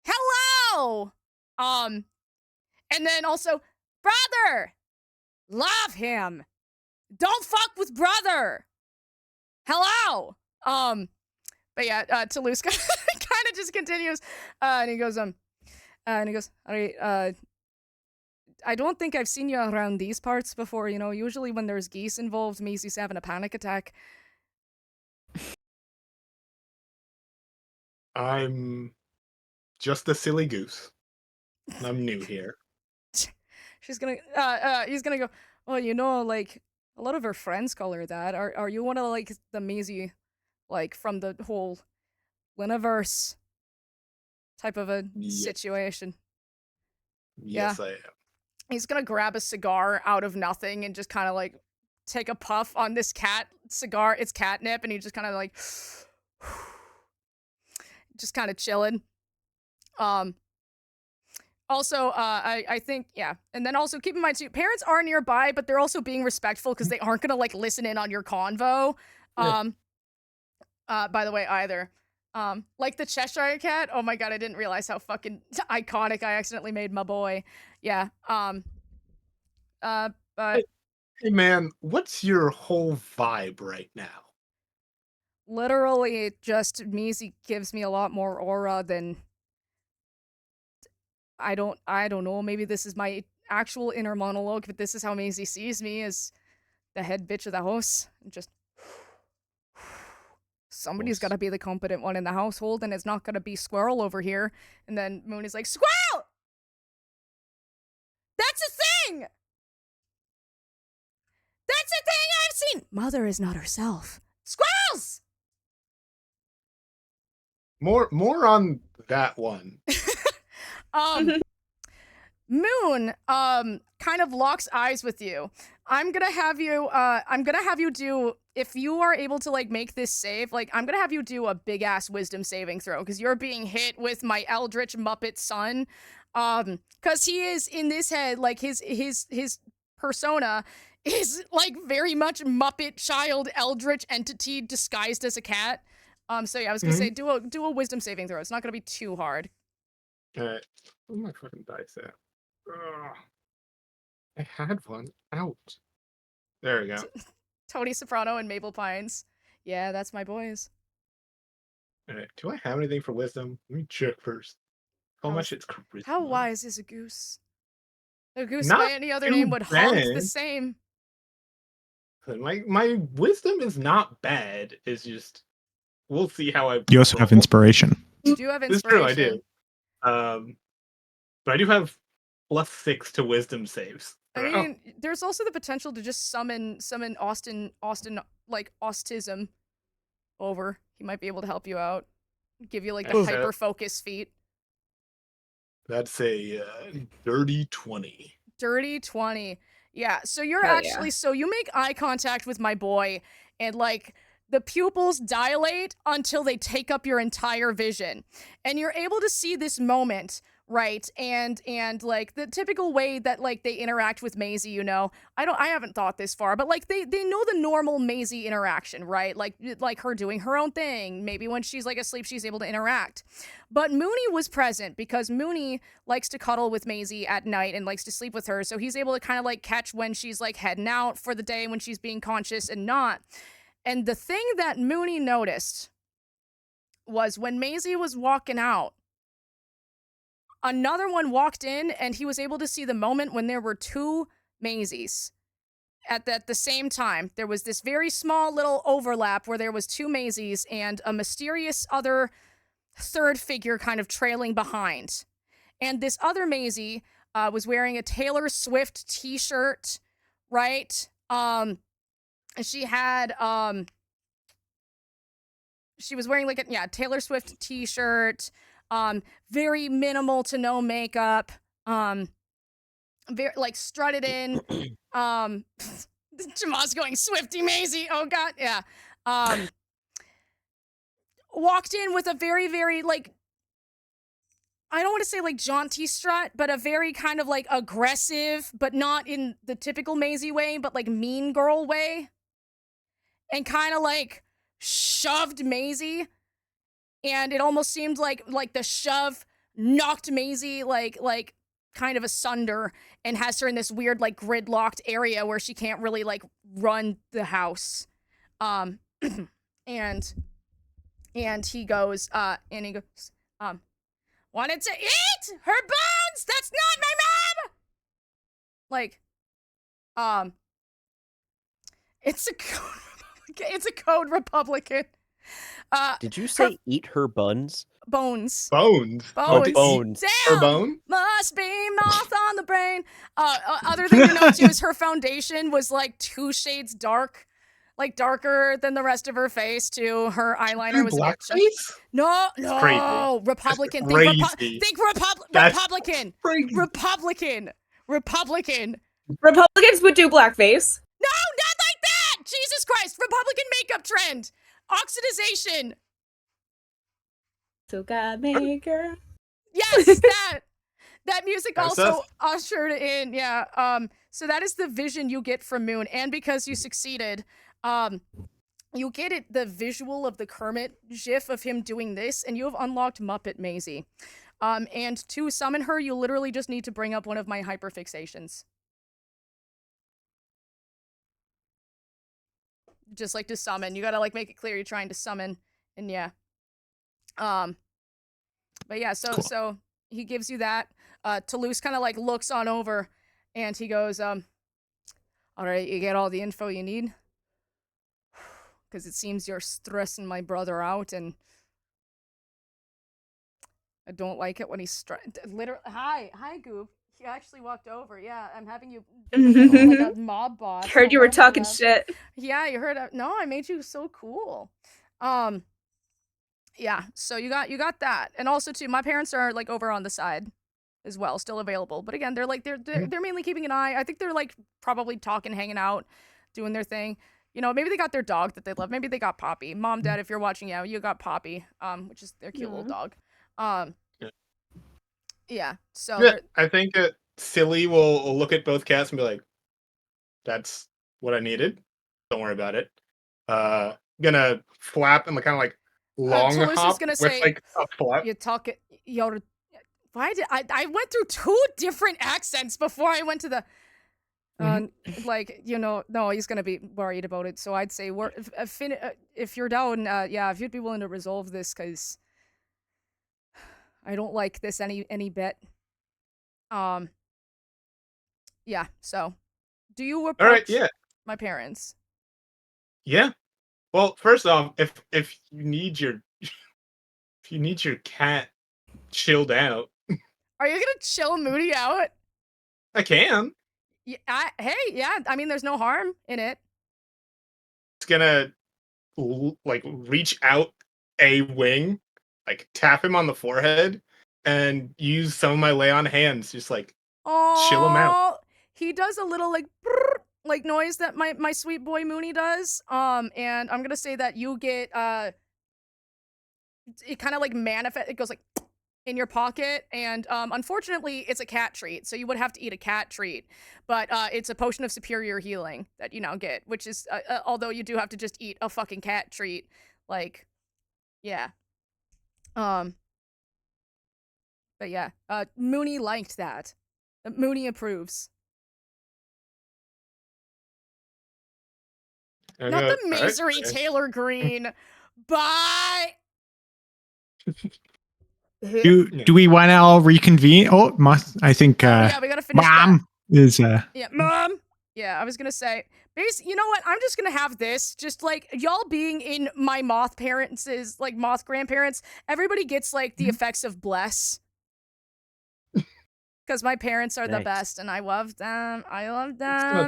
hello, and then also brother, love him. Don't fuck with brother. Hello. But yeah, Toulouse kind of just continues, and he goes, all right, I don't think I've seen you around these parts before. You know, usually when there's geese involved, Maisie's having a panic attack. I'm just a silly goose. I'm new here. He's gonna go, oh, you know, like, a lot of her friends call her that. Are you one of, like, the Maisie, like, from the whole Linaverse type of a situation? Yes, Yeah. I am. He's gonna grab a cigar out of nothing and just kind of, like, take a puff on this cat cigar. It's catnip, and he just kind of, like, just kind of chilling. Also, I think, yeah. And then also keep in mind, too, parents are nearby, but they're also being respectful because they aren't going to, like, listen in on your convo. By the way, either. Like the Cheshire Cat. Oh my god, I didn't realize how fucking iconic I accidentally made my boy. Yeah. But... Hey, man, what's your whole vibe right now? Literally, just Maisie gives me a lot more aura than... I don't know. Maybe this is my actual inner monologue, but this is how Maisie sees me, as the head bitch of the house. Just... Somebody's got to be the competent one in the household, and it's not going to be Squirrel over here. And then Mooney's like, Squirrel! That's a thing! That's a thing I've seen! Mother is not herself. Squirrels! More on that one. Moon, kind of locks eyes with you. I'm gonna have you do, if you are able to, like, make this save, like, I'm gonna have you do a big-ass wisdom saving throw, because you're being hit with my eldritch Muppet son. Because he is, in this head, like, his persona is, like, very much Muppet child eldritch entity disguised as a cat. So yeah, I was gonna say, do a wisdom saving throw. It's not gonna be too hard. Alright. Where's my fucking dice at? Ugh. I had one out. There we go. Tony Soprano and Mabel Pines. Yeah, that's my boys. Alright, do I have anything for wisdom? Let me check first. How much it's charisma? How wise is a goose? A goose Not by any other too name would honk the bad. same. My wisdom is not bad. It's just we'll see how I. You also have inspiration. You do have It's inspiration. true, I do. But I do have +6 to wisdom saves. I mean, there's also the potential to just summon Austin like autism over. He might be able to help you out. Give you like the hyper focus feat. That's a dirty 20. Dirty 20. Yeah, so you're actually, so you make eye contact with my boy, and like the pupils dilate until they take up your entire vision. And you're able to see this moment, right? And like the typical way that like they interact with Maisie, you know. I haven't thought this far, but like they know the normal Maisie interaction, right? Like her doing her own thing. Maybe when she's like asleep, she's able to interact. But Mooney was present because Mooney likes to cuddle with Maisie at night and likes to sleep with her. So he's able to kind of like catch when she's like heading out for the day, when she's being conscious and not. And the thing that Mooney noticed was when Maisie was walking out, another one walked in, and he was able to see the moment when there were two Maisies at the same time. There was this very small little overlap where there was two Maisies and a mysterious other third figure kind of trailing behind. And this other Maisie was wearing a Taylor Swift t-shirt, right? And she had she was wearing like a Taylor Swift t-shirt. Very minimal to no makeup. Very like strutted in. Jamal's going Swifty Maisie. Oh god, yeah. Walked in with a very, very like, I don't want to say like jaunty strut, but a very kind of like aggressive, but not in the typical Maisie way, but like mean girl way. And kind of like shoved Maisie. And it almost seemed like the shove knocked Maisie like kind of asunder and has her in this weird like gridlocked area where she can't really like run the house. And he goes, wanted to eat her bones. That's not my mom. Like, it's a code Republican. Did you say eat her buns? Bones. Bones. Oh, bones. Damn. Her bone? Must be moth on the brain. Other thing to note too is her foundation was like 2 shades dark. Like darker than the rest of her face too. Her eyeliner was blackface? No, Crazy. Republican. That's Think That's Republican. crazy. Republican. Republicans would do blackface. No, not like that. Jesus Christ. Republican makeup trend. Oxidization. So God maker. Yes, that music That's also us. ushered in, yeah. So that is the vision you get from Moon, and because you succeeded, you get it the visual of the Kermit gif of him doing this, and you have unlocked Muppet Maisie. And to summon her, you literally just need to bring up one of my hyperfixations. Just like to summon, you gotta like make it clear you're trying to summon, and yeah. But yeah, so he gives you that. Toulouse kind of like looks on over, and he goes, all right, you get all the info you need? Because it seems you're stressing my brother out, and I don't like it when he's literally. Hi, Goob. He actually walked over. Yeah, I'm having you like a mob boss. Heard you were talking shit. Yeah, you heard. No, I made you so cool. Yeah, so you got that, and also too, my parents are like over on the side as well, still available. But again, they're like they're mainly keeping an eye. I think they're like probably talking, hanging out, doing their thing. You know, maybe they got their dog that they love. Maybe they got Poppy. Mom, Dad, if you're watching, yeah, you got Poppy, which is their cute little dog. Yeah. So yeah, I think Silly will look at both cats and be like, "That's what I needed. Don't worry about it." Gonna flap and kind of like long Toulouse hop is gonna with say, like a flap. You talk it. Why did I went through 2 different accents before I went to the. Like, you know, no, he's gonna be worried about it. So I'd say, if you're down, yeah, if you'd be willing to resolve this, because I don't like this any bit. Yeah. So, do you approach All right, yeah, my parents? yeah. Well, first off, if you need your cat chilled out, Are you gonna chill Moody out? I can. Yeah. Hey, yeah. I mean, there's no harm in it. It's gonna like reach out a wing, like tap him on the forehead, and use some of my lay on hands, just like chill him out. He does a little like brrr, like noise that my sweet boy Mooney does. And I'm gonna say that you get it kind of like it goes like in your pocket, and unfortunately it's a cat treat, so you would have to eat a cat treat, but it's a potion of superior healing that you now get, which is although you do have to just eat a fucking cat treat, like, yeah. But yeah, Mooney liked that. Mooney approves. Not the misery, Taylor Green. Bye. Do we want to all reconvene? Oh, I think. Yeah, we gotta finish Mom is. Yeah, Mom. Yeah, I was gonna say. You know what? I'm just gonna have this. Just like y'all being in my moth moth grandparents. Everybody gets like the effects of bless. Because my parents are the best, and I love them.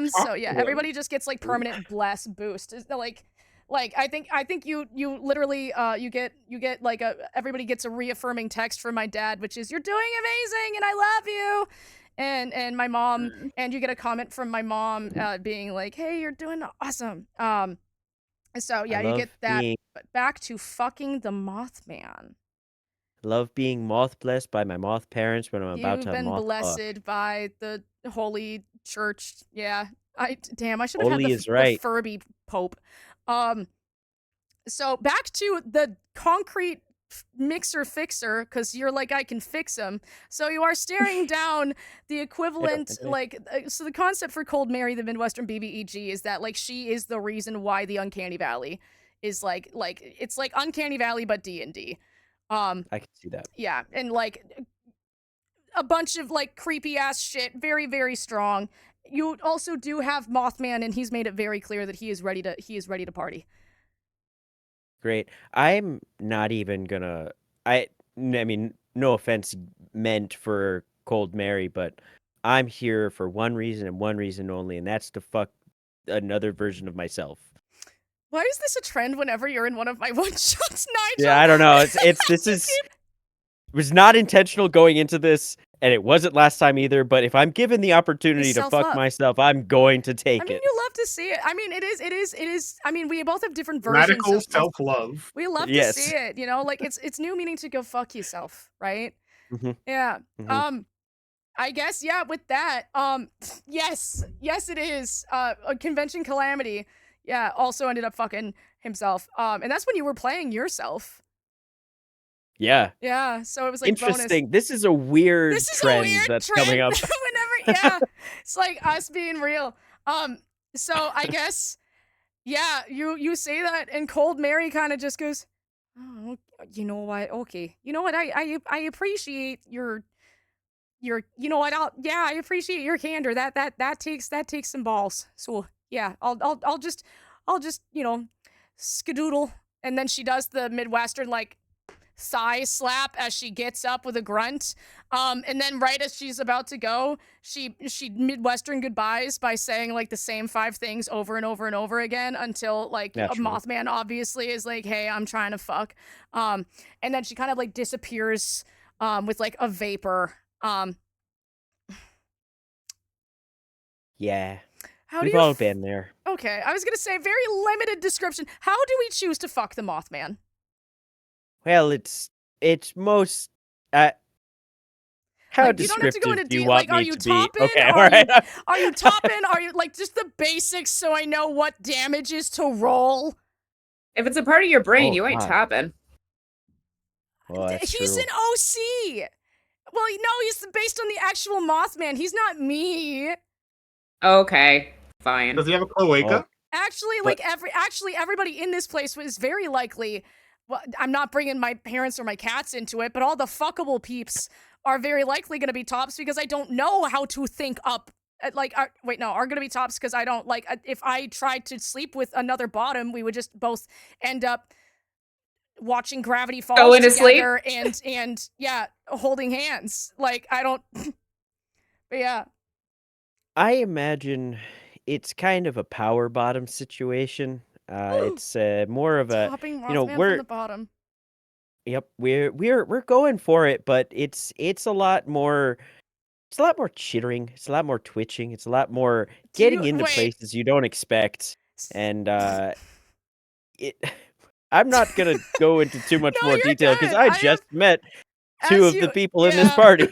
So yeah, everybody just gets like permanent bless boost. It's like Like I think you literally you get like everybody gets a reaffirming text from my dad, which is, "You're doing amazing and I love you." And my mom, and you get a comment from my mom being like, "Hey, you're doing awesome." So I yeah, you love get that. being But back to fucking the Mothman. love being moth blessed by my moth parents when I'm about You've to been moth fuck. blessed by the holy church. Yeah. I should have had Holy is the right. Furby Pope. So back to the concrete mixer fixer, because you're like, I can fix him. So you are staring down the equivalent, like, so the concept for Cold Mary, the Midwestern BBEG, is that like she is the reason why the Uncanny Valley is like it's like Uncanny Valley but D&D. I can see that. Yeah, and like a bunch of like creepy ass shit, very very strong. You also do have Mothman, and he's made it very clear that he is ready to party. Great. I'm not even gonna. I mean, no offense meant for Cold Mary, but I'm here for one reason and one reason only, and that's to fuck another version of myself. Why is this a trend whenever you're in one of my one shots, Nigel? Yeah, I don't know. It's this is it was not intentional going into this, and it wasn't last time either. But if I'm given the opportunity It's to fuck self-love. myself, I'm going to I take mean, it. you love to see it. I mean, it is. I mean, we both have different versions Radical of self-love. We love to Yes. see it, you know? Like it's new meaning to go fuck yourself, right? Mhm. Yeah. Mhm. I guess yeah, with that. Yes it is. A convention calamity. Yeah, also ended up fucking himself. And that's when you were playing yourself. Yeah. Yeah, so it was like Interesting. bonus. This is a weird This is a trend weird that's trend coming up. whenever yeah. It's like us being real. So I guess yeah, you say that, and Cold Mary kind of just goes, "Oh, you know what? Okay. You know what? I appreciate your you know what? I appreciate your candor. That takes some balls. So, yeah, I'll just you know, skadoodle." And then she does the Midwestern like thigh slap as she gets up with a grunt. And then right as she's about to go, she Midwestern goodbyes by saying like the same 5 things over and over and over again until like a Naturally. Mothman obviously is like, "Hey, I'm trying to fuck." And then she kind of like disappears with like a vapor. Yeah. How do We've you all been there. Okay, I was gonna say very limited description. How do we choose to fuck the Mothman? Well, it's most how Like, you don't have to go descriptive into do you deep. want Like, are me you to be? topping? Okay, all right. Are you topping? Are you like just the basics so I know what damages to roll? If it's a part of your brain, Oh, you ain't God. topping. Well, that's He's true. an OC. Well, no, he's based on the actual Mothman. He's not me. Okay, fine. Does he have a cloaca? Actually, But- like everybody in this place was very likely. Well, I'm not bringing my parents or my cats into it, but all the fuckable peeps are very likely going to be tops because I don't know how to think up. Like, are going to be tops because I don't like. If I tried to sleep with another bottom, we would just both end up watching Gravity Falls Going to sleep? together and yeah, holding hands. Like I don't. But yeah. I imagine it's kind of a power bottom situation. It's more of a Topping Mothman you know from we're the bottom. yep we're going for it, but it's a lot more. It's a lot more chittering. It's a lot more twitching. It's a lot more getting into places you don't expect. And it. I'm not gonna go into too much more detail because I just met 2 of the people in this party.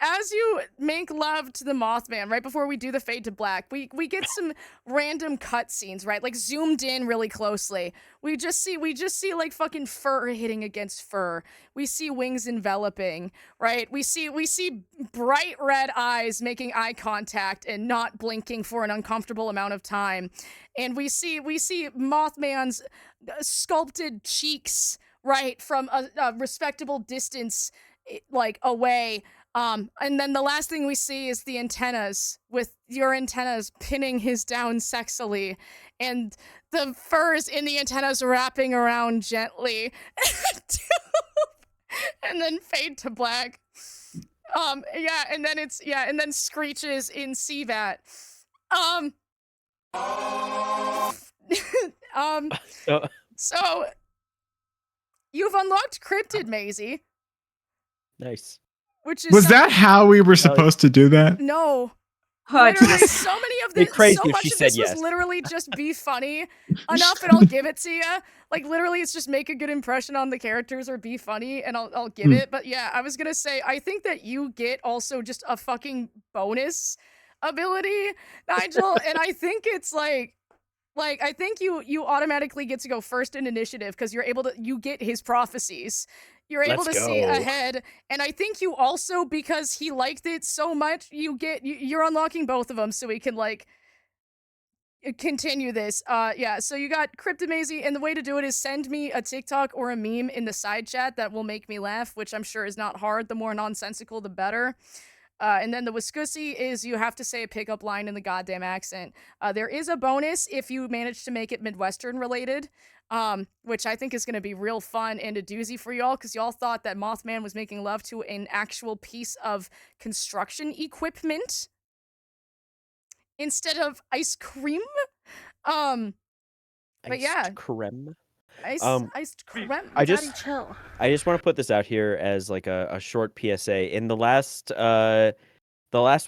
As you make love to the Mothman right before we do the fade to black, we get some random cut scenes, right? Like zoomed in really closely. We just see like fucking fur hitting against fur. We see wings enveloping, right? We see bright red eyes making eye contact and not blinking for an uncomfortable amount of time. And we see Mothman's sculpted cheeks, right, from a respectable distance, like away. And then the last thing we see is the antennas, with your antennas pinning his down sexily, and the furs in the antennas wrapping around gently. And then fade to black. And then screeches in CVAT. So, So you've unlocked Cryptid Maisie, nice. which is Was that how we were supposed to do that? No. Oh, Literally, jeez. so many of Be this, crazy so if much she of said this was yes. literally just be funny enough, and I'll give it to you. Like literally, it's just make a good impression on the characters or be funny, and I'll give it. But yeah, I was gonna say, I think that you get also just a fucking bonus ability, Nigel, and I think it's like I think you automatically get to go first in initiative because you get his prophecies. You're able Let's to see go. ahead, and I think you also, because he liked it so much, you're unlocking both of them so we can like continue this. Yeah, so you got Cryptomazy, and the way to do it is send me a TikTok or a meme in the side chat that will make me laugh, which I'm sure is not hard. The more nonsensical, the better. And then the Wiscusi is you have to say a pickup line in the goddamn accent. There is a bonus if you manage to make it Midwestern related, which I think is going to be real fun and a doozy for y'all, because y'all thought that Mothman was making love to an actual piece of construction equipment instead of ice cream. But yeah, Creme. iced creme. I Daddy, just chill. I just want to put this out here as like a short PSA. In the last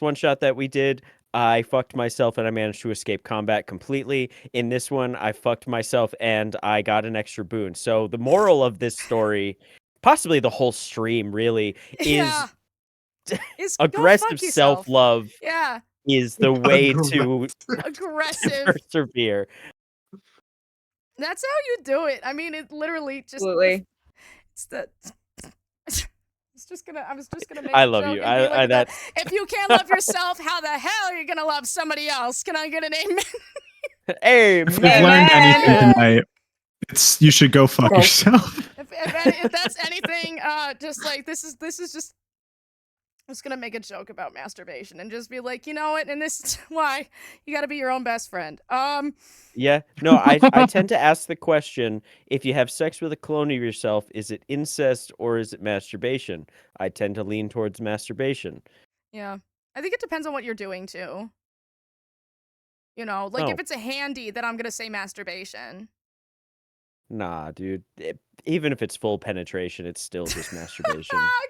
one shot that we did, I fucked myself and I managed to escape combat completely. In this one, I fucked myself and I got an extra boon. So the moral of this story, possibly the whole stream really, is Is go aggressive fuck yourself. self-love Yeah. is the way to Aggressive. persevere. That's how you do it. I mean, it literally just. Absolutely. It's the. I was just gonna make I a love joke you. and be like, that if you can't love yourself, how the hell are you gonna love somebody else? Can I get an amen? Amen. If we've learned anything tonight, it's you should go fuck yourself. If that's anything, just like this is just. I was gonna make a joke about masturbation and just be like, you know what, and this is why you gotta be your own best friend. Yeah. No, I tend to ask the question, if you have sex with a clone of yourself, is it incest or is it masturbation? I tend to lean towards masturbation. Yeah. I think it depends on what you're doing too. You know, like if it's a handy, then I'm gonna say masturbation. Nah, dude. Even if it's full penetration, it's still just masturbation. Oh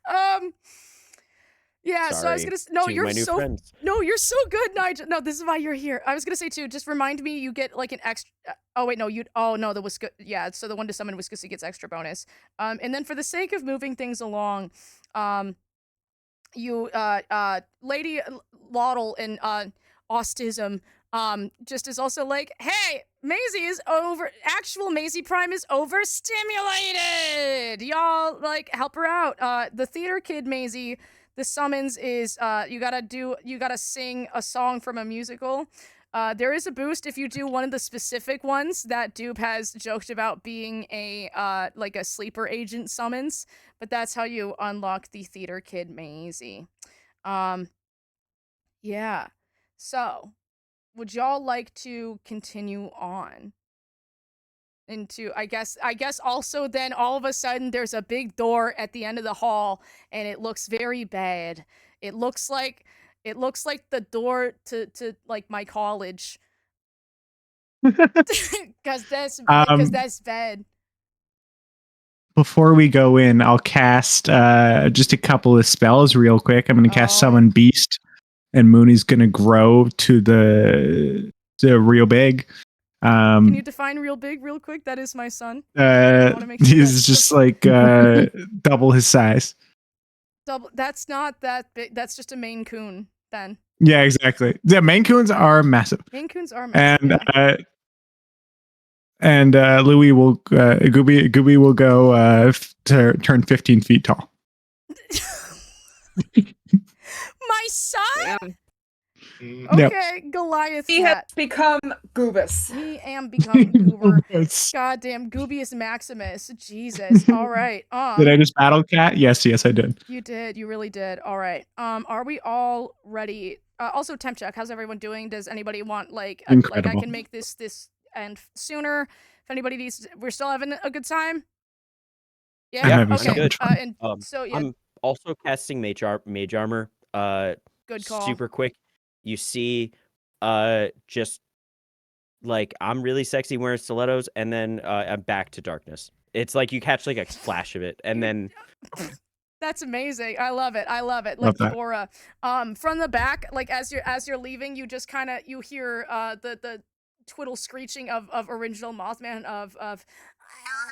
God. Yeah, so I was Sorry gonna to my new friends. No, you're so good, Nigel. No, this is why you're here. I was gonna say too, just remind me you get like an extra. Oh wait, no, the Wiscusi. Yeah, so the one to summon Wiscusi gets extra bonus. And then for the sake of moving things along, you Lady Laudel and Autism just is also like, hey, Maisie is actual Maisie Prime is overstimulated. Y'all like help her out. The theater kid Maisie, the summons is you gotta sing a song from a musical. There is a boost if you do one of the specific ones that Dupe has joked about being a like a sleeper agent summons, but that's how you unlock the theater kid Maisie. Yeah. So, would y'all like to continue on into I guess also then all of a sudden there's a big door at the end of the hall and it looks very bad. It looks like the door to like my college. Cuz that's bad. Before we go in, I'll cast just a couple of spells real quick. I'm going to cast Summon Beast, and Mooney's going to grow to the real big. Can you define real big real quick? That is my son. I wanna make sure He's just like double his size. double. That's not that big. That's just a Maine Coon then. Yeah, exactly. Yeah, Maine Coons are massive. Maine Coons are massive. And Louis will Gooby will go to turn 15 feet tall. My son? Yeah. Okay, Goliath He cat. has become Goobus. He am becoming Goober. Goddamn Goobius Maximus. Jesus. All right. Did I just battle cat? Yes, I did. You did. You really did. All right. Are we all ready? Also, temp check. How's everyone doing? Does anybody want like I Incredible. can make this end sooner? If anybody needs, we're still having a good time. Yeah. I'm having Okay. so much fun. And so yeah. I'm also casting mage armor. Good call. Super quick. You see, just like I'm really sexy wearing stilettos, and then I'm back to darkness. It's like you catch like a flash of it, and then That's amazing. I love it. I love it. Love Like the that. aura. From the back, like as you're leaving, you just kind of you hear the twiddle screeching of original Mothman of I'll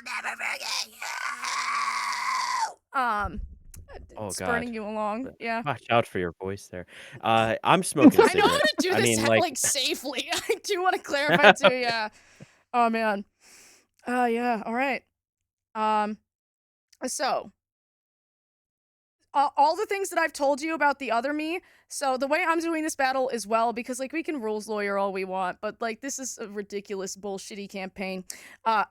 never forget you. oh Spurning god, you along. Yeah. watch out for your voice there. I'm smoking a I know how cigarette. to do I this mean, like, like safely. I do want to clarify too. Yeah. Oh man. Yeah. All right. So all the things that I've told you about the other me. So the way I'm doing this battle as well, because like we can rules lawyer all we want, but like this is a ridiculous bullshitty campaign.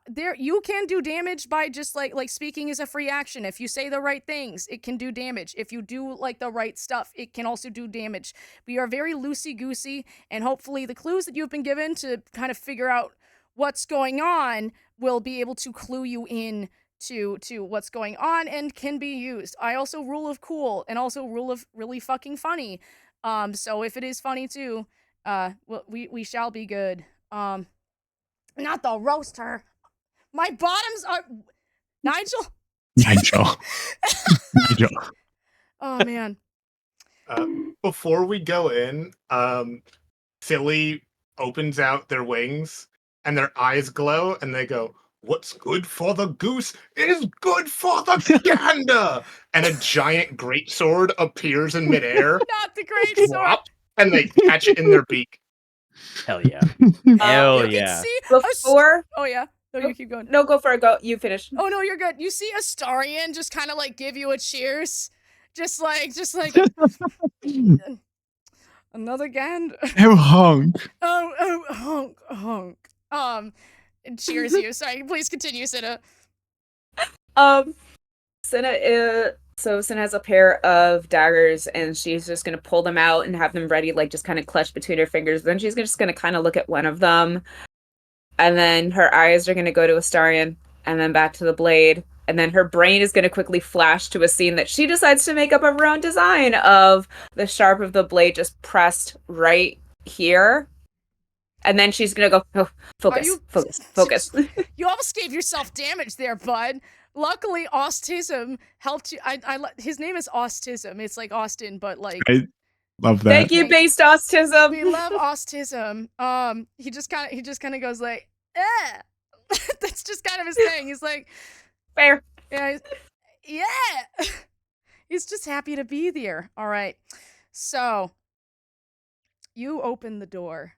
There you can do damage by just like speaking is a free action. If you say the right things, it can do damage. If you do like the right stuff, it can also do damage. We are very loosey goosey, and hopefully the clues that you've been given to kind of figure out what's going on will be able to clue you in to what's going on and can be used. I also rule of cool and also rule of really fucking funny. So if it is funny too, we shall be good. Not the roaster. My bottoms are Nigel. Nigel. Oh man. Before we go in, Philly opens out their wings and their eyes glow and they go, "What's good for the goose is good for the gander!" And a giant greatsword appears in midair, Not the great sword. and they catch it in their beak. hell yeah, hell You can yeah. see Before Oh yeah. No, you keep going. No, go for it. Go. You finish. Oh no, you're good. You see Astarion just kind of like give you a cheers, just like another gander. Oh, honk. Oh, honk, honk. Cheers you. Sorry, please continue, Cinna. Cinna has a pair of daggers, and she's just gonna pull them out and have them ready, like just kind of clutched between her fingers. Then she's just gonna kind of look at one of them, and then her eyes are gonna go to Astarion, and then back to the blade, and then her brain is gonna quickly flash to a scene that she decides to make up of her own design of the sharp of the blade just pressed right here. And then she's gonna go, oh, focus. You almost gave yourself damage there, bud. Luckily, Autism helped you. His name is Autism. It's like Austin, but like. I love that. Thank you, based Autism. We love Autism. He just kind of goes like, eh. That's just kind of his thing. He's like, fair. Yeah. Yeah. He's just happy to be there. All right. So you open the door.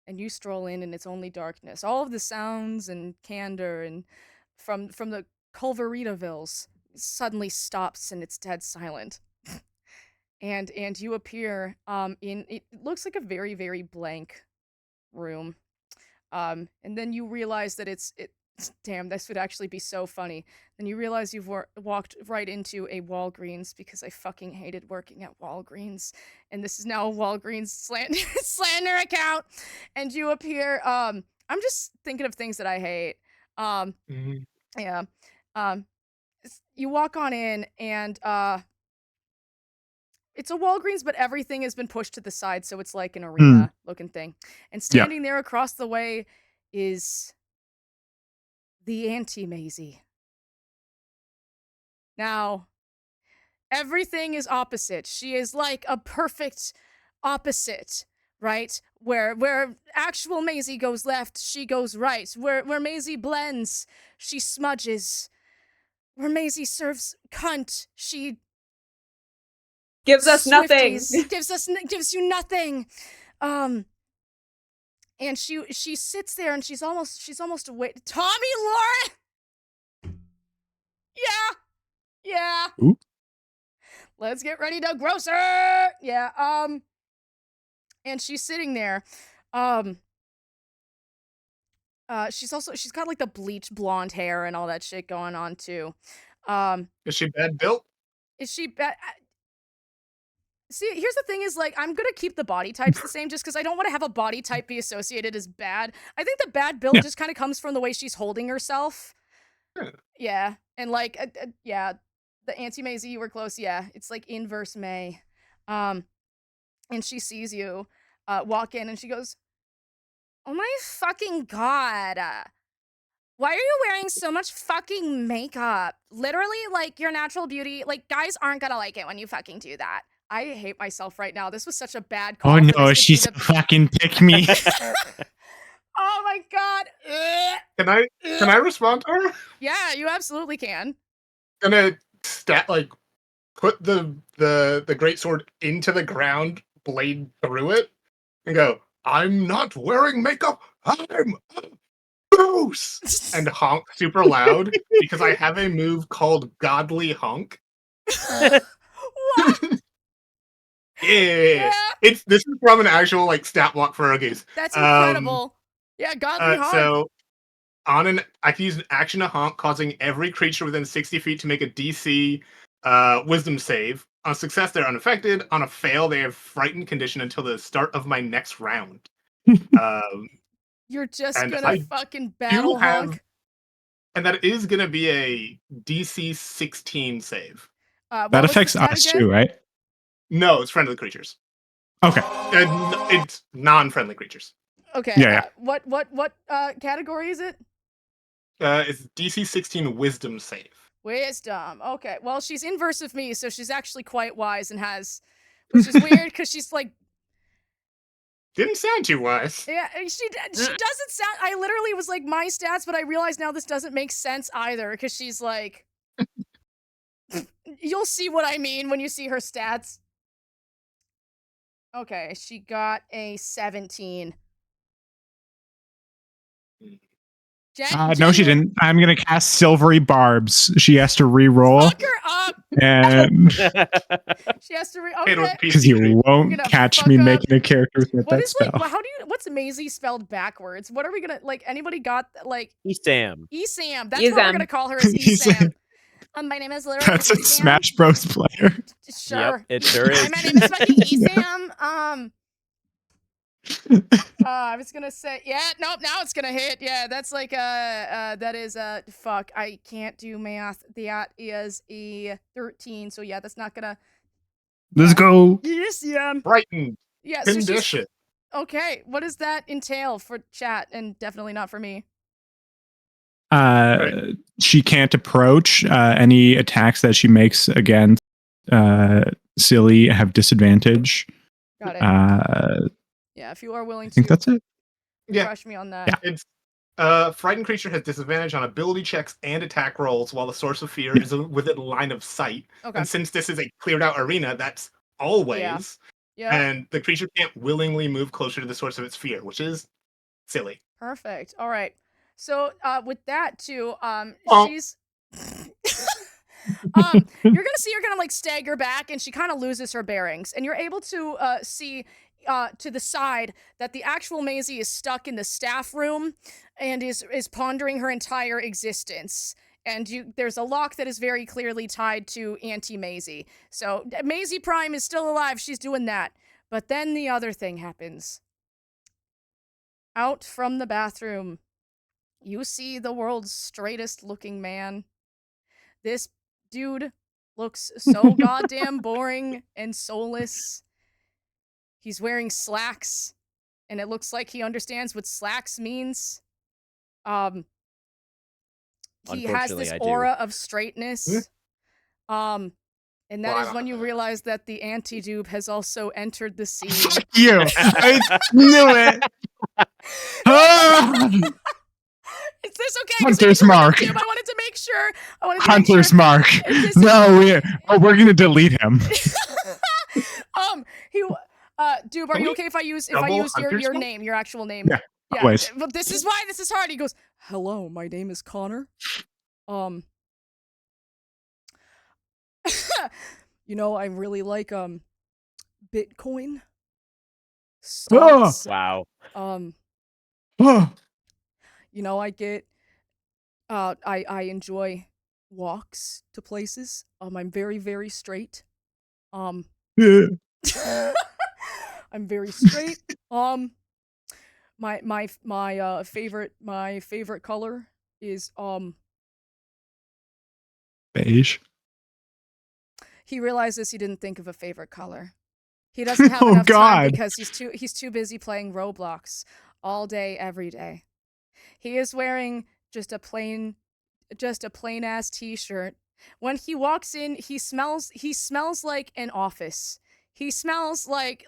And you stroll in, and it's only darkness. All of the sounds and candor and from the Culveritavilles suddenly stops, and it's dead silent. and you appear in it looks like a very very blank room. And then you realize that it's damn, this would actually be so funny. Then you realize you've walked right into a Walgreens, because I fucking hated working at Walgreens. And this is now a Walgreens slander account. And you appear, I'm just thinking of things that I hate. Yeah. You walk on in, and it's a Walgreens, but everything has been pushed to the side, so it's like an arena looking thing. And standing there across the way is the anti-Maisie. Now, everything is opposite. She is like a perfect opposite, right? Where actual Maisie goes left, she goes right. Where Maisie blends, she smudges. Where Maisie serves cunt, she gives us nothing. Gives you nothing. And she sits there, and she's almost awake. Tommy Lauren. Yeah. Ooh. Let's get ready to gross her. Yeah. And she's sitting there. She's got like the bleach blonde hair and all that shit going on too. Is she bad built? Is she bad? See, here's the thing is, like, I'm gonna keep the body types the same just because I don't want to have a body type be associated as bad. I think the bad build just kind of comes from the way she's holding herself. Yeah. And, like, yeah, the anti-Maisie, you were close, yeah. It's, like, inverse May. And she sees you walk in, and she goes, Oh my fucking god. Why are you wearing so much fucking makeup? Literally, like, your natural beauty. Like, guys aren't gonna like it when you fucking do that. I hate myself right now. This was such a bad call Oh for no, this to be she's the... fucking pick me. Oh my god. Can I respond to her? Yeah, you absolutely can. Gonna put the great sword into the ground, blade through it, and go, I'm not wearing makeup, I'm a goose! And honk super loud, because I have a move called Godly Honk. What? Yeah. This is from an actual like stat block for a goose. That's incredible. Yeah, godly honk. So I can use an action to honk, causing every creature within 60 feet to make a DC wisdom save. On success, they're unaffected. On a fail, they have frightened condition until the start of my next round. You're just and gonna I fucking battle honk. And that is gonna be a DC 16 save. That affects us too, right? No, it's friendly creatures. Okay. It's non-friendly creatures. Okay. Yeah. What category is it? It's DC 16 Wisdom save. Wisdom. Okay. Well, she's inverse of me, so she's actually quite wise and has, which is weird because she's like. Didn't sound too wise. Yeah, she doesn't sound. I literally was like my stats, but I realize now this doesn't make sense either because she's like. You'll see what I mean when you see her stats. Okay, she got a 17. No, she didn't. I'm gonna cast Silvery Barbs. She has to re-roll. Fuck her up. And she has to okay. Because you won't catch me making a character with that spell. Like, what's Maisie spelled backwards? What are we gonna like? Anybody got like Esam? Esam. That's what we're gonna call her. Is Esam. My name is literally. That's a Smash Bros. Player. Sure. Yep, it sure is. My name is fucking Esam. I was gonna say, nope, now it's gonna hit. Yeah, that's like, that is, fuck, I can't do math. That is a 13, so yeah, that's not gonna... Let's go. Yes, yeah. Frightened. Yeah, condition. So okay, what does that entail for chat, and definitely not for me? She can't approach. Any attacks that she makes against Silly have disadvantage. Got it. Yeah, if you are willing to. I think that's it. Refresh me on that. Yeah. It's frightened creature has disadvantage on ability checks and attack rolls while the source of fear is within line of sight. Okay. And since this is a cleared out arena, that's always. Yeah. And the creature can't willingly move closer to the source of its fear, which is silly. Perfect. All right. So with that too, she's you're gonna see her kind of like stagger back, and she kind of loses her bearings, and you're able to see to the side that the actual Maisie is stuck in the staff room and is pondering her entire existence. And there's a lock that is very clearly tied to Auntie-Maisie. So Maisie Prime is still alive. She's doing that. But then the other thing happens. Out from the bathroom, you see the world's straightest looking man. This dude looks so goddamn boring and soulless. He's wearing slacks, and it looks like he understands what slacks means. He has this aura of straightness. And that is when you realize that the anti-dupe has also entered the scene. Fuck you! I knew it! Is this okay? Hunter's Mark. I wanted to make sure. Hunter's Mark. No, we're gonna delete him. Dube, are you okay if I use your name, your actual name? Yeah. Always. But this is why this is hard. He goes, "Hello, my name is Connor. I really like Bitcoin stocks. Wow. I get I enjoy walks to places. I'm very, very straight. Yeah. I'm very straight. My favorite color is beige. He realizes he didn't think of a favorite color. He doesn't have enough time because he's too busy playing Roblox. all day, every day. He is wearing just a plain ass t-shirt. When he walks in, he smells like an office. He smells like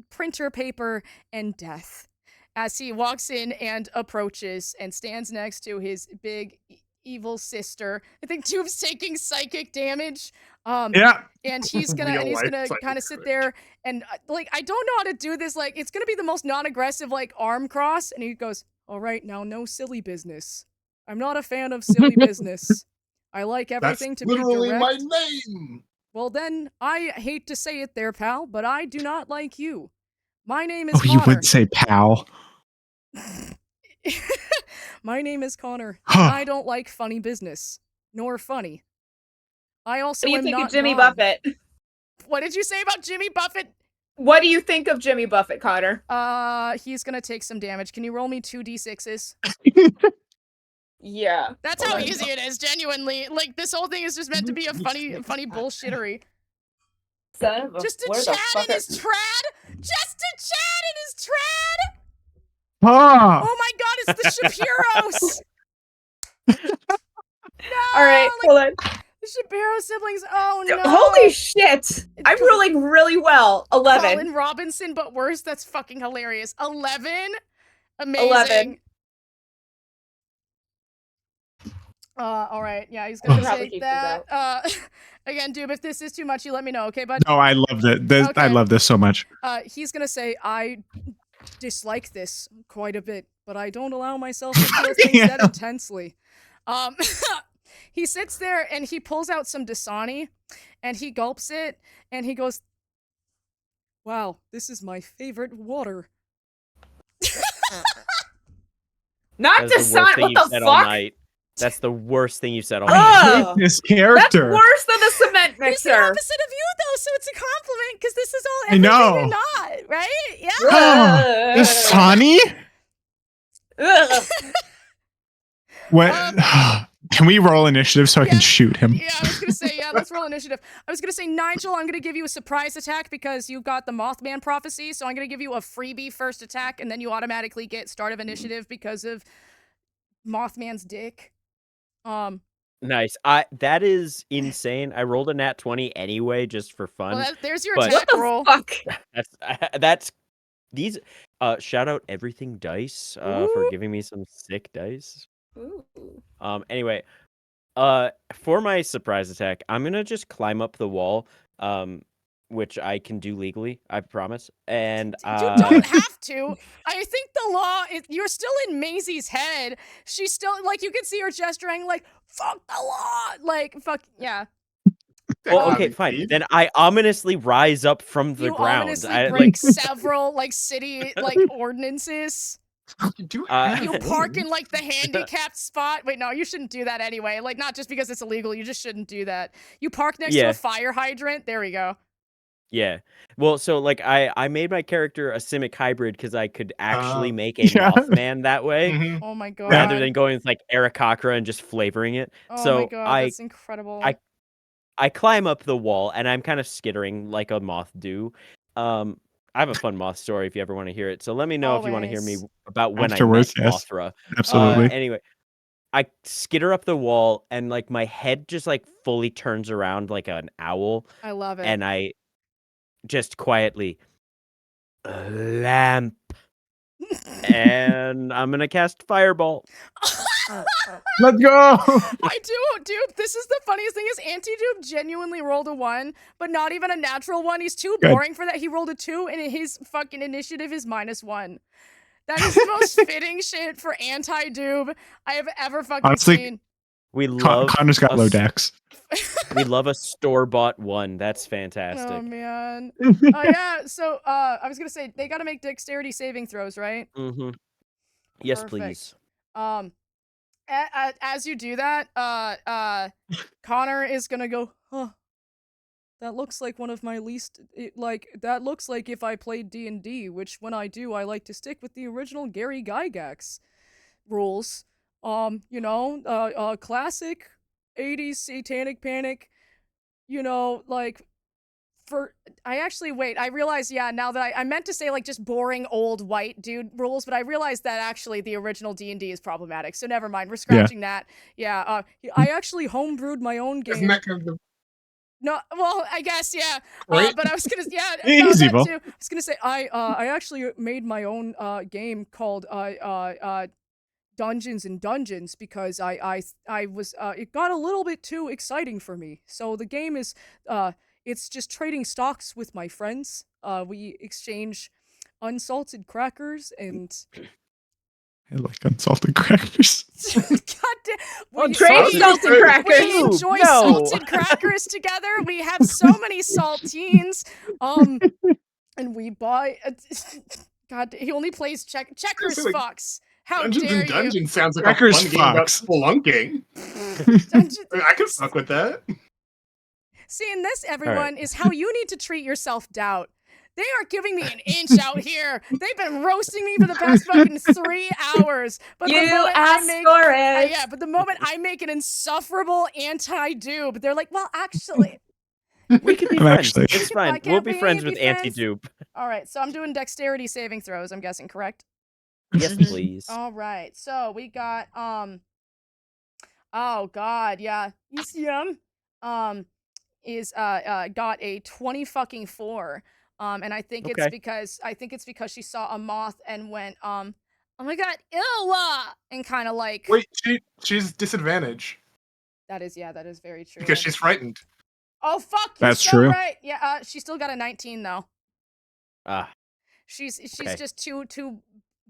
printer paper and death. As he walks in and approaches and stands next to his big evil sister. I think Tube's taking psychic damage. Yeah. And he's gonna kind of sit there and I don't know how to do this. Like, it's gonna be the most non-aggressive arm cross, and he goes, "All right, now no silly business. I'm not a fan of silly business. I like everything to be direct." Literally my name. Well, then I hate to say it, there, pal, but I do not like you. My name is Oh, you Connor. would say pal. My name is Connor. And I don't like funny business, nor funny. I also What do you am think not of Jimmy God. Buffett? What did you say about Jimmy Buffett? What do you think of Jimmy Buffett, Connor? He's gonna take some damage. Can you roll me 2d6s? Yeah. That's how easy it is, genuinely. Like, this whole thing is just meant to be a funny bullshittery. Son of a, Just to where the chat fuck in his trad? Just to chat in his trad? Ah. Oh my god, it's the Shapiros! No! Alright, hold on. The Shapiro siblings, oh no! Holy shit! I'm rolling really well. 11. Colin Robinson, but worse, that's fucking hilarious. 11? Amazing. 11. Alright, yeah, he's gonna Probably take keep that. Again, dude, if this is too much, you let me know, okay, bud? No, I loved it. I Okay. love this so much. He's gonna say, I dislike this quite a bit, but I don't allow myself to feel things that intensely. He sits there and he pulls out some Dasani and he gulps it and he goes, "Wow, this is my favorite water." Not That's the worst Dasani, thing what you've the said all fuck? night. That's the worst thing you've said all I night. hate this That's character. worse than the cement He's the mixer. opposite of you, though, so it's a compliment because this is all I everything know. you're not, right? Yeah. Oh, Dasani? Ugh. What? Can we roll initiative so I can shoot him? Yeah, I was gonna say, yeah, let's roll initiative. I was gonna say, Nigel, I'm gonna give you a surprise attack because you got the Mothman prophecy, so I'm gonna give you a freebie first attack, and then you automatically get start of initiative because of Mothman's dick. Nice. That is insane. I rolled a nat 20 anyway, just for fun. Well, there's your but attack roll. Fuck. That's these. Shout out Everything Dice for giving me some sick dice. Ooh. Anyway, for my surprise attack, I'm gonna just climb up the wall, which I can do legally, I promise. And You don't have to. I think the law is, you're still in Maisie's head. She's still, like, you can see her gesturing, like, fuck the law. Like, fuck, yeah. Well, okay, fine. Then I ominously rise up from the You ground. ominously break several, like, city, like, ordinances. Do You park in, like, the handicapped spot. Wait, no, you shouldn't do that anyway. Like, not just because it's illegal. You just shouldn't do that. You park next to Yeah. a fire hydrant. There we go. Yeah. Well, so like I made my character a Simic hybrid because I could actually make a Mothman that way, Oh my god. rather than going with like Aarakocra and just flavoring it. Oh so my god, that's incredible. I climb up the wall and I'm kind of skittering like a moth do. I have a fun moth story if you ever want to hear it. So let me know if you want to hear me Always. about when Afterwards, I met yes. Mothra. Absolutely. Anyway, I skitter up the wall and like my head just like fully turns around like an owl. I love it. And I just quietly, a lamp. And I'm gonna cast Fireball. Let's go. I do, dude. This is the funniest thing is Anti-Dude genuinely rolled a 1, but not even a natural one. He's too Good. boring for that. He rolled a 2, and his fucking initiative is -1. That is the most fitting shit for Anti-Doob I have ever fucking Honestly, seen. We love Connor's got low dex. We love a store-bought one. That's Oh fantastic. man. Oh yeah. So I was gonna say they gotta make dexterity saving throws, right? Mm-hmm. Yes, Perfect. please. As you do that, Connor is gonna go, huh. That looks like one of my least, that looks like if I played D&D, which when I do, I like to stick with the original Gary Gygax rules. Classic 80s satanic panic, like I actually wait. I realize, yeah, now that I meant to say like just boring old white dude rules, but I realized that actually the original D&D is problematic. So never mind. We're scratching that. Yeah. I actually homebrewed my own game. Isn't that kind of No, well, I guess yeah. Right? But I was gonna, yeah, It no, is that evil. too. I was gonna say I actually made my own game called Dungeons and Dungeons because I was it got a little bit too exciting for me. So the game is it's just trading stocks with my friends. We exchange unsalted crackers and I like unsalted crackers. God damn, we, trade we- salted we crackers. enjoy No. salted crackers together. We have so many saltines. And we buy. God, he only plays checkers, like, Fox. How Dungeons dare and you? Dungeons sounds like Crackers a fun game about Fox. spelunking. Dungeon- I could fuck with that. Seeing this, everyone, is how you need to treat your self-doubt. They aren't giving me an inch out here. They've been roasting me for the past fucking 3 hours. But the You moment asked for it. yeah, but the moment I make an insufferable anti-dupe, they're like, well, actually. We could be I'm friends. actually- It's Why fine. can't We'll be we friends be with friends? anti-dupe. All right, so I'm doing dexterity saving throws, I'm guessing, correct? Yes, please. All right, so we got, oh god, yeah, ECM, is, got a 20 fucking 4, and I think it's Okay. because she saw a moth and went, oh my god, ew, and kind of like, Wait, she's disadvantaged that is very true. because she's frightened. Oh fuck, you're That's so true. right. Yeah, she still got a 19 though. Ah, She's Okay. just too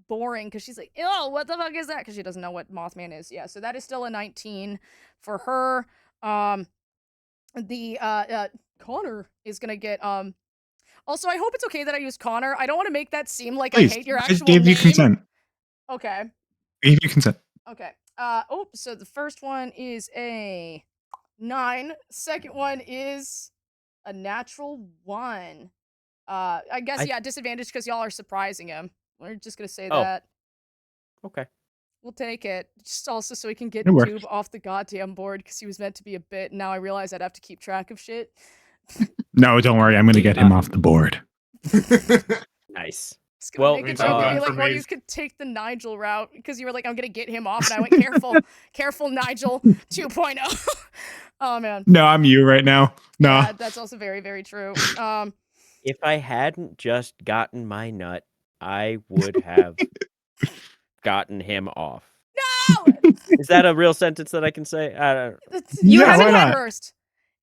boring because she's like, ew, what the fuck is that? Because she doesn't know what Mothman is. Yeah, so that is still a 19 for her. Connor is gonna get Also, I hope it's okay that I use Connor. I don't want to make that seem like Please, I hate your I actual gave name. you consent. Okay. I gave you consent. Okay. So the first one is a 9. Second one is a natural 1. I guess, yeah, disadvantage because y'all are surprising him. We're just gonna say Oh. that. okay. We'll take it. Just also so we can get It works. Doob off the goddamn board because he was meant to be a bit, and now I realize I'd have to keep track of shit. No, don't worry. I'm going to get him off the board. Nice. Just gonna Well, make a means joke I'm and be going like, for or you Maze. could take the Nigel route because you were like, I'm gonna get him off, and I went, careful, careful, Nigel 2.0. Oh man. No, I'm you right now. No. Yeah, that's also very, very true. If I hadn't just gotten my nut, I would have gotten him off. No! Is that a real sentence that I can say? I don't. You Yeah, have why it not? first.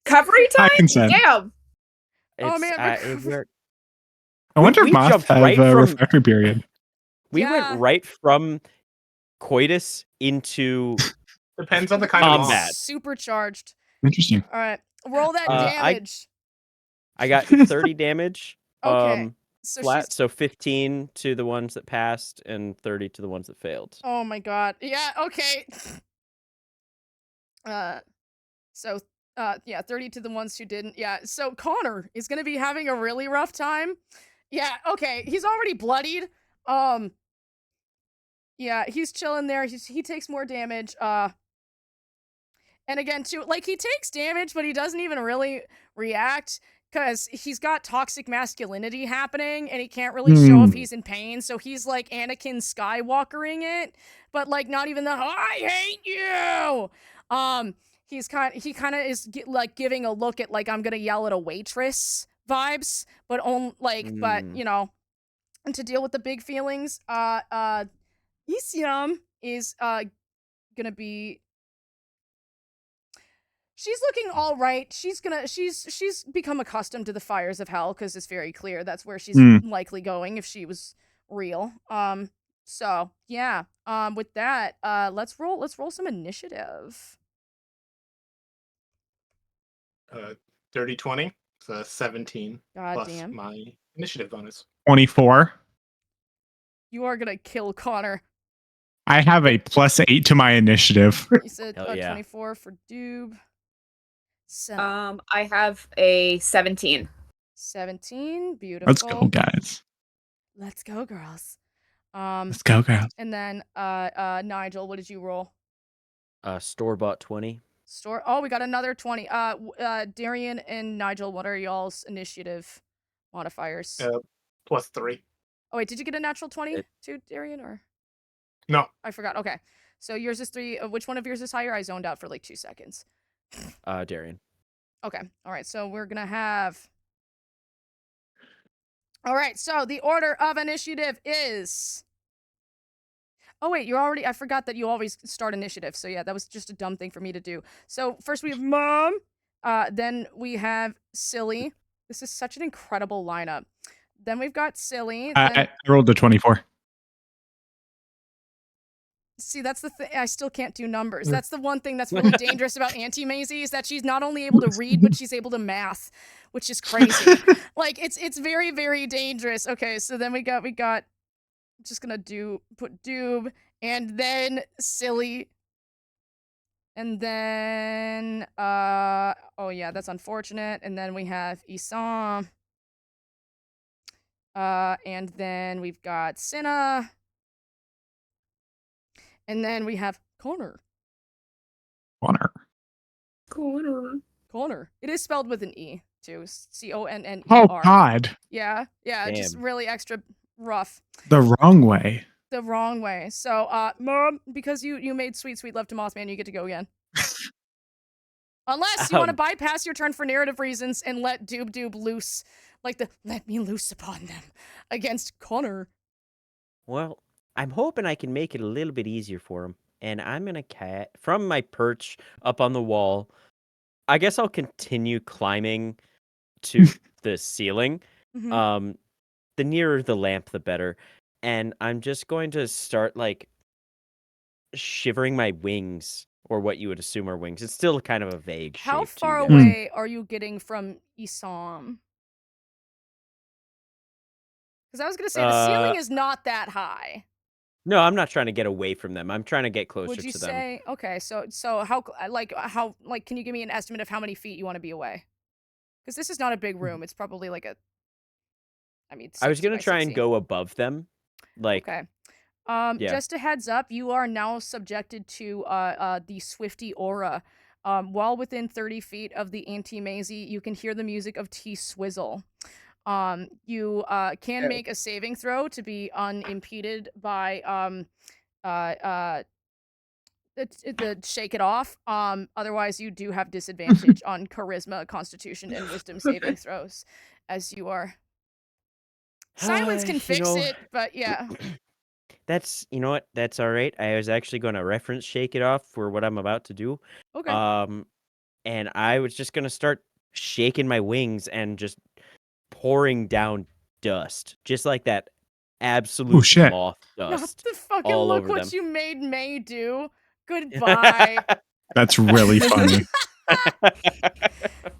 Recovery I time? consent. Damn. Oh, It's, man, we're- I wonder we if moths jumped have right a from- refractory period. we Yeah. went right from coitus into Depends on the kind of Combat. moth. Supercharged. Interesting. All right, roll that I- damage. I got 30 damage. Okay, so Flat, she's. so 15 to the ones that passed and 30 to the ones that failed. Oh my god. Yeah. Okay. So. Yeah, 30 to the ones who didn't. Yeah. So Connor is gonna be having a really rough time. Yeah. Okay. He's already bloodied. Yeah, he's chilling there. He takes more damage. And again, too, like, he takes damage, but he doesn't even really react because he's got toxic masculinity happening and he can't really show if he's in pain. So he's like Anakin Skywalkering it, but like not even the I hate you. He kind of is like giving a look at like I'm gonna yell at a waitress vibes, but but you know, and to deal with the big feelings, Isiam is gonna be. She's looking all right. She's become accustomed to the fires of hell because it's very clear that's where she's likely going if she was real. So yeah. With that, let's roll some initiative. 30, 20. So 17 God plus damn. my initiative bonus. 24. You are gonna kill Connor. I have a +8 to my initiative. You said Hell yeah. 24 for Doob. So I have a 17. 17, beautiful. Let's go, guys. Let's go, girls. Let's go, girls. And then Nigel, what did you roll? Store-bought 20. Store. Oh, we got another 20. Darian and Nigel, what are y'all's initiative modifiers? +3. Oh wait, did you get a natural 20 It- too, Darian, or? No. I forgot. Okay, so yours is 3. Which one of yours is higher? I zoned out for like 2 seconds. Darian. Okay. All right. So we're gonna have. All right. So the order of initiative is. Oh wait, you're already. I forgot that you always start initiative. So yeah, that was just a dumb thing for me to do. So first we have Mom. Then we have Silly. This is such an incredible lineup. Then we've got Silly. Then... I rolled a 24. See, that's the thing. I still can't do numbers. That's the one thing that's really dangerous about Auntie Maisie is that she's not only able to read, but she's able to math, which is crazy. Like it's very, very dangerous. Okay, so then we got just gonna put Doob and then Silly. And then oh yeah, that's unfortunate. And then we have Isam. And then we've got Cinna. And then we have Connor. Connor. It is spelled with an E, too. Conner. Oh, God. Yeah, just Damn. really extra rough. The wrong way. The wrong way. So, Mom, because you made sweet, sweet love to Mothman, you get to go again. Unless you want to bypass your turn for narrative reasons and let Doob loose. Like let me loose upon them against Connor. Well, I'm hoping I can make it a little bit easier for him. And I'm going to from my perch up on the wall. I guess I'll continue climbing to the ceiling. Mhm. The nearer the lamp, the better. And I'm just going to start, like, shivering my wings, or what you would assume are wings. It's still kind of a vague How shape. far to you guys. away are you getting from Isam? Because I was going to say, the ceiling is not that high. No, I'm not trying to get away from them. I'm trying to get closer Would you to them. say okay? So how can you give me an estimate of how many feet you want to be away? Because this is not a big room. It's probably like a. I mean, I was 60 gonna by try 60. and go above them, like. Okay. Yeah. Just a heads up, you are now subjected to the Swifty aura. While within 30 feet of the Auntie Maisie, you can hear the music of T-Swizzle. You can make a saving throw to be unimpeded by the shake it off. Otherwise you do have disadvantage on charisma, constitution, and wisdom saving throws, as you are. Silence can fix it, but yeah. That's you know what? That's all right. I was actually going to reference shake it off for what I'm about to do. Okay. And I was just gonna start shaking my wings and just pouring down dust, just like that absolute shit. moth Not dust the fucking all look over what them. you made May do. Goodbye. That's really funny.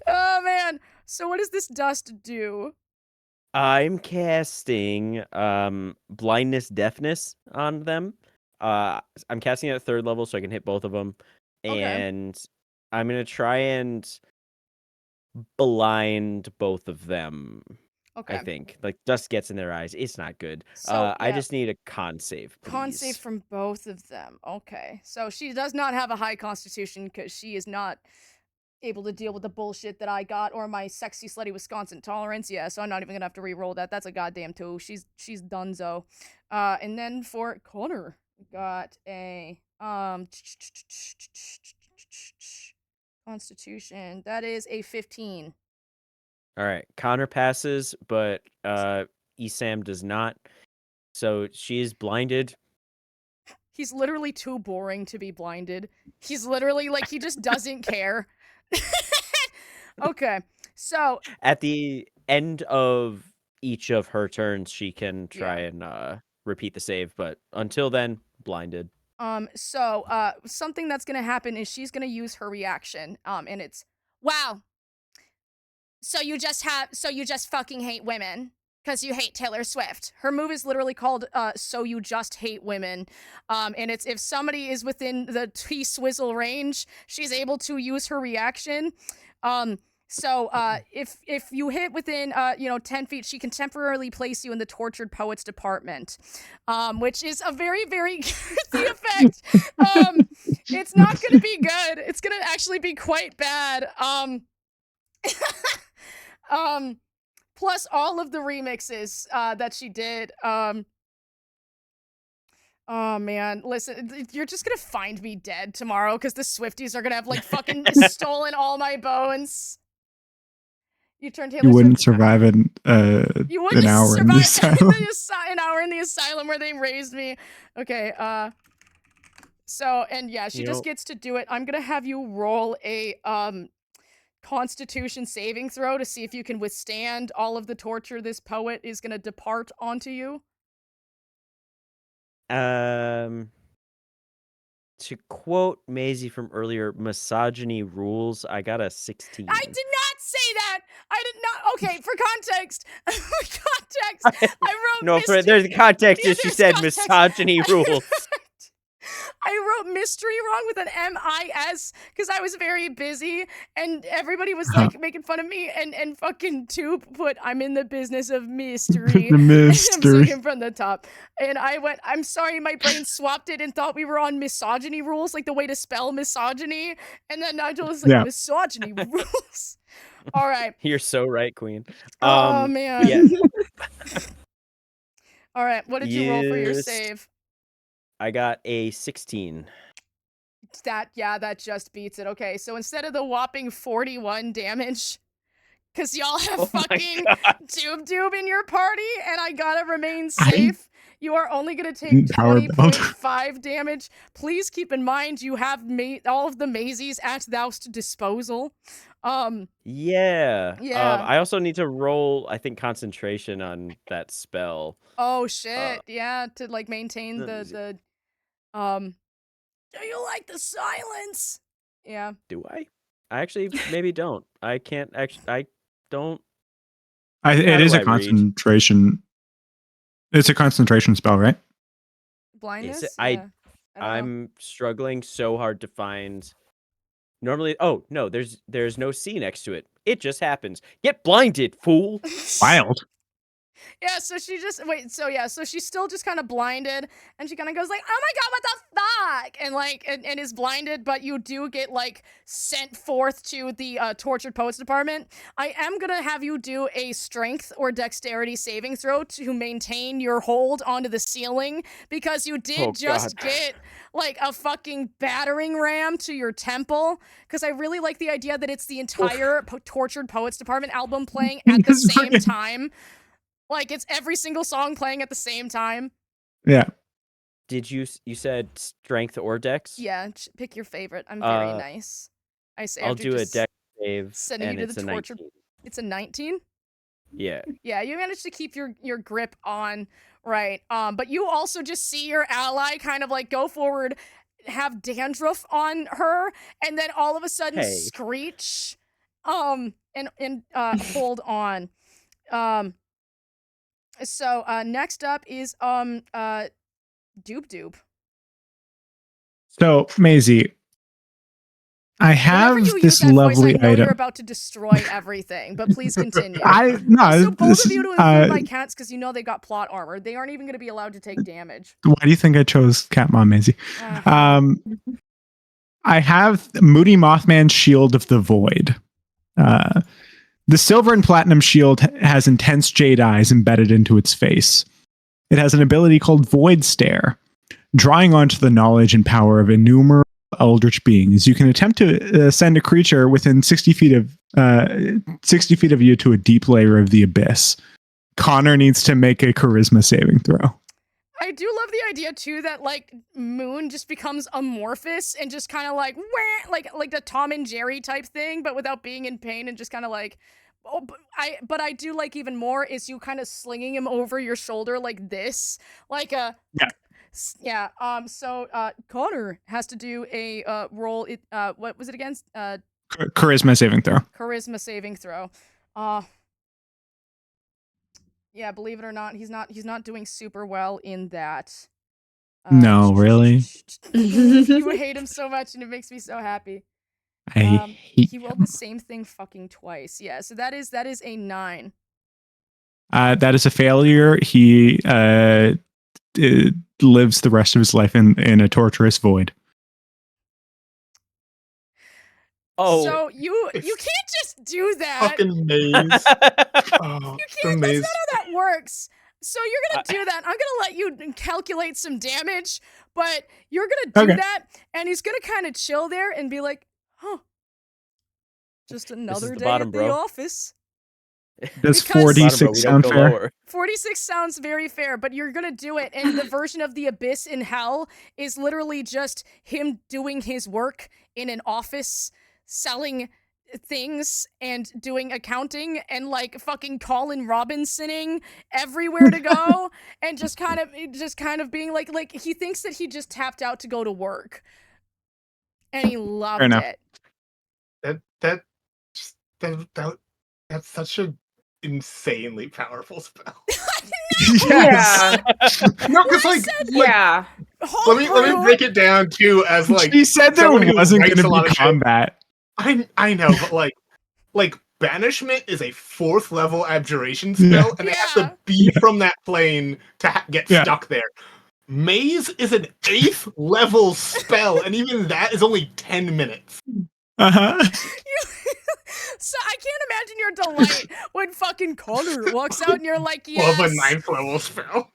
Oh man. So what does this dust do? I'm casting blindness deafness on them. I'm casting it at 3rd level so I can hit both of them. Okay. And I'm gonna try and blind both of them. Okay. I think. Like dust gets in their eyes. It's not good. So, I yeah. just need a con save, please. Con save from both of them. Okay. So she does not have a high constitution because she is not able to deal with the bullshit that I got or my sexy slutty Wisconsin tolerance. Yeah, so I'm not even gonna have to re-roll that. That's a goddamn 2. She's donezo. And then for Connor, we got a constitution. That is a 15. All right. Connor passes, but Esam does not. So she is blinded. He's literally too boring to be blinded. He's literally like he just doesn't care. Okay. So at the end of each of her turns, she can try and repeat the save, but until then, blinded. So something that's gonna happen is she's gonna use her reaction. And it's wow. So you just fucking hate women because you hate Taylor Swift. Her move is literally called So You Just Hate Women. And it's if somebody is within the T-Swizzle range, she's able to use her reaction. So if you hit within 10 feet, she can temporarily place you in the tortured poets department, which is a very, very girthy effect. It's not gonna be good. It's gonna actually be quite bad. Plus all of the remixes that she did. Oh man, listen, you're just gonna find me dead tomorrow because the Swifties are gonna have like fucking stolen all my bones. You turned Taylor You wouldn't Swift. survive an hour in the asylum. An hour in the asylum where they raised me. Okay, so, and yeah, she just gets to do it. I'm gonna have you roll a, Constitution saving throw to see if you can withstand all of the torture this poet is gonna depart onto you. To quote Maisie from earlier, misogyny rules. I got a 16. I did not say that! I did not. Okay, for context, I wrote No, there's a context. Yeah, She there's said context. misogyny rules. I wrote mystery wrong with an M-I-S because I was very busy and everybody was like making fun of me and fucking Tube put I'm in the business of mystery. The I'm mystery. speaking from the top. And I went, I'm sorry, my brain swapped it and thought we were on misogyny rules, like the way to spell misogyny. And then Nigel was like, Yeah. misogyny rules. All right. You're so right, Queen. Oh, man. Yeah. All right, what did you roll for your Yes. save? I got a 16. That just beats it. Okay, so instead of the whopping 41 damage, because y'all have fucking Doob in your party, and I gotta remain safe, you are only gonna take Power build. 20.5 damage. Please keep in mind you have all of the Maisies at thou's disposal. Yeah. Yeah. I also need to roll, I think, concentration on that spell. Oh shit, yeah, to like maintain the do you like the silence? Yeah. Do I? I actually maybe don't. I can't actually. I don't. It is a concentration. It's a concentration spell, right? Blindness? I'm struggling so hard to find. Normally, oh no, there's no C next to it. It just happens. Get blinded, fool. Wild. Yeah, so she just so she's still just kind of blinded, and she kind of goes like, "Oh my god, what the fuck?" and like and is blinded, but you do get like sent forth to the tortured poets department. I am gonna have you do a strength or dexterity saving throw to maintain your hold onto the ceiling because you did get like a fucking battering ram to your temple. Because I really like the idea that it's the entire tortured poets department album playing at the same time. Like, it's every single song playing at the same time. Yeah. Did you said strength or dex? Yeah, pick your favorite. I'm very nice. I say I'll do a dex save, sending and you to it's the a torture. 19. It's a 19? Yeah. Yeah, you managed to keep your grip on, right. But you also just see your ally kind of like go forward, have dandruff on her, and then all of a sudden screech. And hold on. So next up is Doop. So Maisie, I have this lovely voice, I know item. you're about to destroy everything, but please continue. So both of you to include my cats because you know they got plot armor. They aren't even going to be allowed to take damage. Why do you think I chose Cat Mom, Maisie? I have Moody Mothman's Shield of the Void. The silver and platinum shield has intense jade eyes embedded into its face. It has an ability called Void Stare. Drawing onto the knowledge and power of innumerable eldritch beings, you can attempt to send a creature within 60 feet of you to a deep layer of the abyss. Connor needs to make a charisma saving throw. I do love the idea too that like Moon just becomes amorphous and just kind of like like the Tom and Jerry type thing, but without being in pain and just kind of like. Oh, but I do like even more is you kind of slinging him over your shoulder like this, like a yeah. So Connor has to do a roll. What was it against? Charisma saving throw. Charisma saving throw. Yeah, believe it or not, he's not doing super well in that. No, really? You hate him so much, and it makes me so happy. I hate He rolled him. the same thing fucking twice. Yeah, so that is a 9. That is a failure. He lives the rest of his life in a torturous void. Oh, So you can't just do that. Fucking maze. Oh, You the can't. That's maze. not how that works. So you're gonna do that. I'm gonna let you calculate some damage, but you're gonna do Okay. that, and he's gonna kind of chill there and be like, "Huh, just another the day bottom, at the bro. office." Does Because- 46 sound fair? lower. 46 sounds very fair, but you're gonna do it, and the version of the abyss in hell is literally just him doing his work in an office, selling things and doing accounting and like fucking Colin Robinsoning everywhere to go and just kind of being like he thinks that he just tapped out to go to work. And he loved enough. it. That's such a insanely powerful spell. Yes. No, because like, Yeah. let me break it down too as like She said there someone who wasn't writes going to a lot be of shit. combat. I know, but like banishment is a 4th level abjuration spell, and they have to be from that plane to get stuck there. Maze is an 8th level spell, and even that is only 10 minutes. Uh-huh. So I can't imagine your delight when fucking Connor walks out and you're like, Love a yes. 9th level spell.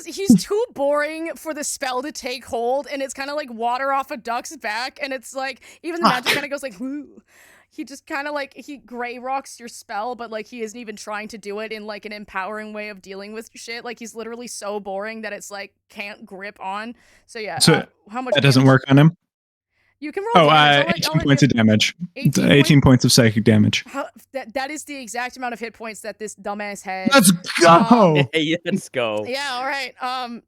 He's too boring for the spell to take hold, and it's kind of like water off a duck's back, and it's like, even the magic kind of goes like, whoo. He just kind of like, he gray rocks your spell, but like he isn't even trying to do it in like an empowering way of dealing with shit. Like he's literally so boring that it's like, can't grip on. So yeah, So how much that doesn't damage? work on him? You can roll damage. 18 points of damage. 18 points of psychic damage. That is the exact amount of hit points that this dumbass had. Let's go! Let's go. Yeah, all right.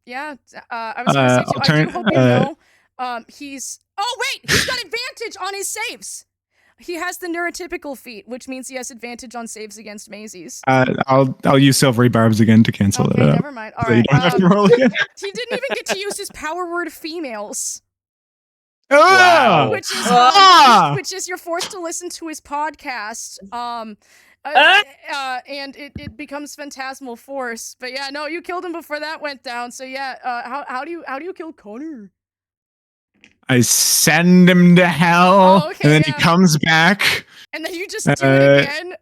Yeah. I was gonna say too, I'll I turn- do hope you know. He's got advantage on his saves. He has the neurotypical feat, which means he has advantage on saves against Maisie's. I'll use silvery barbs again to cancel it out. Never mind. All So right. you don't have to roll again. He didn't even get to use his power word females. Wow. Which is you're forced to listen to his podcast. And it becomes Phantasmal Force. But yeah, no, you killed him before that went down. So yeah, how do you kill Connor? I send him to hell, and then he comes back. And then you just do it again.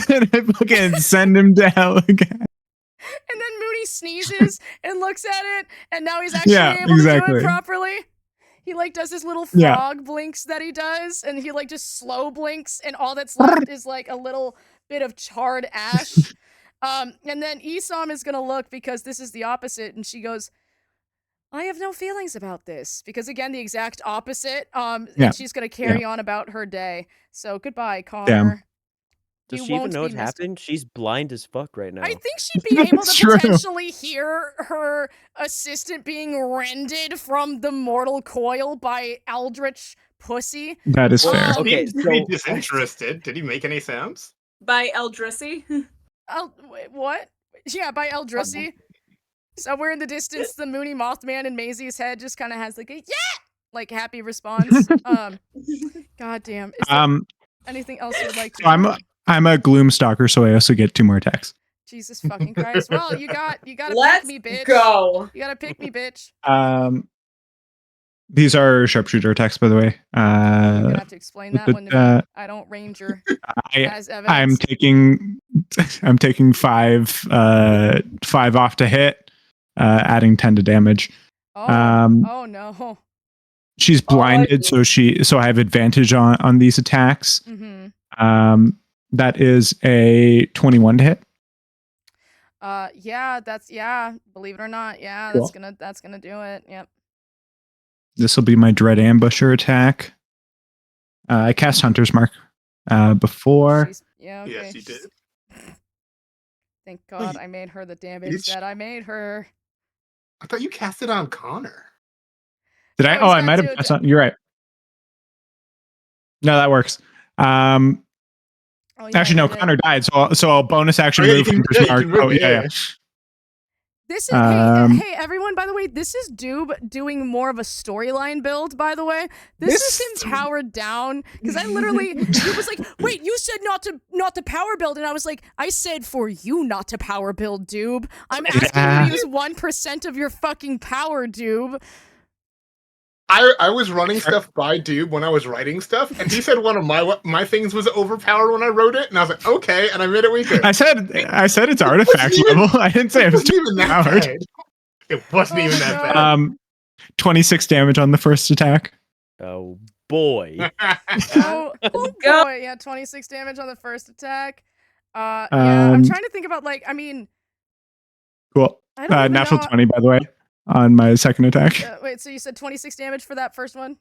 And I fucking send him to hell again. And then Mooney sneezes and looks at it, and now he's actually able to do it properly. He like does his little frog blinks that he does, and he like just slow blinks, and all that's left is like a little bit of charred ash. And then Isom is gonna look because this is the opposite, and she goes, I have no feelings about this. Because again, the exact opposite. And she's gonna carry on about her day. So goodbye, Connor. Damn. Does she even know what's happened? She's blind as fuck right now. I think she'd be able to potentially hear her assistant being rended from the mortal coil by Eldritch Pussy. That is fair. Okay, so be disinterested. Did he make any sounds? By Eldrissy? Wait, what? Yeah, by Eldrissy. Somewhere in the distance, the Mooney Mothman in Maisie's head just kind of has like a like happy response. God damn. Is there anything else you'd like to do? I'm a gloom stalker, so I also get 2 more attacks. Jesus fucking Christ. Well, you gotta Let's pick me, bitch. go. You gotta pick me, bitch. These are sharpshooter attacks, by the way. You're gonna have to explain that one to me. I don't ranger as evidence. I'm taking 5 off to hit, adding 10 to damage. Oh no. She's blinded, so I have advantage on these attacks. Mm-hmm. That is a 21 to hit. Believe it or not, Cool. that's gonna do it. Yep. This will be my Dread Ambusher attack. I cast Hunter's Mark before. Okay. Yes, you did. Thank God I made her the damage that I made her. I thought you cast it on Connor. Did I? Oh, I might have cast on. You're right. No, that works. Actually, no, Connor died, so I'll bonus action move Hunter's Mark. Oh, yeah. This is hey everyone. By the way, this is Doob doing more of a storyline build. By the way, this is him powered down because I literally Doob was like, "Wait, you said not to power build," and I was like, "I said for you not to power build, Doob. I'm asking you to use 1% of your fucking power, Doob." I was running stuff by Doob when I was writing stuff, and he said one of my things was overpowered when I wrote it, and I was like, okay, and I made it weaker. I said it's artifact level. I didn't say it was even that powered. bad. It wasn't even that bad. 26 damage on the first attack. Oh boy. oh boy, yeah, 26 damage on the first attack. Yeah, I'm trying to think about I mean. Cool. I don't even natural know. 20, by the way, on my second attack. Wait, so you said 26 damage for that first one?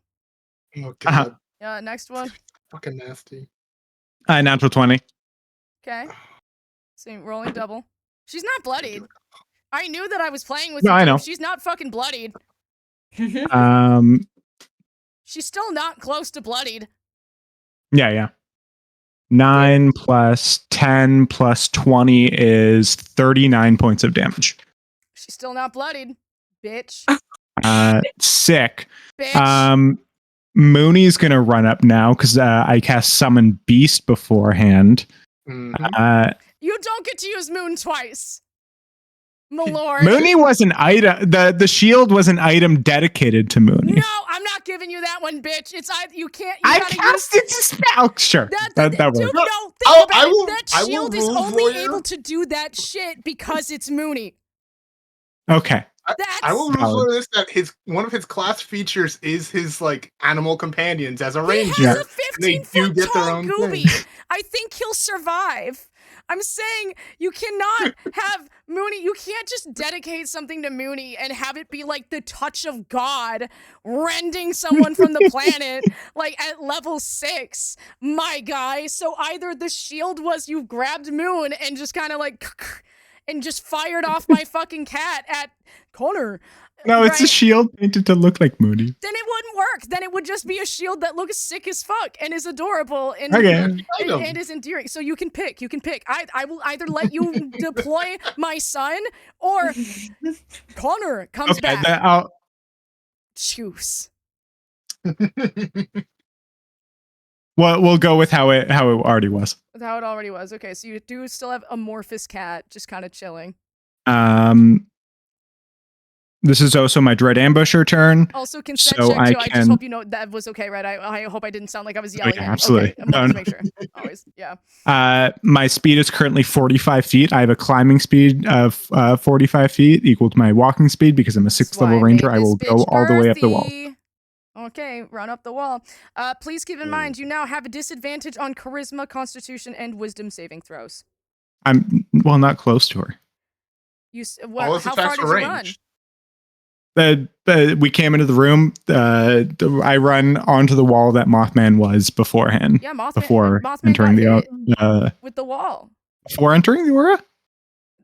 Oh god. Next one. Fucking nasty. Natural 20. Okay. So rolling double. She's not bloodied. I knew that I was playing with No, you. I know. She's not fucking bloodied. She's still not close to bloodied. Yeah. 9 plus 10 plus 20 is 39 points of damage. She's still not bloodied, bitch. Sick. Bitch. Mooney's gonna run up now because I cast Summon Beast beforehand. Mm-hmm. You don't get to use Moon twice, my lord. Mooney was an item. The shield was an item dedicated to Mooney. No, I'm not giving you that one, bitch. It's you can't. I cast it to spell. Sure, that works. Dude, no, think about it. That shield is only able to do that shit because it's Mooney. Okay. I will rule this that one of his class features is his animal companions as a ranger. He has a 15-foot get their tall own Gooby. thing. I think he'll survive. I'm saying you cannot have Mooney. You can't just dedicate something to Mooney and have it be like the touch of God rending someone from the planet at level 6, my guy. So either the shield was you grabbed Moon and just kind of and just fired off my fucking cat at Connor. No, it's a shield painted to look like Mooney. Then it wouldn't work. Then it would just be a shield that looks sick as fuck and is adorable and is endearing. So you can pick. I will either let you deploy my son or Connor comes back. Then I'll choose. Well, we'll go with how it already was. With how it already was. Okay, so you do still have amorphous cat just kind of chilling. This is also my Dread Ambusher turn. Also, consent so check, I too. I just hope you know that was okay, right? I hope I didn't sound like I was yelling. Absolutely. Okay, I'm make sure. Always, yeah. My speed is currently 45 feet. I have a climbing speed of 45 feet, equal to my walking speed because I'm a 6th level ranger. I will go all the way up the wall. Okay, run up the wall. Please keep in mind, you now have a disadvantage on Charisma, Constitution, and Wisdom saving throws. I'm not close to her. How far did you run? We came into the room. I run onto the wall that Mothman was beforehand. Yeah, Mothman. Before Mothman entering the with the wall. Before entering the aura.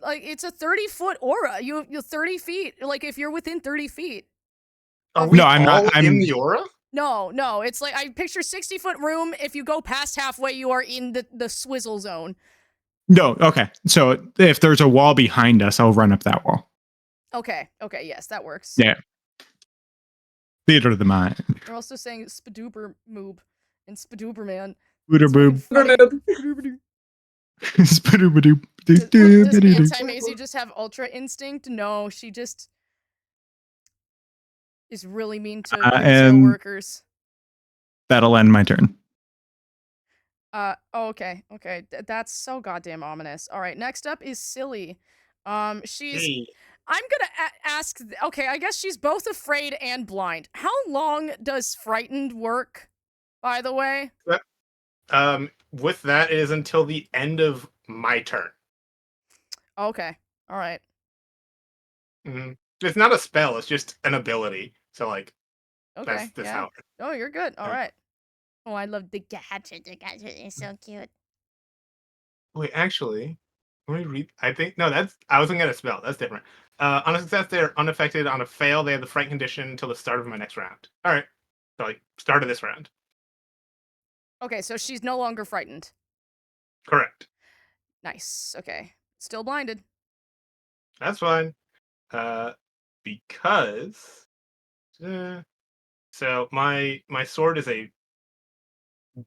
It's a 30-foot aura. You're 30 feet. If you're within 30 feet. No, I'm not. I'm in the aura. No. It's I picture 60-foot room. If you go past halfway, you are in the swizzle zone. No, okay. So if there's a wall behind us, I'll run up that wall. Okay, yes, that works. Yeah. Theater of the mind. They're also saying Spadoober Moob and Spadoober Man. Booter boob. Spadoobadoop. Does Anti-Maisie just have Ultra Instinct? No, she just is really mean to retail workers. That'll end my turn. Okay. That's so goddamn ominous. All right, next up is Silly. She's... Hey. I'm gonna ask... Okay, I guess she's both afraid and blind. How long does Frightened work, by the way? With that, it is until the end of my turn. Okay, all right. Mm-hmm. It's not a spell, it's just an ability. So, okay, that's how... Oh, you're good. All right. Oh, I love the gadget. The gadget is so cute. Wait, actually... Let me read. I think I was looking at a spell. That's different. On a success, they're unaffected. On a fail, they have the fright condition until the start of my next round. All right. So start of this round. Okay, so she's no longer frightened. Correct. Nice. Okay. Still blinded. That's fine. Because so my sword is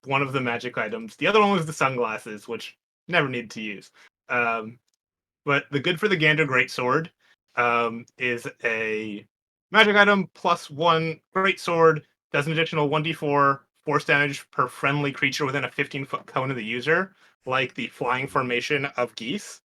one of the magic items. The other one was the sunglasses, which never needed to use. But the good for the Gander Greatsword is a magic item +1 Greatsword, does an additional 1d4 force damage per friendly creature within a 15-foot cone of the user, like the flying formation of geese.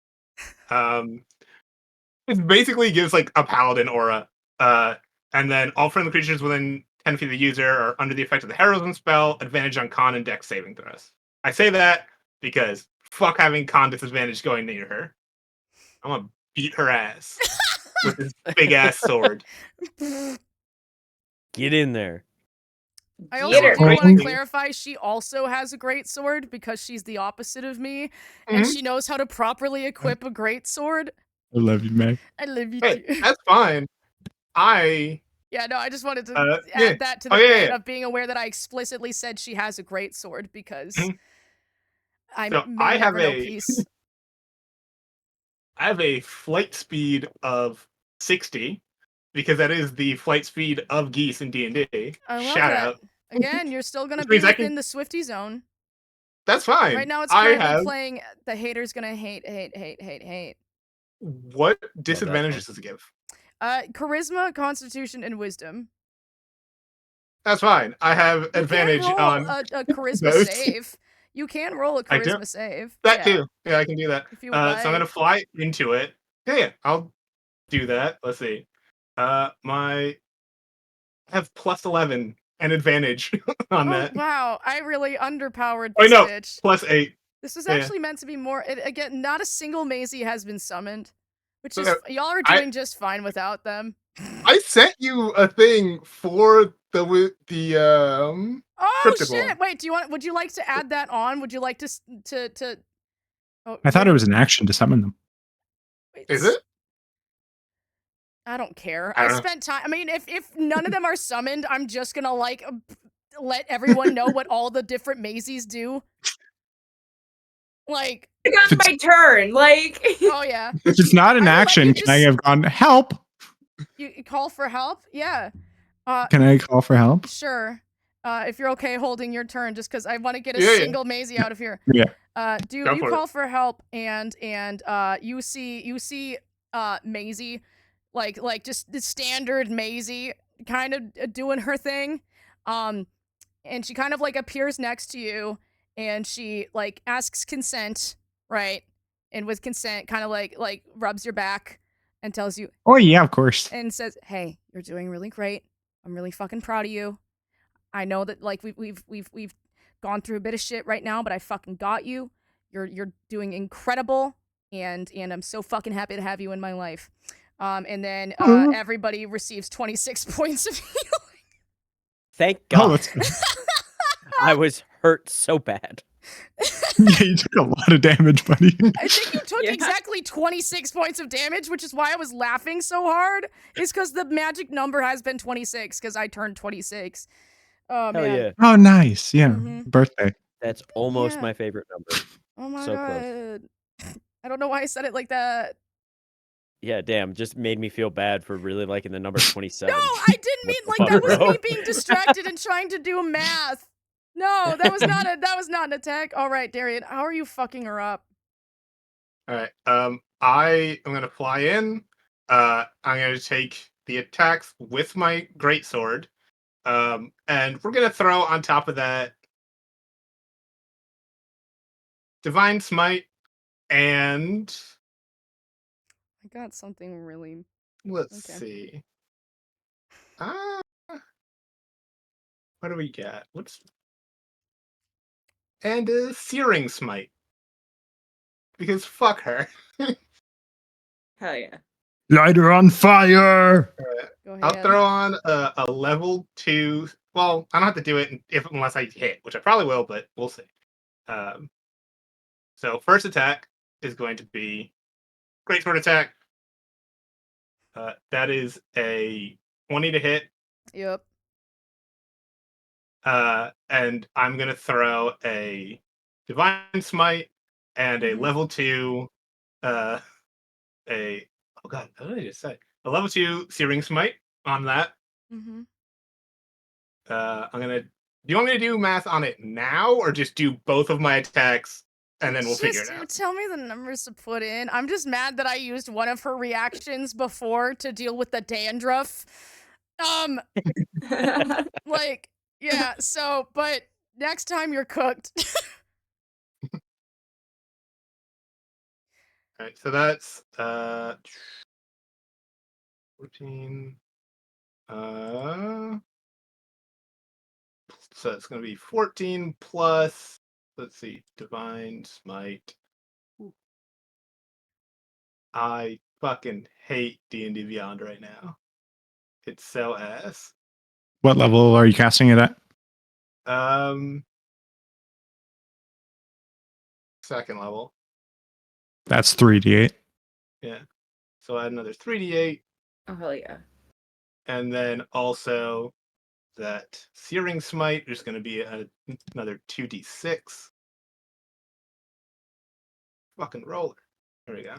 It basically gives like a paladin aura. And then all friendly creatures within 10 feet of the user are under the effect of the heroism spell, advantage on con and dex saving throws. I say that because fuck having con disadvantage going near her. I'm gonna beat her ass with this big ass sword. Get in there. I Get also her. do want to Great. clarify she also has a great sword because she's the opposite of me, and Mhm. she knows how to properly equip a great sword. I love you, Meg. I love you Hey, too. that's fine. I Yeah, no, I just wanted to yeah. add that to the Oh, yeah, bit yeah. of being aware that I explicitly said she has a great sword because Mhm. I So may never know peace. I have a flight speed of 60 because that is the flight speed of geese in D&D. I love Shout that. out. Again, you're still gonna Which be means I can. within the Swifty zone. That's fine. Right now, it's I currently have playing the haters gonna hate. what Love that disadvantages song. does it give? Charisma, Constitution, and Wisdom. That's fine. I have You can advantage roll on a charisma those. save. You can roll a I do charisma save. that Yeah, too. Yeah, I can do that. if you would So I'm gonna like. fly into it. Yeah, I'll do that. Let's see. I have +11 and advantage on Oh that. wow, I really underpowered Oh this no, bitch. +8. This was Yeah. actually meant to be more. Again, not a single Maisie has been summoned, which is So y'all are I doing just fine without them. I sent you a thing for the Oh cryptid one. shit! Wait, would you like to add that on? Would you like to? Oh, I thought it wait, was an action to summon them. Is it? I don't care. I I don't know. spent time. I mean, if none of them are summoned, I'm just gonna like let everyone know what all the different Maisies do. Like, I got my turn. Like, oh yeah. If it's not an I will let you action, can I have gone help? You call for help? Yeah. Can I call for help? Sure. If you're okay holding your turn, just because I want to get a Yeah, yeah. single Maisie out of here. Yeah. Do you for call for help and you see Maisie, like just the standard Maisie kind of doing her thing, and she kind of like appears next to you and she like asks consent, right? And with consent, kind of like rubs your back and tells you Oh yeah, of course. and says, "Hey, you're doing really great. I'm really fucking proud of you. I know that like we've gone through a bit of shit right now, but I fucking got you. You're doing incredible, and I'm so fucking happy to have you in my life." And then everybody receives 26 points of healing. Thank Oh, God. that's good. I was hurt so bad. Yeah, you took a lot of damage, buddy. I think you took Yeah. exactly 26 points of damage, which is why I was laughing so hard. Is because the magic number has been 26 because I turned 26. Oh Hell man. yeah. Oh, nice. Yeah. Mhm. Birthday. That's almost Yeah. my favorite number. Oh my So god. close. I don't know why I said it like that. Yeah, damn. Just made me feel bad for really liking the number 27. No, I didn't What mean the like fuck, that was bro? me being distracted and trying to do math. No, that was not an attack. All right, Darian, how are you fucking her up? All right. I am gonna fly in. I'm gonna take the attacks with my greatsword. And we're gonna throw on top of that divine smite and I got something really. let's Okay. see. Ah, what do we got? What's and a searing smite because fuck her. hell yeah. Light her on fire. Go I'll ahead. throw on a level 2. Well, I don't have to do it unless I hit, which I probably will, but we'll see. So first attack is going to be great sword attack. That is a 20 to hit. Yep. And I'm gonna throw a divine smite and a level 2. A oh god, what did I just say? a level 2 Searing Smite on that. Mm-hmm. I'm gonna. Do you want me to do math on it now, or just do both of my attacks and then we'll figure it out? Tell me the numbers to put in. I'm just mad that I used one of her reactions before to deal with the dandruff. Like, yeah, so, but next time you're cooked. All right, so that's 14. So it's gonna be 14 plus. Let's see, Divine Smite. I fucking hate D&D Beyond right now. It's so ass. What level are you casting it at? Second level. That's 3d8. Yeah. So add another 3d8. Oh, hell yeah. And then also that Searing Smite, there's going to be another 2d6. Fucking roller. There we go.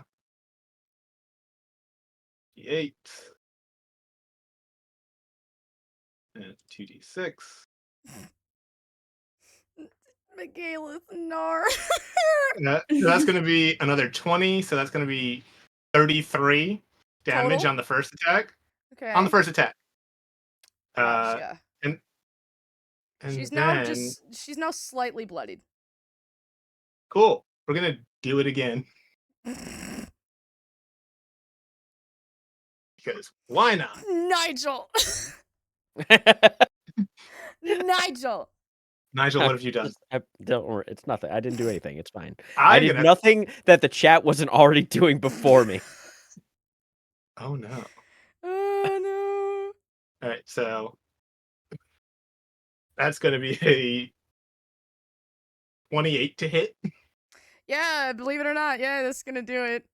D8. And 2d6. Michaela's Nar. That's going to be another 20, so that's going to be 33 damage Total? on the first attack. Okay. On the first attack. Gotcha. And she's then, she's now slightly bloodied. cool. We're going to do it again. Because why not? Nigel. Nigel. Nigel, what have you done? Don't worry, it's nothing. I didn't do anything. It's fine. I'm I did gonna- nothing that the chat wasn't already doing before me. Oh no. Oh All right, so that's going to be a 28 to hit. no. Yeah, believe it or not. Yeah, this is gonna do it.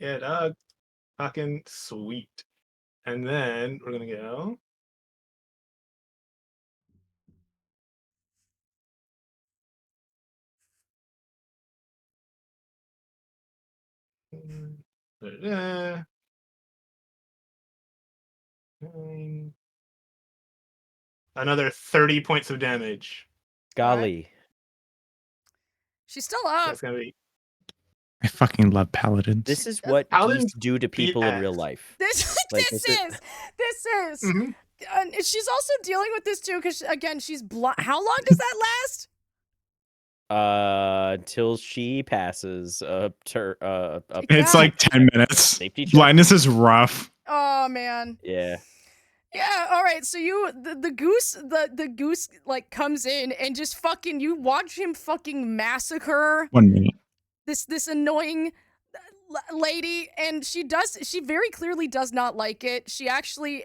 Yeah, dog. Fucking sweet. And then we're going to go. Da-da-da. 9. Another 30 points of damage. Golly. She's still up. That's going to be. I fucking love paladins. This is what Paladins geese do to beat people in ass. real life. This Like, this this is. Mhm. She's also dealing with this too because again she's blind. How long does that last? Until she passes a It's like 10 minutes. Safety check. Blindness is rough. Oh man. Yeah. Yeah. All right. So the goose like comes in and just fucking you watch him fucking massacre 1 minute. this annoying lady, and she very clearly does not like it. She actually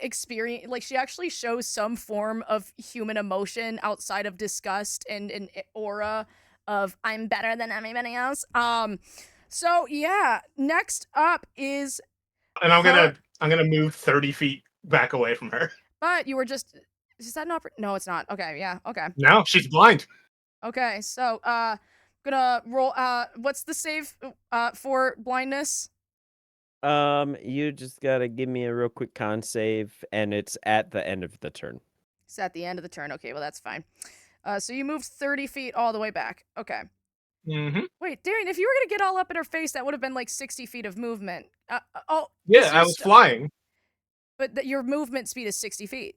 shows some form of human emotion outside of disgust and an aura of I'm better than everybody else. So yeah, next up is And I'm gonna move 30 feet back away from her. but you were just is that not no, it's not. Okay, yeah, okay. No, she's blind. Okay, so gonna roll what's the save for blindness? You just gotta give me a real quick con save, and it's at the end of the turn. It's at the end of the turn. Okay, well that's fine. So you moved 30 feet all the way back. Okay. Mm-hmm. Wait, Darian, if you were gonna get all up in her face, that would have been like 60 feet of movement. Oh. Yeah, I was flying. But your movement speed is 60 feet.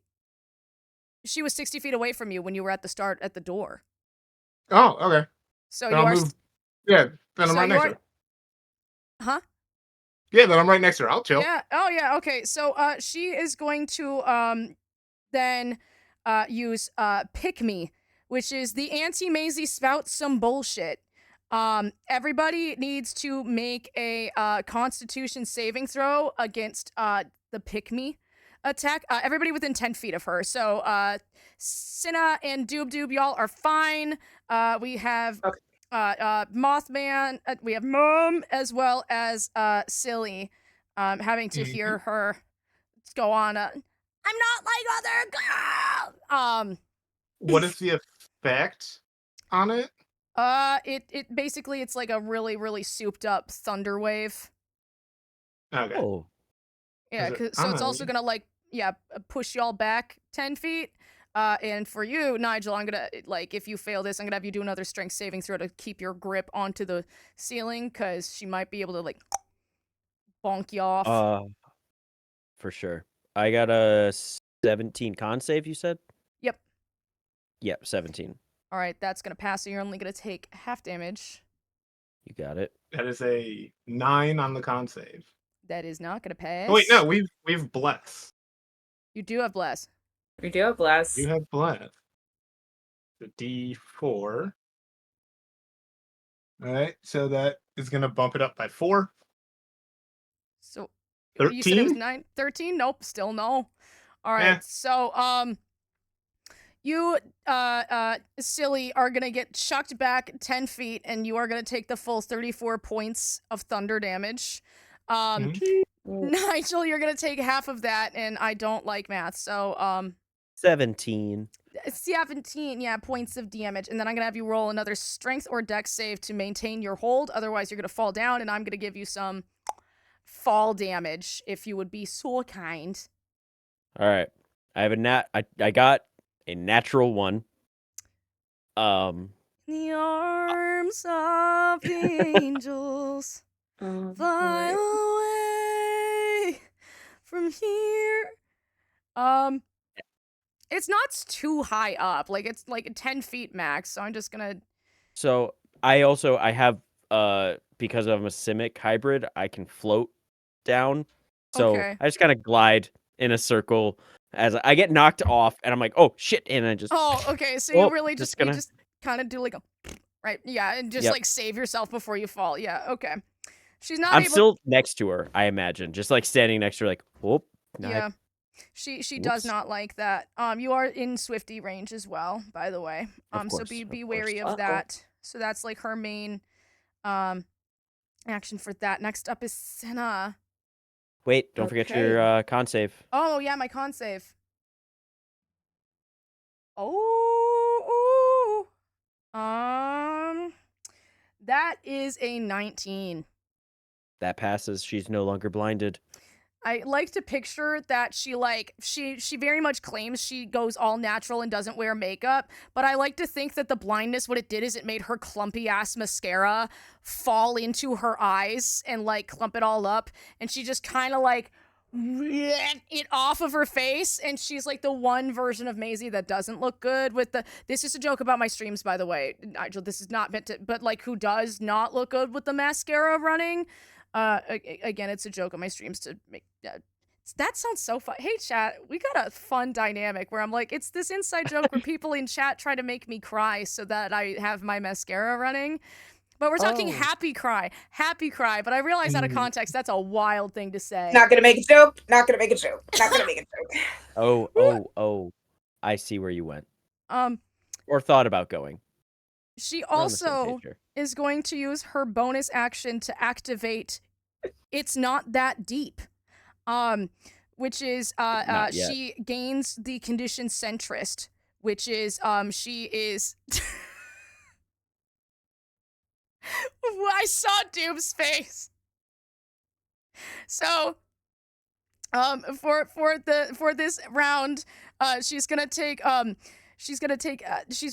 She was 60 feet away from you when you were at the start at the door. Oh, okay. So Then you I'll are. move. Yeah, then I'm so right you next are- to her. Huh? Yeah, then I'm right next to her. I'll chill. Yeah. Oh yeah. Okay. So she is going to then use pick me, which is the anti-Maisie spout some bullshit. Everybody needs to make a Constitution saving throw against the pick me attack. Everybody within 10 feet of her. So Cinna and Doob, y'all are fine. We have Mothman. We have Mom as well as Silly. Having to hear her go on. I'm not like other girls. What is the effect on it? It basically it's like a really souped up thunder wave. Okay. Oh. Yeah, so it's also gonna like push y'all back 10 feet. And for you, Nigel, I'm gonna like if you fail this, I'm gonna have you do another strength saving throw to keep your grip onto the ceiling, because she might be able to like bonk you off. For sure. I got a 17 con save, you said? Yep. Yep, 17. All right, that's gonna pass. So you're only gonna take half damage. You got it. That is a 9 on the con save. That is not gonna pass. Oh, wait, no, we've bless. You do have bless. We do have bless. You have bless. The D4. All right, so that is gonna bump it up by 4. So 13? You said it was 9, 13? Nope, still no. All right, so you silly are gonna get chucked back 10 feet, and you are gonna take the full 34 points of thunder damage. Nigel, you're gonna take half of that, and I don't like math, so 17. 17, points of damage, and then I'm gonna have you roll another strength or dex save to maintain your hold. Otherwise, you're gonna fall down, and I'm gonna give you some fall damage if you would be so kind. All right. I have I got a natural 1. The arms of the angels fly away from here. It's not too high up. Like it's like 10 feet max. So I'm just gonna. So I have because I'm a Simic hybrid, I can float down. So Okay. I just kind of glide in a circle as I get knocked off, and I'm like, oh shit, and I just. Oh, okay. So you really just gonna... you just kind of do like a right, yeah, and just like save yourself before you fall. Yeah, okay. She's not. I'm still next to her, I imagine, just like standing next to her, like, whoop. Yeah. She does not like that. You are in Swifty range as well, by the way. So be wary of that. So that's like her main action for that. Next up is Senna. Wait, don't forget your con save. Oh yeah, my con save. Oh, that is a 19. That passes. She's no longer blinded. I like to picture that she very much claims she goes all natural and doesn't wear makeup, but I like to think that the blindness, what it did is it made her clumpy ass mascara fall into her eyes and like clump it all up, and she just kind of like it off of her face, and she's like the one version of Maisie that doesn't look good with the. This is a joke about my streams, by the way, Nigel. This is not meant to, but like who does not look good with the mascara running. Again, it's a joke on my streams to make that sounds so fun. Hey, chat, we got a fun dynamic where I'm like, it's this inside joke where people in chat try to make me cry so that I have my mascara running. But we're talking happy cry. But I realize out of context, that's a wild thing to say. Not gonna make a joke. Not gonna make a joke. Oh, I see where you went. Or thought about going. She also is going to use her bonus action to activate It's Not That Deep. Which is she gains the condition centrist, which is she is I saw Doom's face. So for this round, she's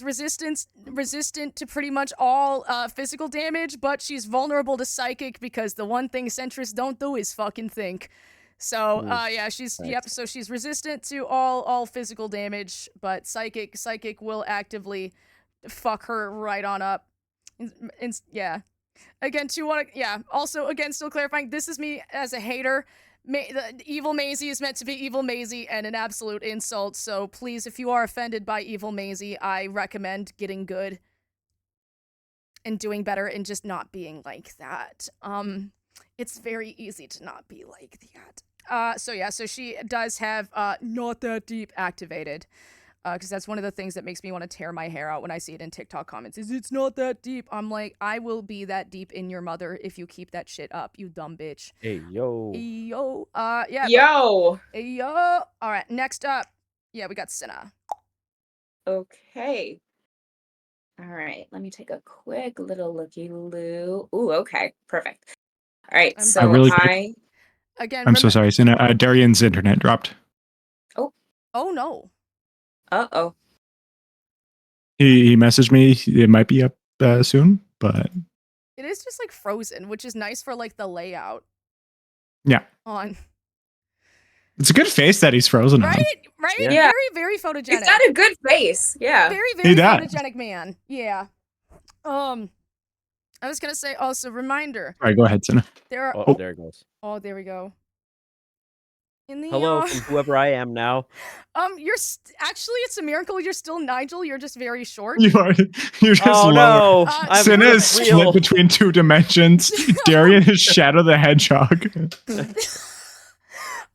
resistant to pretty much all physical damage, but she's vulnerable to psychic because the one thing centrists don't do is fucking think. So so she's resistant to all physical damage, but psychic will actively fuck her right on up. Again, also again, still clarifying, this is me as a hater. The evil Maisie is meant to be evil Maisie and an absolute insult, so please, if you are offended by evil Maisie, I recommend getting good and doing better and just not being like that. It's very easy to not be like that. So she does have Not That Deep activated. Because that's one of the things that makes me want to tear my hair out when I see it in TikTok comments. It's not that deep. I'm like, I will be that deep in your mother if you keep that shit up, you dumb bitch. Hey, yo. Yo. Yo. Yo. All right, next up. Yeah, we got Senna. Okay. All right, let me take a quick little looky-loo. Ooh, okay, perfect. All right, Again, I'm so sorry, Sina. Darian's internet dropped. Oh no. Uh-oh. He messaged me. It might be up soon, but It is just like frozen, which is nice for like the layout yeah, on. it's a good face that he's frozen on. Right? Yeah. Very, very photogenic. He's got a good face. Yeah. Very, He very does. photogenic man. Yeah. I was gonna say also reminder. All right, go ahead, Sina. There are. Oh, there it goes. Oh, there we go. In the Hello from whoever I am now. you're actually it's a miracle you're still Nigel. You're just very short. You're just Oh lower. no! I'm Sina is split between two dimensions. Darian is Shadow the Hedgehog.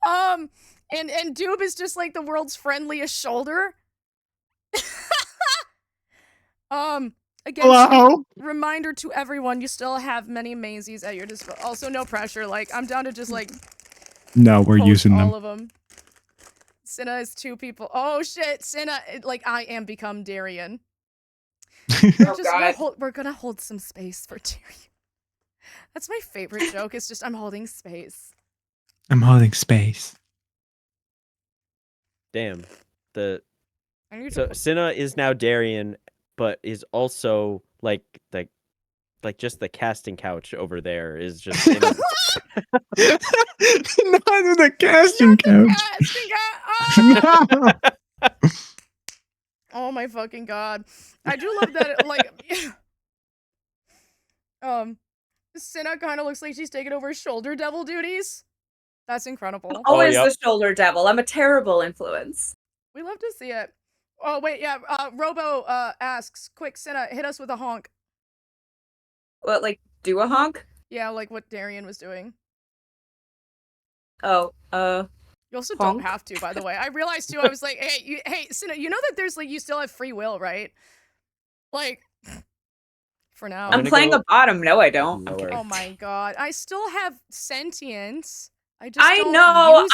And Doob is just like the world's friendliest shoulder. Again, Hello? reminder to everyone, you still have many Maisies at your disposal. Also, no pressure. Like, I'm down to just like No, we're post using them. all of them. Cinna is 2 people. Oh shit, Cinna! Like, I am become Darian. We're gonna hold some space for Darian. That's my favorite joke. It's just I'm holding space. I'm holding space. Damn. I need So to- Cinna is now Darian, but is also like just the casting couch over there is just Not the casting couch. Oh my fucking god. I do love that it, like Cinna kind of looks like she's taking over shoulder devil duties. That's incredible. Always the shoulder devil. I'm a terrible influence. We love to see it. Oh wait, yeah, Robo asks, quick Cinna, hit us with a honk. What, like do a honk? Yeah, like what Darian was doing. Oh, You also honk? don't have to, by the way. I realized too, I was like, hey, Cinna, you know that there's like you still have free will, right? Like for now. I'm playing a bottom. No, I don't. Okay. Oh my god. I still have sentience. I know,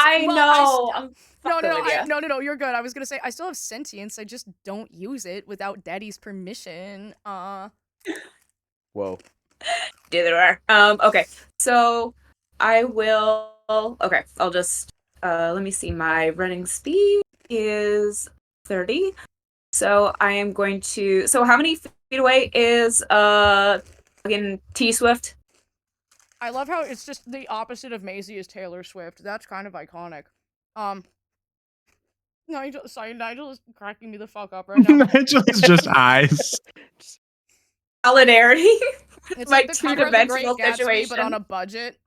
No, you're good. I was gonna say I still have sentience. I just don't use it without Daddy's permission. Whoa. Neither are. Okay. So I will. Okay. I'll just. Let me see. My running speed is 30. So I am going to. So how many feet away is fucking T Swift? I love how it's just the opposite of Maisie is Taylor Swift. That's kind of iconic. Nigel is cracking me the fuck up right now. Nigel is just eyes. Solidarity. It's My like the cover of the Great two-dimensional Gatsby, situation. but on a budget.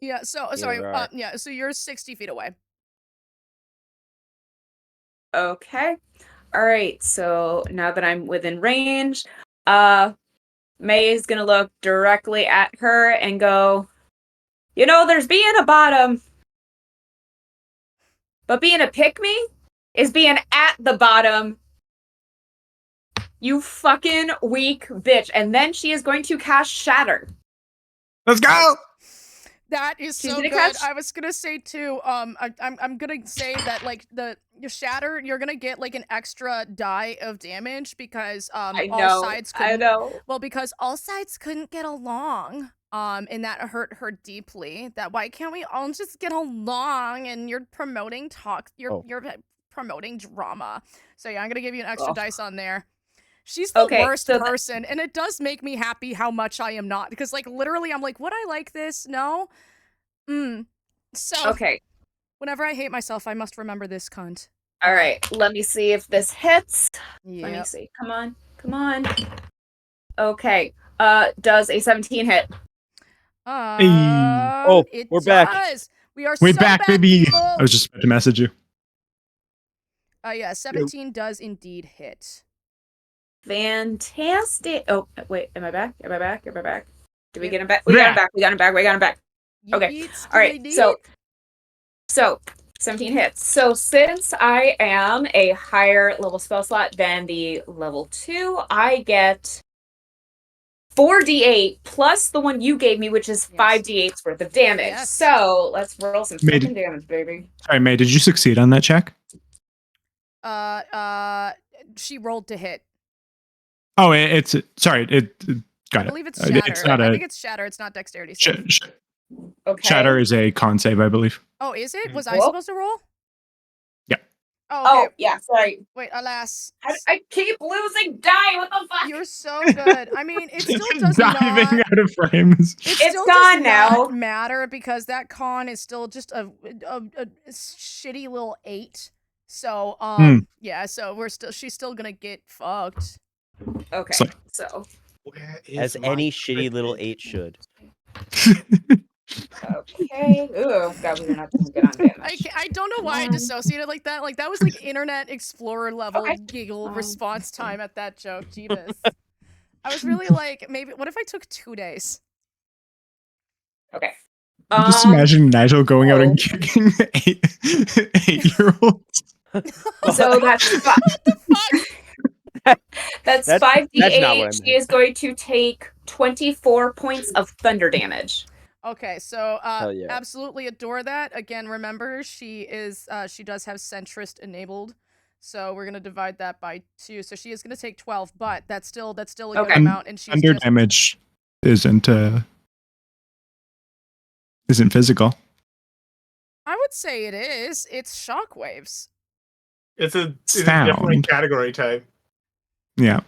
Yeah. So sorry. right. Yeah. So you're 60 feet away. Okay. All right. So now that I'm within range, May is gonna look directly at her and go, you know, there's being a bottom, but being a pick-me is being at the bottom. You fucking weak bitch. And then she is going to cast Shatter. Let's go. That is She's so gonna good. catch- I was gonna say too. I'm gonna say that like your shatter, you're gonna get like an extra die of damage because all sides couldn't. I know. Well, because all sides couldn't get along. And that hurt her deeply. That why can't we all just get along? And you're promoting you're promoting drama. So yeah, I'm gonna give you an extra dice on there. She's the worst person, and it does make me happy how much I am not. Because, like, literally, I'm like, would I like this? No? So, Okay. whenever I hate myself, I must remember this cunt. All right. Let me see if this hits. Let me Yep. see. Come on. Come on. Okay. Does a 17 hit? Oh, It we're back. does. We are We're so back, baby. people. I was just about to message you. Yeah, 17 does indeed hit. Fantastic. Oh, wait. Am I back? Am I back? Am I back? Did we get him back? Yeah. We got him back. We got him back. We got him back. Okay. All right. So 17 hits. So since I am a higher level spell slot than the level 2, I get 4d8 plus the one you gave me, which is 5d8's worth of damage. Yes. So let's roll some Made fucking damage, baby. All right, May, did you succeed on that check? She rolled to hit. Oh, it got I it. believe it's shatter. It's not I a think it's shatter. It's not dexterity. save. Okay. Shatter is a con save, I believe. Oh, is it? Was I supposed to roll? Yeah. Oh, okay. Oh, yeah, sorry. Wait, alas. I keep losing die. What the fuck? You're so good. I mean, it still does diving not. out of frames. It still gone does now. not matter because that con is still just a shitty little 8. So yeah, so she's still gonna get fucked. Okay, so As any shitty little 8 should. okay. Ooh, God, we're not doing good on damage. I don't know why I dissociated like that. Like that was like Internet Explorer level giggle response time at that joke. Jeebus. I was really like, maybe what if I took 2 days? Okay. Just imagine Nigel going out and kicking 8-year-olds. So that's what the fuck? That's That's 5d8. not what I She is going to take 24 points of thunder damage. Okay, so Hell yeah. absolutely adore that. Again, remember she does have centrist enabled. So we're gonna divide that by 2. So she is gonna take 12, but that's still a good amount, and she's Thunder just damage isn't physical. I would say it is. It's shockwaves. It's a Sound. different category type. Yeah.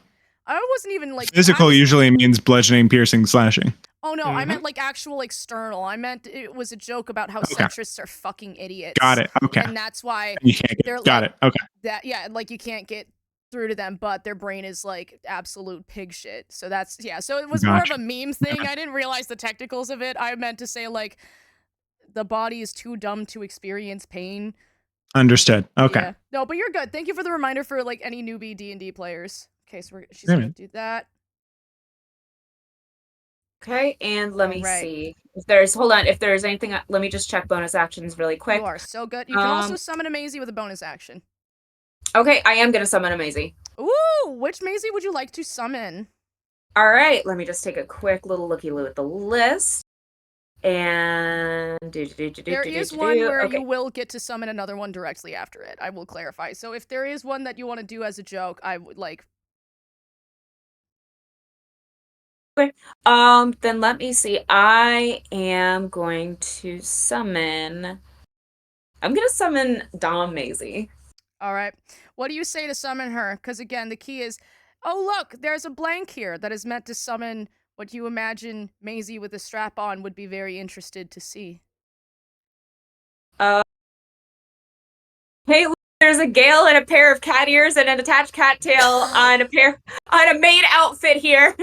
I wasn't even like Physical usually means bludgeoning, piercing, slashing. Oh no, I meant like actual external. I meant it was a joke about how Okay. centrists are fucking idiots. Got it. Okay. And that's why You can't get they're got like, it. Okay. That like you can't get through to them, but their brain is like absolute pig shit. So that's so it was more of Gotcha. a meme thing. I didn't realize the technicals of it. I meant to say like the body is too dumb to experience pain. Understood. Okay. Yeah. No, but you're good. Thank you for the reminder for like any newbie D&D players. Okay, so she's Yeah, gonna man. do that. Okay, and let me see if there's if there's anything. Let me just check bonus actions really quick. You are so good. You can also summon a Maisie with a bonus action. Okay, I am gonna summon a Maisie. Ooh, which Maisie would you like to summon? All right, let me just take a quick little looky-loo at the list. And there is one where you will get to summon another one directly after it. I will clarify. So if there is one that you want to do as a joke, I would like. Okay. Then let me see. I am going to summon. I'm gonna summon Dom Maisie. All right. What do you say to summon her? Because again, the key is, oh look, there's a blank here that is meant to summon what you imagine Maisie with a strap on would be very interested to see. Hey, look, there's a Gale and a pair of cat ears and an attached cat tail on a maid outfit here.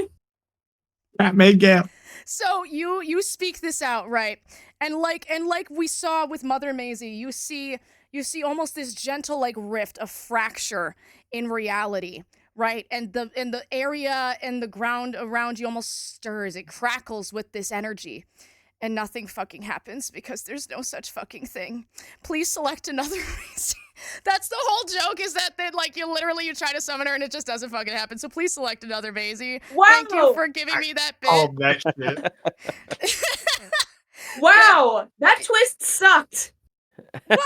Cat maid Gale. So you speak this out, right? And like we saw with Mother Maisie, you see almost this gentle like rift, a fracture in reality. Right, and the area and the ground around you almost stirs. It crackles with this energy, and nothing fucking happens because there's no such fucking thing. Please select another Maisie. That's the whole joke. Is that like you try to summon her and it just doesn't fucking happen. So please select another Maisie. Wow. Thank you for giving me that bit. Oh, that shit. Wow, that twist sucked. Why?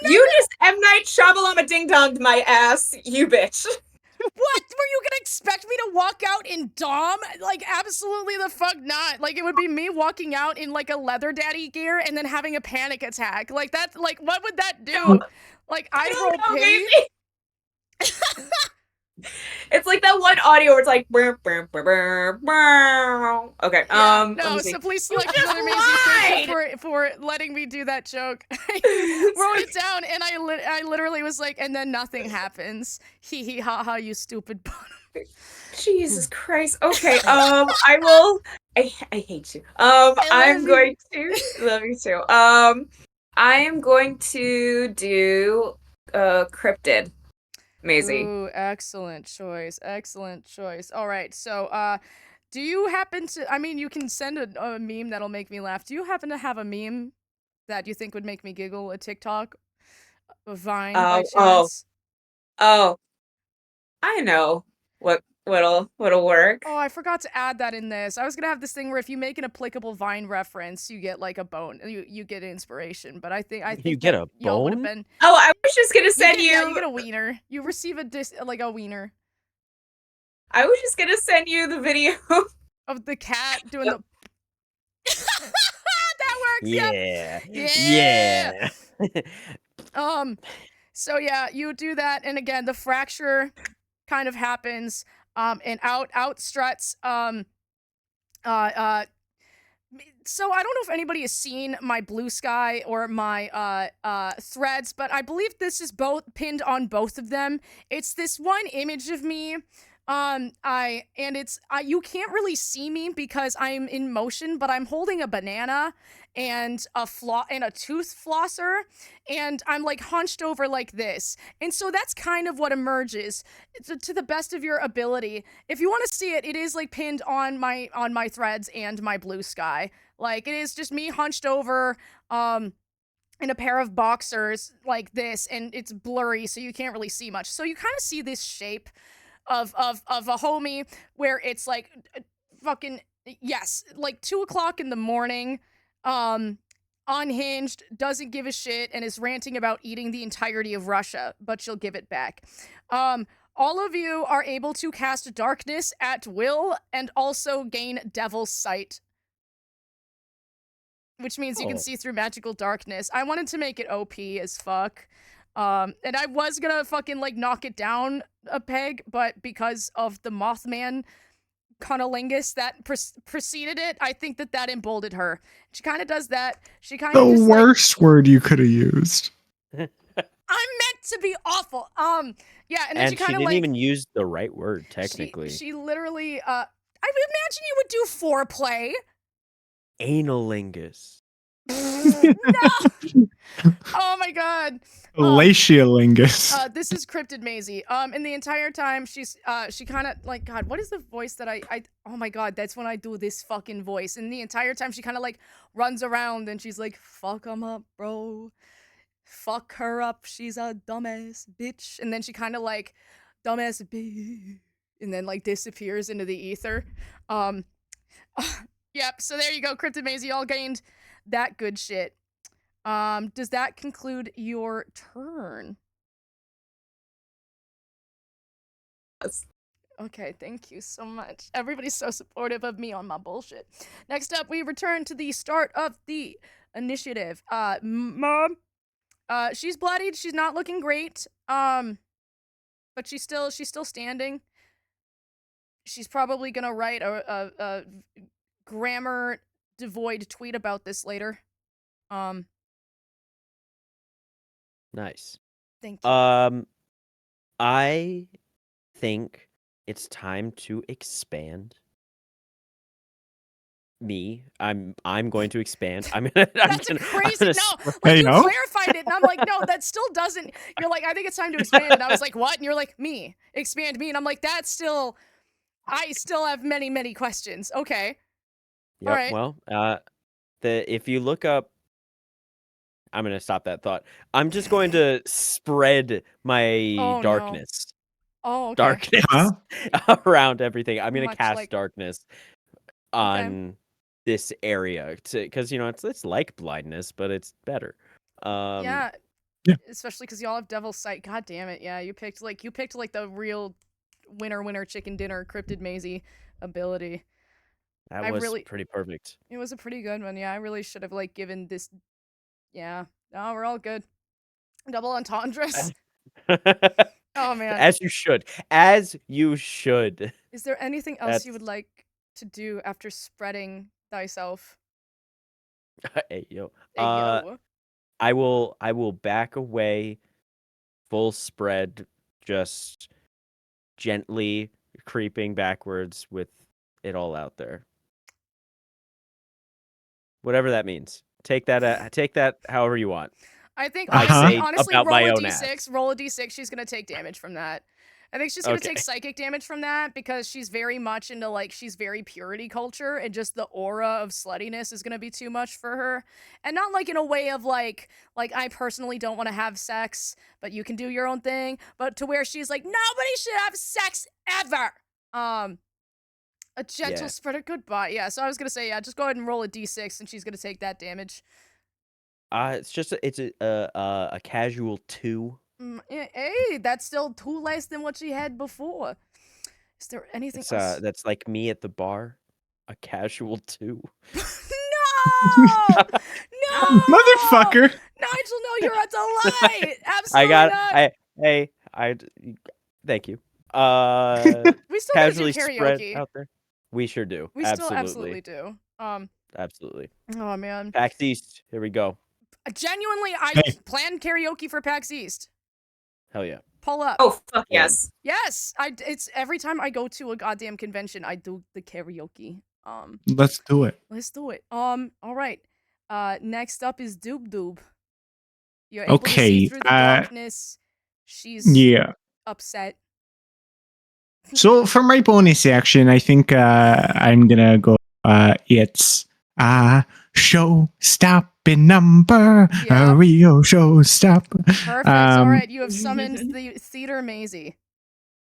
You just M. Night Shyamalan ding donged my ass, you bitch. What? Were you gonna expect me to walk out in Dom? Like, absolutely the fuck not. Like, it would be me walking out in, like, a leather daddy gear and then having a panic attack. Like, that, like, what would that do? Like, I roll pity? It's like that one audio where it's like, burr, burr, burr, burr, burr. Okay, no, so please select another Maisie. Thank you for letting me do that joke. I wrote it down, and I literally was like, and then nothing happens. Hee hee ha ha, you stupid bottom. Jesus Christ. Okay, I will. I hate you. I'm going to love you too. I am going to do cryptid. Maisie. Ooh, excellent choice. Excellent choice. All right, so do you happen to? I mean, you can send a meme that'll make me laugh. Do you happen to have a meme that you think would make me giggle? A TikTok, a Vine by chance? Oh, I know what'll work. Oh, I forgot to add that in this. I was gonna have this thing where if you make an applicable Vine reference, you get like a bone. You get inspiration. But I think you get a y'all would have bone? been. Oh, I was just gonna send you. Yeah, you get a wiener. You receive a wiener. I was just gonna send you the video of the cat doing the. Yeah. Yeah. Yeah. So yeah, you do that, and again, the fracture kind of happens, and out struts, so I don't know if anybody has seen my blue sky or my threads, but I believe this is both pinned on both of them. It's this one image of me. You can't really see me because I'm in motion, but I'm holding a banana and a tooth flosser, and I'm like hunched over like this. And so that's kind of what emerges to the best of your ability. If you want to see it, it is like pinned on my threads and my blue sky. Like it is just me hunched over in a pair of boxers like this, and it's blurry so you can't really see much. So you kind of see this shape of a homie where it's like fucking yes, like 2 o'clock in the morning, unhinged, doesn't give a shit, and is ranting about eating the entirety of Russia, but she'll give it back. All of you are able to cast darkness at will and also gain devil's sight, which means you can see through magical darkness. I wanted to make it OP as fuck. And I was gonna fucking like knock it down a peg, but because of the Mothman cunnilingus that preceded it, I think that emboldened her. She kind of does that. She kind of The just worst word you could have used. I'm meant to be awful. Yeah, and then And she she kind of didn't like even use the right word, technically. she literally I imagine you would do foreplay. Analingus. No. Oh my god. Latialingus. This is Cryptid Maisie. And the entire time she kind of like, God, what is the voice that I oh my god, that's when I do this fucking voice. And the entire time she kind of like runs around and she's like, fuck 'em up, bro. Fuck her up. She's a dumbass bitch. And then she kind of like, dumbass bitch, and then like disappears into the ether. Yep. So there you go, Cryptid Maisie. All gained that good shit. Does that conclude your turn? Yes. Okay, thank you so much. Everybody's so supportive of me on my bullshit. Next up, we return to the start of the initiative. Mom, she's bloodied. She's not looking great. But she's still standing. She's probably gonna write a grammar devoid tweet about this later. Nice. Thank you. I think it's time to expand. I'm going to expand. That's crazy. No, like you clarified it, and I'm like, no, that still doesn't. You're like, I think it's time to expand, and I was like, what? And you're like, me, expand me, and I'm like, that's still. I still have many questions. Okay. Yep. All right. Well, if you look up, I'm gonna stop that thought. I'm just going to spread my darkness. No. Oh, okay. Darkness around everything. I'm gonna Much cast like... darkness on this area because it's like blindness, but it's better. Yeah. Especially because y'all have devil's sight. God damn it! Yeah, you picked like the real winner chicken dinner Cryptid Maisie ability. That was pretty perfect. It was a pretty good one. Yeah, I really should have like given this. Yeah. No, we're all good. Double entendres. Oh man. As you should. As you should. Is there anything else you would like to do after spreading thyself? Hey yo. Hey, yo. I will back away, full spread, just gently creeping backwards with it all out there. Whatever that means. Take that however you want. I think honestly about roll my a own d6. Roll a d6. She's gonna take damage from that. I think she's gonna take psychic damage from that because she's very much into like she's very purity culture, and just the aura of sluttiness is gonna be too much for her. And not like in a way of like I personally don't want to have sex, but you can do your own thing. But to where she's like, nobody should have sex ever. A gentle spreader. Goodbye. Yeah. So I was gonna say just go ahead and roll a d6, and she's gonna take that damage. It's a casual 2. Hey, that's still 2 less than what she had before. Is there anything else? That's like me at the bar. A casual 2. No! Motherfucker. Nigel, no, you're a delight. Absolutely I got. not. Thank you. We still gotta do Casually spread karaoke. out there. We sure do. We still absolutely do. Absolutely. Oh man. PAX East. Here we go. Genuinely, I Hey. planned karaoke for PAX East. Hell yeah. Pull up. Oh fuck yes. Yes, it's every time I go to a goddamn convention, I do the karaoke. Let's do it. Let's do it. All right. Next up is Doob Doob. You're able to see Okay. through the darkness. She's Yeah. upset. So for my bonus action, I think I'm gonna go. It's show stopping number. A real show stop. Perfect. All right, you have summoned the Theater Maisie.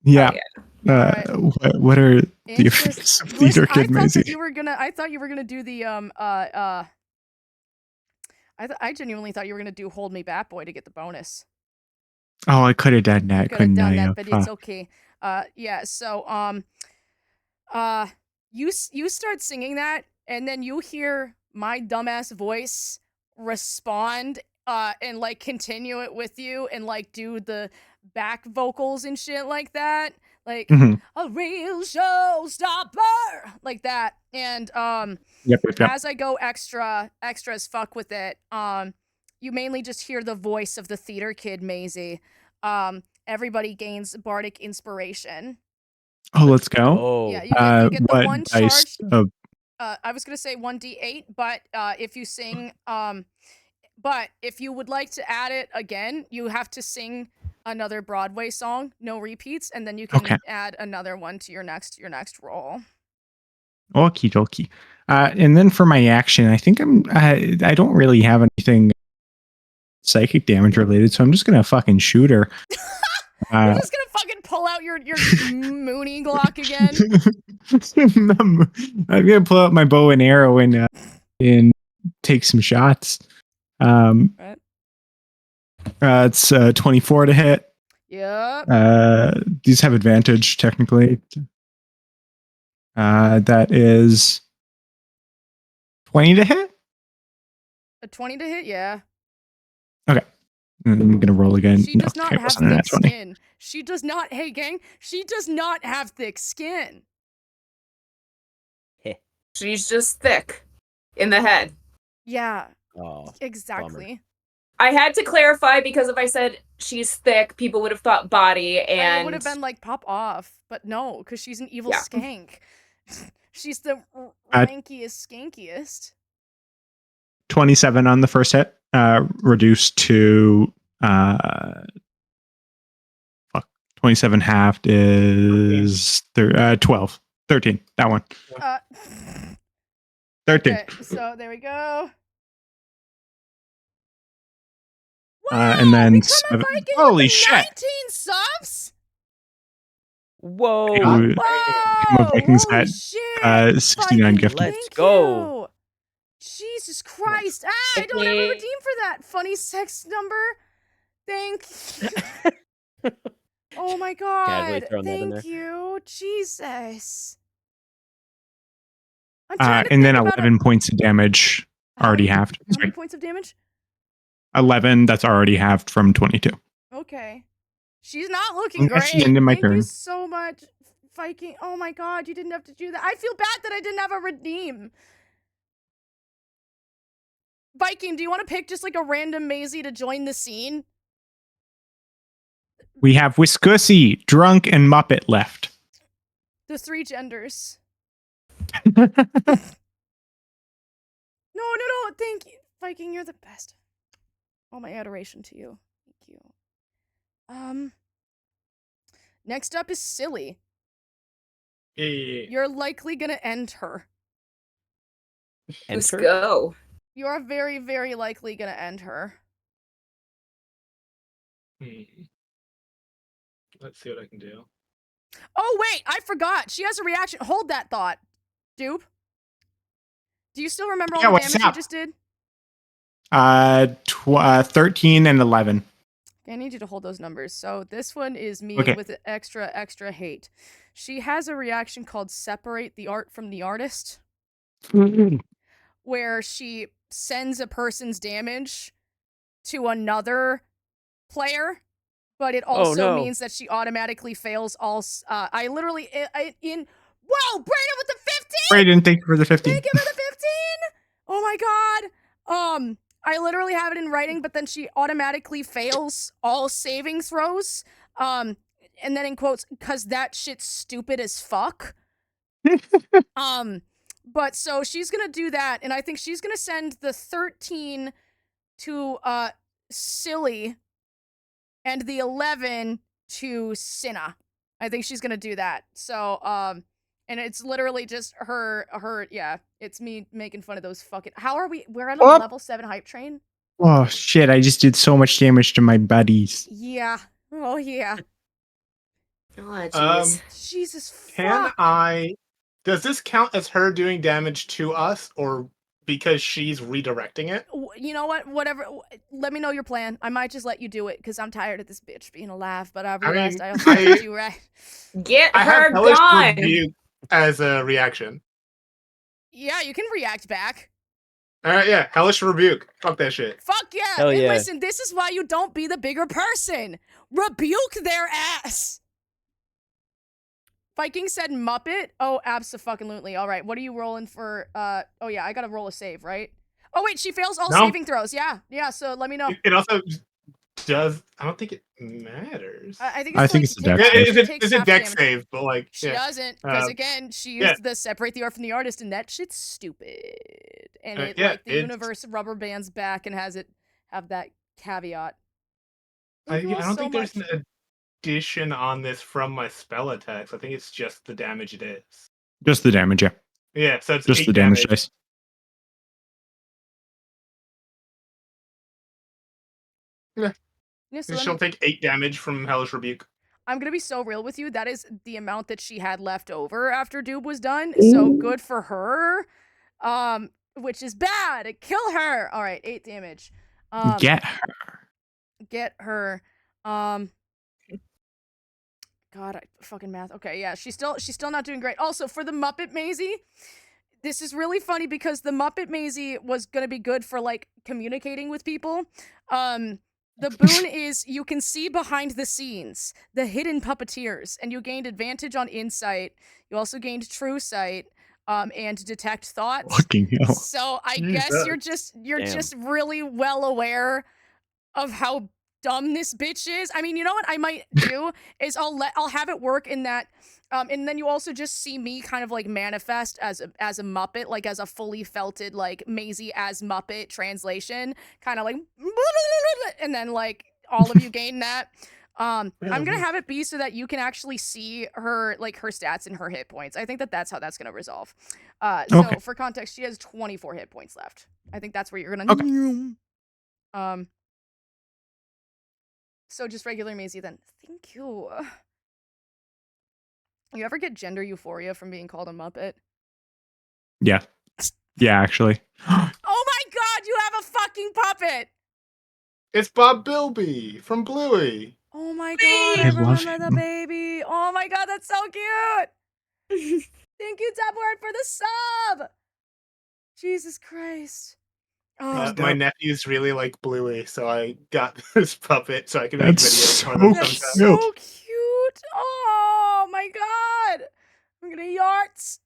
Yeah. Alright. What are the effects of Theater Kid Maisie? I thought you were gonna do the I genuinely thought you were gonna do Hold Me Bat Boy to get the bonus. Oh, I could have done that, Could have couldn't done I? that, but it's okay. Yeah. So you start singing that, and then you hear my dumbass voice respond, and like continue it with you, and like do the back vocals and shit like that, like Mhm. a real showstopper, like that. And Yep. as I go extra as fuck with it, you mainly just hear the voice of the Theater Kid Maisie. Everybody gains bardic inspiration. Oh, let's go. Oh. Yeah, you get the what one dice? charge. I was gonna say 1d8, but if you sing, but if you would like to add it again, you have to sing another Broadway song, no repeats, and then you can add another one to your next roll. Okie dokie. And then for my action, I think I don't really have anything psychic damage related, so I'm just gonna fucking shoot her. You're just gonna fucking pull out your Mooney Glock again. I'm gonna pull out my bow and arrow and take some shots. Right. It's 24 to hit. Yeah. These have advantage technically. That is 20 to hit. A 20 to hit, yeah. Okay. I'm gonna roll again. She does not it have wasn't a thick nat 20. skin. She does not. Hey, gang. She does not have thick skin. She's just thick in the head. Yeah. Oh, exactly. I had to clarify because if I said she's thick, people would have thought body, and it would have been like pop off, but no, because she's an evil skank. She's the rankiest, skankiest. 27 on the first hit. Reduced to 27 halved is 12. 13. That one. 13. Okay, so there we go. And then holy shit. 19 subs? Whoa. Whoa. Vikings at 69 gift. Let's go. Jesus Christ. I don't ever redeem for that funny sex number. Thank you. Oh my god. Thank you. Jesus. And then 11 points of damage already halved. How many points of damage? 11, that's already halved from 22. Okay. She's not looking great. That's the end of my Thank you turn. so much, Viking. Oh my god, you didn't have to do that. I feel bad that I didn't have a redeem. Viking, do you want to pick just like a random Maisie to join the scene? We have Whiskussy, Drunk, and Muppet left. The three genders. Uh, No. Thank you. Viking, you're the best. All my adoration to you. Thank you. Next up is Silly. Yeah. You're likely gonna end her. Let's go. You are very, very likely gonna end her. Let's see what I can do. Oh, wait, I forgot. She has a reaction. Hold that thought. Dupe. Do you still remember all the what's damage you up? just did? 13 and 11. I need you to hold those numbers. So this one is me Okay. with extra hate. She has a reaction called Separate the Art from the Artist. where she sends a person's damage to another player, but it also means that she automatically fails all. I literally in. Whoa, Brayden with the 15. Brayden, thank you for the 15. Thank you for the 15. Oh my god. I literally have it in writing, but then she automatically fails all saving throws. And then in quotes, cause that shit's stupid as fuck. But so she's gonna do that, and I think she's gonna send the 13 to Silly and the 11 to Cinna. I think she's gonna do that. So, and it's literally just her, yeah, it's me making fun of those fucking. How are we? We're on a level 7 hype train? Oh shit, I just did so much damage to my buddies. Yeah. Oh, yeah. Oh, jeez. Jesus fuck. Can I... Does this count as her doing damage to us, or because she's redirecting it? You know what? Whatever. Let me know your plan. I might just let you do it, because I'm tired of this bitch being alive, but I realized I also have to do right. Get I have her hellish gone! rebuke as a reaction. Yeah, you can react back. Alright, yeah, hellish rebuke. Fuck that shit. Fuck yeah. Hell And yeah. listen, this is why you don't be the bigger person. Rebuke their ass. Viking said Muppet. Oh, abso-fucking-lutely. All right, what are you rolling for? Oh yeah, I gotta roll a save, right? Oh wait, she fails all saving throws. Yeah, so let me know. It also does... I don't think it matters. I think it's a dex save. save. It's a dex save, but like... She doesn't, because again, she used the separate the art from the artist, and that shit's stupid. And it the universe rubber bands back and has it have that caveat. I don't think there's an addition on this from my spell attacks. I think it's just the damage it is. Just the damage, yeah. Yeah, so it's just 8 the damage dice. Yeah. So She'll take 8 damage from Hellish Rebuke. I'm gonna be so real with you. That is the amount that she had left over after Doob was done. So good for her. Which is bad. Kill her. All right, 8 damage. Get her. Get her. God, fucking math. Okay, yeah, she's still not doing great. Also, for the Muppet Maisie, this is really funny because the Muppet Maisie was gonna be good for like communicating with people. The boon is you can see behind the scenes, the hidden puppeteers, and you gained advantage on insight. You also gained true sight, and detect thoughts. Fucking hell. So I guess you're just really well aware of how dumb this bitch is. I mean, you know what I might do is I'll have it work in that, and then you also just see me kind of like manifest as a Muppet, like as a fully felted like Maisie as Muppet translation, kind of like, and then like all of you gain that. I'm gonna have it be so that you can actually see her like her stats and her hit points. I think that's how that's gonna resolve. So for context, she has 24 hit points left. I think that's where you're gonna. So just regular Maisie then. Thank you. You ever get gender euphoria from being called a Muppet? Yeah. Yeah, actually. Oh my god, you have a fucking puppet! It's Bob Bilby from Bluey. Oh my god, I remember the baby. Oh my god, that's so cute! Thank you, Top Word, for the sub! Jesus Christ. My nephews really like Bluey, so I got this puppet so I can make videos for them sometimes. That's so cute! Oh my god! I'm gonna yarts.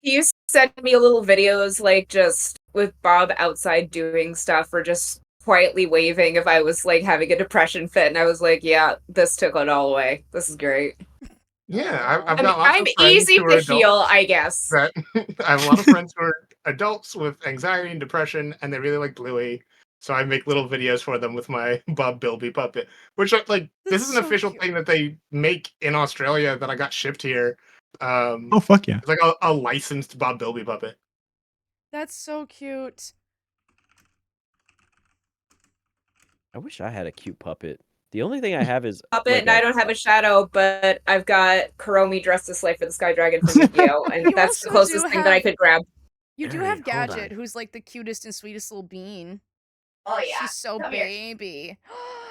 You sent me little videos like just with Bob outside doing stuff or just quietly waving if I was like having a depression fit, and I was like, yeah, this took it all away. This is great. Yeah, I've got lots I'm of friends easy who are to heal, I guess. I have a lot of friends who are adults with anxiety and depression, and they really like Bluey. So I make little videos for them with my Bob Bilby puppet, which like this is an official thing that they make in Australia that I got shipped here. Oh fuck yeah! It's like a licensed Bob Bilby puppet. That's so cute. I wish I had a cute puppet. The only thing I have is puppet, like and I don't have a shadow, but I've got Kuromi dressed as Slay for the Sky Dragon from Yu-Gi-Oh, and that's the closest thing that I could grab. You do have Gadget, who's like the cutest and sweetest little bean. Oh yeah, she's so Come here. baby.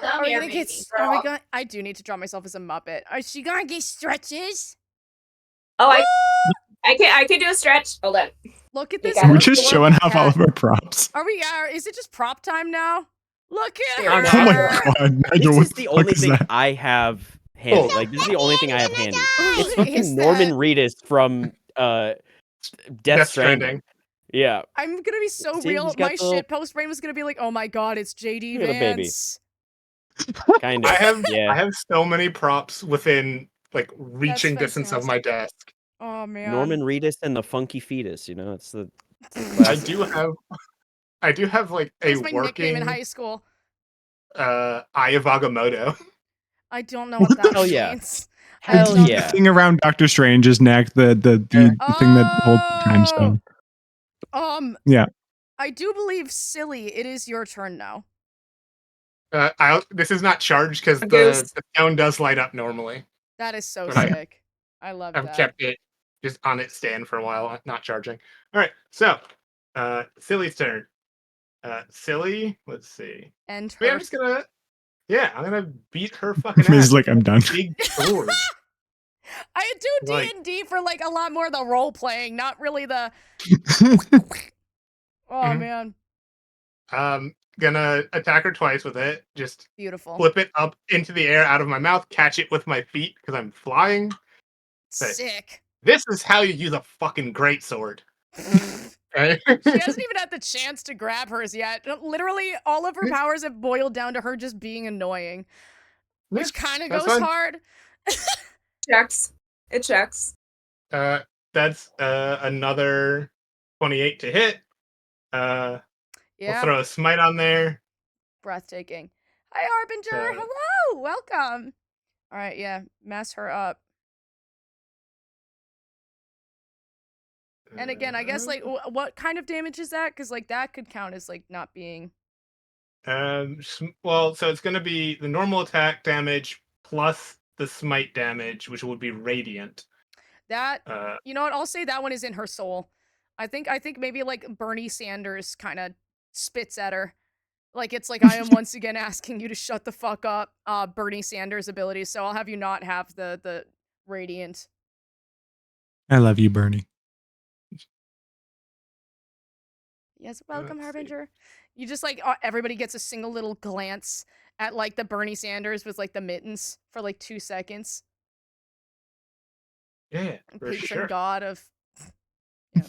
Come Are we here, gonna baby get? Are we girl. gonna? I do need to draw myself as a Muppet. Is she gonna get stretches? Oh, I can do a stretch. Hold on. Look at You this. got We're it. just showing off all of our props. Are we? Is it just prop time now? Look at Here her. we Oh my go. god, Nigel, This what is the the fuck only is thing that? I have handy. Oh. Like this is the only thing I have handy. It's What fucking is Norman that? Reedus from Death Stranding. Yeah. I'm gonna be so See, real. he's got My the little- shit post brain was gonna be like, oh my god, it's JD Look at the baby. Vance. Kind of. I have Yeah. I have so many props within like reaching distance of my desk. Oh man. Norman Reedus and the funky fetus, you know, it's the I do have like That a was my nickname in working high school. Eye of Agamotto. I don't know what that Hell yeah. means. Hell The yeah. thing around Doctor Strange's neck, the thing that holds the time stone. Yeah. I do believe, Silly, it is your turn now. This is not charged because A the goose. stone does light up normally. That is so But sick. I love I've that. kept it just on its stand for a while, not charging. All right, so Silly's turn. Silly, let's see. And Wait, I'm her. just gonna, I'm gonna beat her fucking Miz ass. is like, I'm with a done. Big sword. I do Like- D&D for like a lot more of the role playing, not really the. Oh Mhm. man, Gonna attack her twice with it. Just beautiful. flip it up into the air out of my mouth, catch it with my feet because I'm flying. Sick. This is how you use a fucking greatsword. Okay? She hasn't even had the chance to grab hers yet. Literally, all of her powers have boiled down to her just being annoying, which kind of that's goes fine. hard. Checks. It checks. That's another 28 to hit. We'll Yeah, throw a smite on there. breathtaking. Hi, Harbinger. Hello, welcome. All right, yeah, mess her up. And again, I guess like what kind of damage is that? Because like that could count as like not being. Well, so it's going to be the normal attack damage plus the smite damage, which would be radiant. That you know what? I'll say that one is in her soul. I think maybe like Bernie Sanders kind of spits at her. Like it's like I am once again asking you to shut the fuck up, Bernie Sanders ability. So I'll have you not have the radiant. I love you, Bernie. Yes, welcome, Harbinger. You just like everybody gets a single little glance at like the Bernie Sanders with like the mittens for like 2 seconds. Yeah, for Patron sure. god of. Yeah.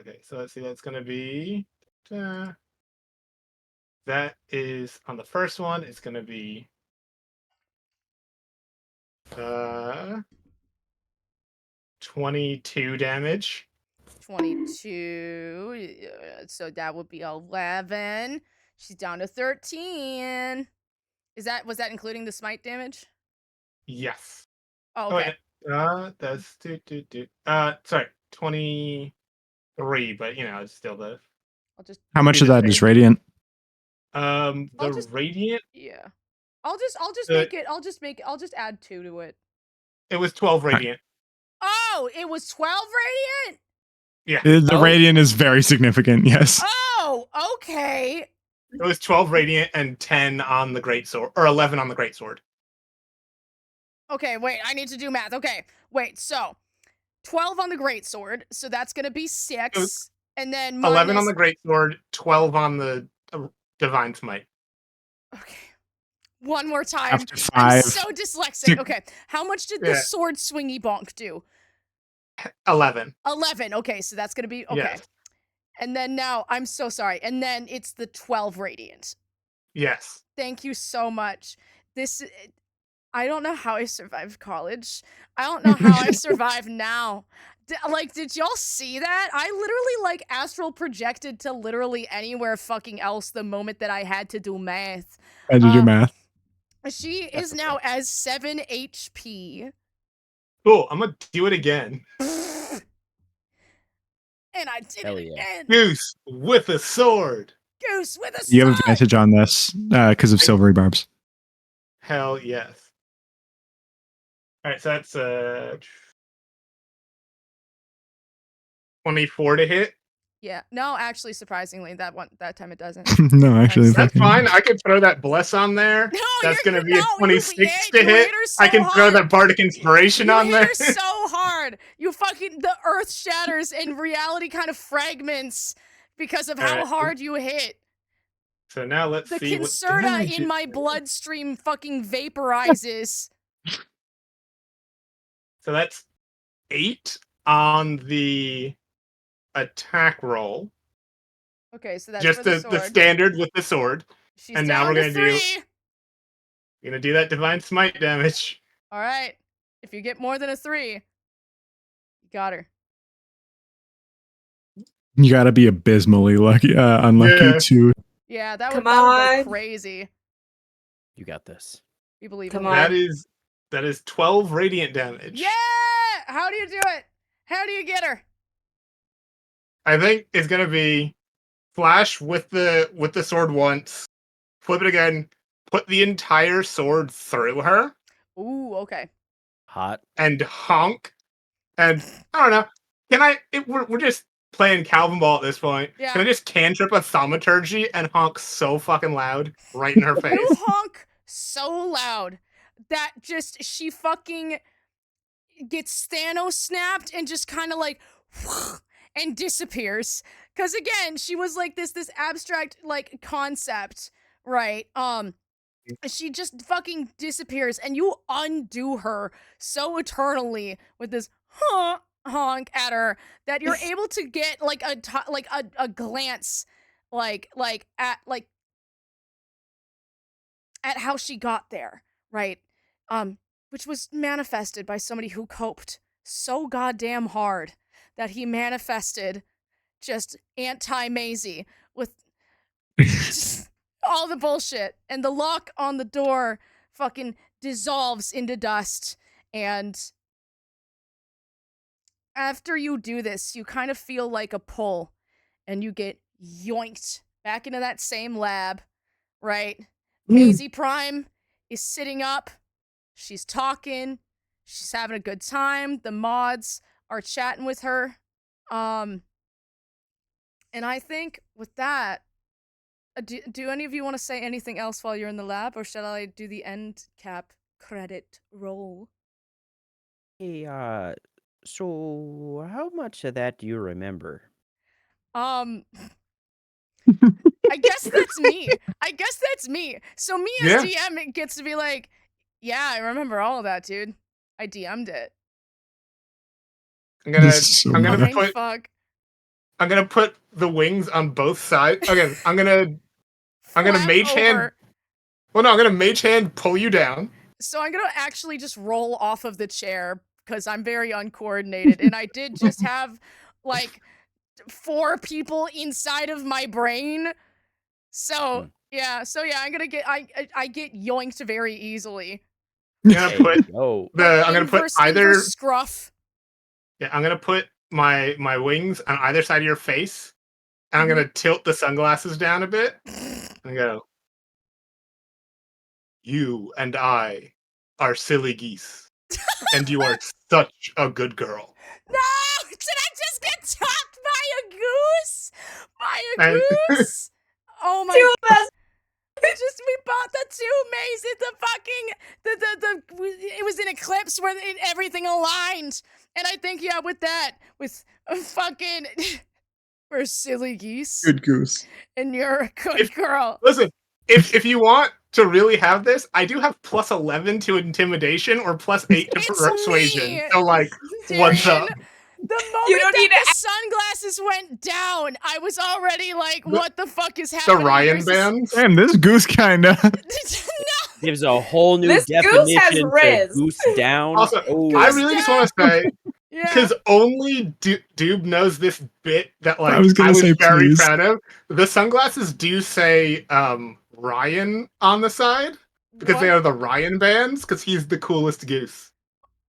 Okay, so let's see. That's going to be. That is on the first one. It's going to be. 22 damage. 22. So that would be 11. She's down to 13. Was that including the smite damage? Yes. Oh, okay. That's sorry, 23, but it's still the. I'll just. How much of that is radiant? The radiant. Yeah. I'll just add 2 to it. It was 12 radiant. Oh, it was 12 radiant? Yeah. The radiant is very significant, yes. Oh, okay. It was 12 radiant and 10 on the greatsword, or 11 on the greatsword. Okay, wait, I need to do math. Okay, wait, so 12 on the greatsword, so that's gonna be 6, and then 11 on the greatsword, 12 on the divine smite. Okay. One more time. After I'm 5. so dyslexic. Okay, how much did the Yeah. sword swingy bonk do? 11. 11. Okay, so that's gonna be okay. Yes. And then now, I'm so sorry. And then it's the 12 radiant. Yes. Thank you so much. I don't know how I survived college. I don't know how I survive now. Did y'all see that? I literally like astral projected to literally anywhere fucking else the moment that I had to do math. I had to do math. She is now as 7 HP. Cool. I'm gonna do it again. And I did Hell it yeah. again. Goose with a sword. Goose with a sword. You have advantage on this because of silvery barbs. Hell yes. All right, so that's 24 to hit. Yeah. No, actually, surprisingly, that time it doesn't. No, actually, Nice. That's fucking. fine. I can throw that bless on there. No, That's gonna be a you 26 to you hit. hit her so I can throw hard. that bardic inspiration You on hit there. her so hard. The earth shatters and reality kind of fragments because of how Alright. hard you hit. So now let's The see what concerta damage in it- my bloodstream fucking vaporizes. So that's 8 on the attack roll. Okay, so that's Just for the the sword. standard with the sword. She's and down now we're to gonna 3. do that divine smite damage. All right. If you get more than a 3, you got her. You gotta be abysmally unlucky Yeah. too. Yeah, that Come would go on. crazy. You got this. We believe Come in on. you. That is 12 radiant damage. Yeah! How do you do it? How do you get her? I think it's gonna be flash with the sword once, flip it again, put the entire sword through her, Ooh, okay. Hot. and honk. And I don't know. Can I? We're just playing Calvin Ball at this point. Yeah. Can I just cantrip a thaumaturgy and honk so fucking loud right in her You face? honk so loud that just she fucking gets Thanos snapped and just kind of like and disappears. Cause again, she was like this abstract like concept, right? She just fucking disappears and you undo her so eternally with this honk at her that you're able to get like a glance at how she got there, right? Which was manifested by somebody who coped so goddamn hard that he manifested just anti-Maisie with just all the bullshit, and the lock on the door fucking dissolves into dust. And after you do this, you kind of feel like a pull, and you get yoinked back into that same lab, right? Maisie Prime is sitting up. She's talking. She's having a good time. The mods are chatting with her. And I think with that, do any of you want to say anything else while you're in the lab, or shall I do the end cap credit roll? Hey, so how much of that do you remember? I guess that's me. So me as Yeah. DM, it gets to be like, yeah, I remember all of that, dude. I DM'd it. I'm gonna This is so I'm gonna meta. put Fuck. I'm gonna put the wings on both sides. Okay, I'm gonna Flap mage hand. over. Well, no, I'm gonna mage hand pull you down. So I'm gonna actually just roll off of the chair because I'm very uncoordinated, and I did just have like 4 people inside of my brain. So yeah, I'm gonna get I get yoinked very easily. I'm gonna put I'm gonna put inverse scruff. Yeah, I'm gonna put my wings on either side of your face, and I'm gonna tilt the sunglasses down a bit, and go. You and I are silly geese, and you are such a good girl. No! Did I just get topped by a goose? And- Oh my Two of us. We bought the 2 mazes, it was an eclipse where everything aligned. And I think, yeah, with fucking, we're silly geese. Good goose. And you're a good girl. Listen, if you want to really have this, I do have plus 11 to intimidation or plus 8 to persuasion. me, So like, what's up? The moment the sunglasses went down, I was already like, what the fuck is happening? The Ryan bands? Damn, this goose kinda. Gives a whole new This goose definition has to riz. goose down. Also, Oh. I really just want to say, because only Doob knows this bit that like I was gonna say, very please. proud of. The sunglasses do say Ryan on the side because they are the Ryan bands because he's the coolest goose.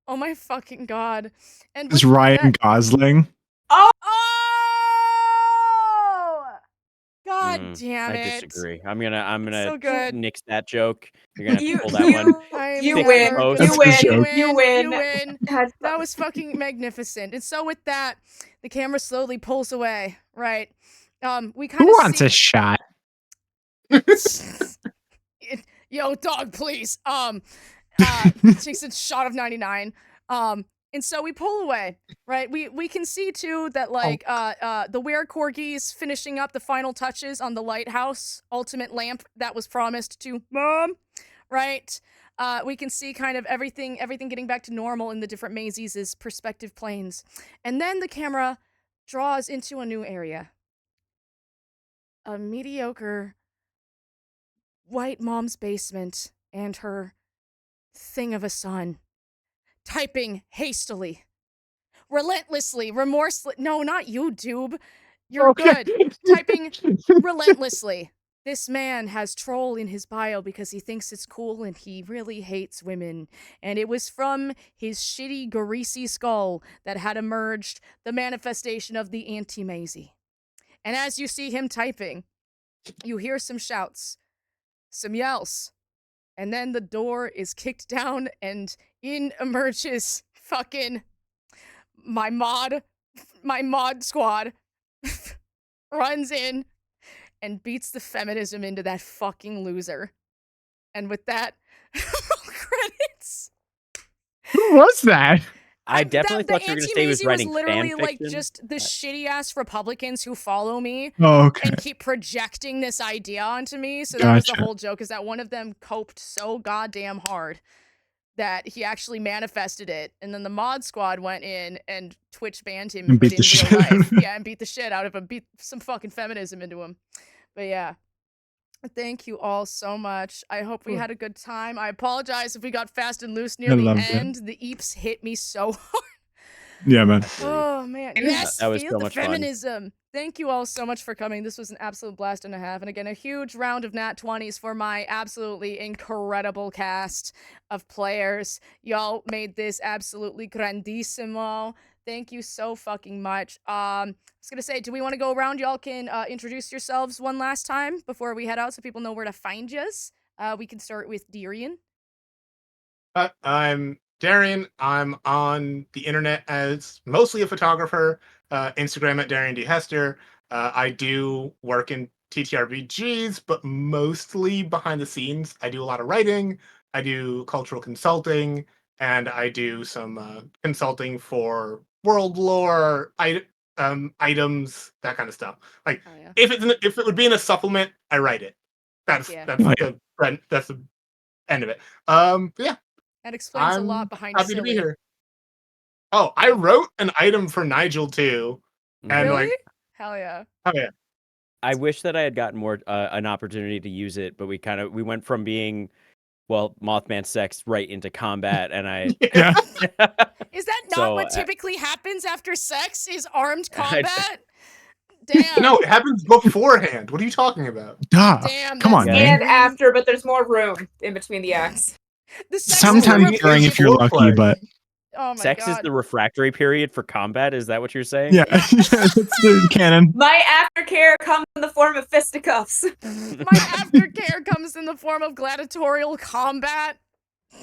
Oh my fucking god. And Is with Ryan Gosling? Oh! God God damn I it. disagree. I'm gonna So good. nix that joke. You're gonna have to You pull that one. I'm you Fix never the win. post. You That's a good win. joke. You win. You win. Has That was fucking magnificent. And so with that, the camera slowly pulls away. Right. We kind Who of wants see. a shot? Yo, dog, please. Takes a shot of 99. And so we pull away, right? We can see too that like the were corgis finishing up the final touches on the lighthouse ultimate lamp that was promised to Mom, right? We can see kind of everything getting back to normal in the different Maisies' perspective planes. And then the camera draws into a new area. A mediocre white mom's basement and her thing of a son, typing hastily, relentlessly, remorselessly. No, not you, Doob. You're good. Typing relentlessly. This man has troll in his bio because he thinks it's cool and he really hates women. And it was from his shitty, greasy skull that had emerged the manifestation of the anti-Maisie. And as you see him typing, you hear some shouts, some yells, and then the door is kicked down and in emerges fucking my mod squad runs in and beats the feminism into that fucking loser. And with that, credits. Who was that? I definitely thought you were going to say he was writing was literally fan like fiction. just the shitty ass Republicans who follow me Oh, okay. and keep projecting this idea onto me. So that was the Gotcha. whole joke, is that one of them coped so goddamn hard that he actually manifested it, and then the mod squad went in and Twitch banned him And beat but the in shit real out of life. him. Yeah, and beat the shit out of him, beat some fucking feminism into him. But yeah. Thank you all so much. I hope we had a good time. I apologize if we got fast and loose near I the loved it. end. The eeps hit me so hard. Yeah, man. Oh man. Yes, that was feel so the much fun. feminism. Thank you all so much for coming. This was an absolute blast and a half. And again, a huge round of nat 20s for my absolutely incredible cast of players. Y'all made this absolutely grandissimo. Thank you so fucking much. I was gonna say, do we want to go around? Y'all can introduce yourselves one last time before we head out so people know where to find yous. We can start with Darian. I'm Darian. I'm on the internet as mostly a photographer. Instagram at Darian D. Hester. I do work in TTRPGs, but mostly behind the scenes. I do a lot of writing. I do cultural consulting, and I do some consulting for world lore, items, that kind of stuff. Like Oh, yeah. if it would be in a supplement, I write it. That's Yeah. that's the end of it. Yeah. That explains a I'm lot behind happy to be Silly. here. Oh, I wrote an item for Nigel too, and Really? like, Hell yeah. oh yeah, I wish that I had gotten more an opportunity to use it, but we went from being, well, Mothman sex right into combat, and I Yeah. Is that not So, what typically happens after sex? Is armed I- combat? Damn. no, it happens beforehand. What are you talking about? Duh. Damn. Come on, that's man. and after, but there's more room in between the acts. The sex Sometimes is during if you're Foreplay. lucky, but Oh my sex god. is the refractory period for combat. Is that what you're saying? yeah, that's the canon. My aftercare comes in the form of fisticuffs. My aftercare comes in the form of gladiatorial combat. Get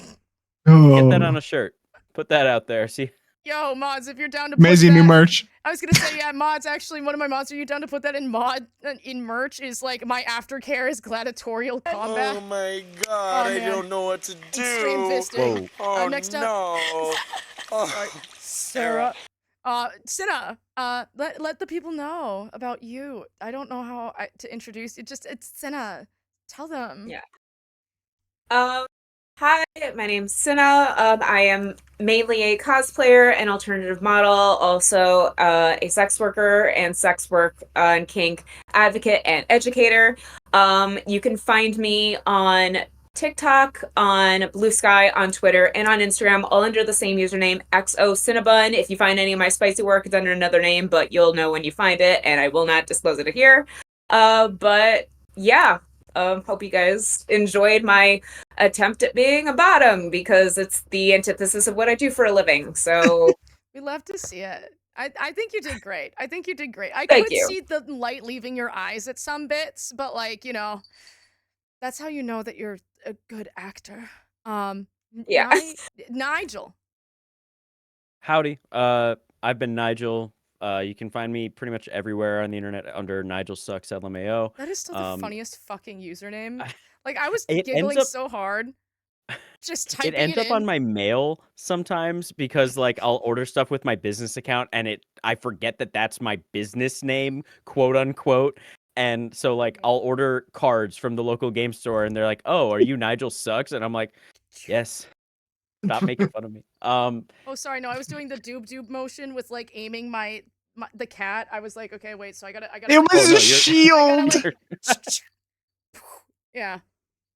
that Oh, on a shirt. Put that out there. See, Yo, mods, if you're down to put Maisie that, new merch. I was gonna say, yeah, mods. Actually, one of my mods. Are you down to put that in in merch? Is like my aftercare is gladiatorial combat. Oh my god, Oh, I man. don't know what to do. Extreme fisting. Whoa. Oh Next up, no. Oh, Sarah. Cinna, let the people know about you. I don't know how to introduce you. It's Cinna. Tell them. Yeah. Hi, my name's Cinna. I am mainly a cosplayer and alternative model, also a sex worker and sex work and kink advocate and educator. You can find me on TikTok, on Blue Sky, on Twitter, and on Instagram, all under the same username, XOCinnabun. If you find any of my spicy work, it's under another name, but you'll know when you find it, and I will not disclose it here. But yeah. Hope you guys enjoyed my attempt at being a bottom, because it's the antithesis of what I do for a living. So We love to see it. I think you did great. I think you did great. I Thank could you. see the light leaving your eyes at some bits, but like, you know, that's how you know that you're a good actor. Yeah. Nigel. Howdy. I've been Nigel. You can find me pretty much everywhere on the internet under Nigel Sucks LMAO. That is still the funniest fucking username. I- Like I was It ends giggling up so hard just it typing ends it up on in. my mail sometimes because like I'll order stuff with my business account and I forget that that's my business name, quote unquote. And so like I'll order cards from the local game store and they're like, "Oh, are you Nigel Sucks?" And I'm like, "Yes." Stop making fun of me. Oh, sorry. No, I was doing the doob motion with like aiming my the cat. I was like, okay, wait. So I gotta. It Like, was no, a you're- shield. yeah.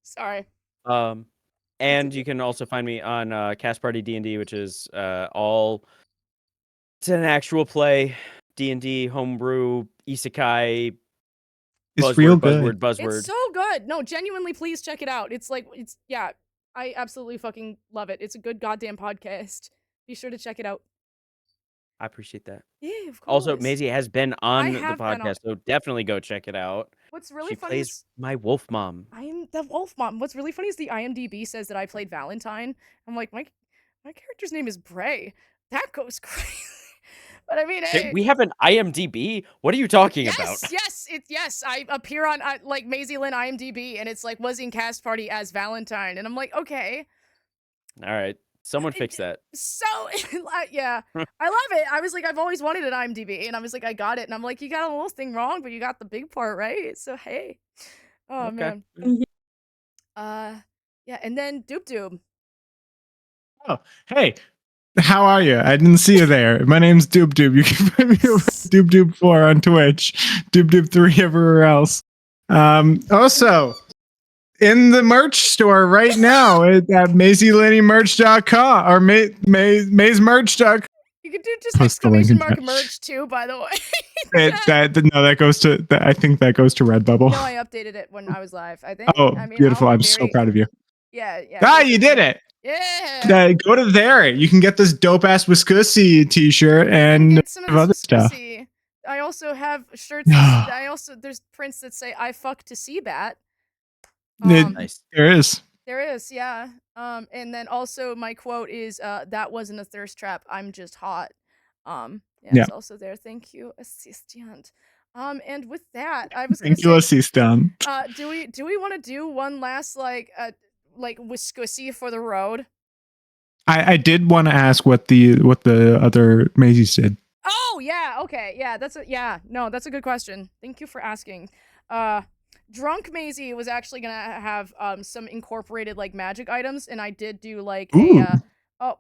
Sorry. And you can also find me on Cast Party D&D, which is all it's an actual play D&D homebrew isekai. It's real buzzword, good. buzzword. It's so good. No, genuinely, please check it out. It's like yeah. I absolutely fucking love it. It's a good goddamn podcast. Be sure to check it out. I appreciate that. Yeah, of course. Also, Maisie has been on the have been on- podcast, so definitely go check it out. What's really She funny plays is my wolf mom. I'm the wolf mom. What's really funny is the IMDb says that I played Valentine. I'm like, my character's name is Bray. That goes crazy. But I mean, hey. We have an IMDb. What are you talking about? Yes. I appear on like Maisie Lynn IMDb, and it's like was in Cast Party as Valentine, and I'm like, okay. All right, someone fix that. So yeah, I love it. I was like, I've always wanted an IMDb, and I was like, I got it, and I'm like, you got a little thing wrong, but you got the big part right. So hey, oh Okay. man. Yeah, and then Doob. Oh, hey. How are you? I didn't see you there. My name's Doob. You can find me over at Doob4 on Twitch, Doob3 everywhere else. Also, in the merch store right now at MaisieLennyMerch.com or MazeMerch.com. You could do just Post the link in exclamation mark chat. merch too, by the way. That goes to. I think that goes to Redbubble. No, I updated it when I was live. I think. Oh, I mean, beautiful! I'll I'm be so very- proud of you. Yeah. You did it! Yeah. Go to there. You can get this dope ass Wisconsin t-shirt and Get some of other this stuff. Wisconsin. I also have shirts. There's prints that say "I fuck to see bat." Nice. There is. There is, yeah. And then also my quote is, "That wasn't a thirst trap. I'm just hot." Yeah, Yeah. it's also there. Thank you, assistant. And with that, I was gonna Thank you, say, assistant. do we want to do one last like Wisconsin for the road? I did want to ask what the other Maisie's did. Oh yeah, okay, yeah, that's a good question. Thank you for asking. Drunk Maisie was actually gonna have some incorporated like magic items, and I did do like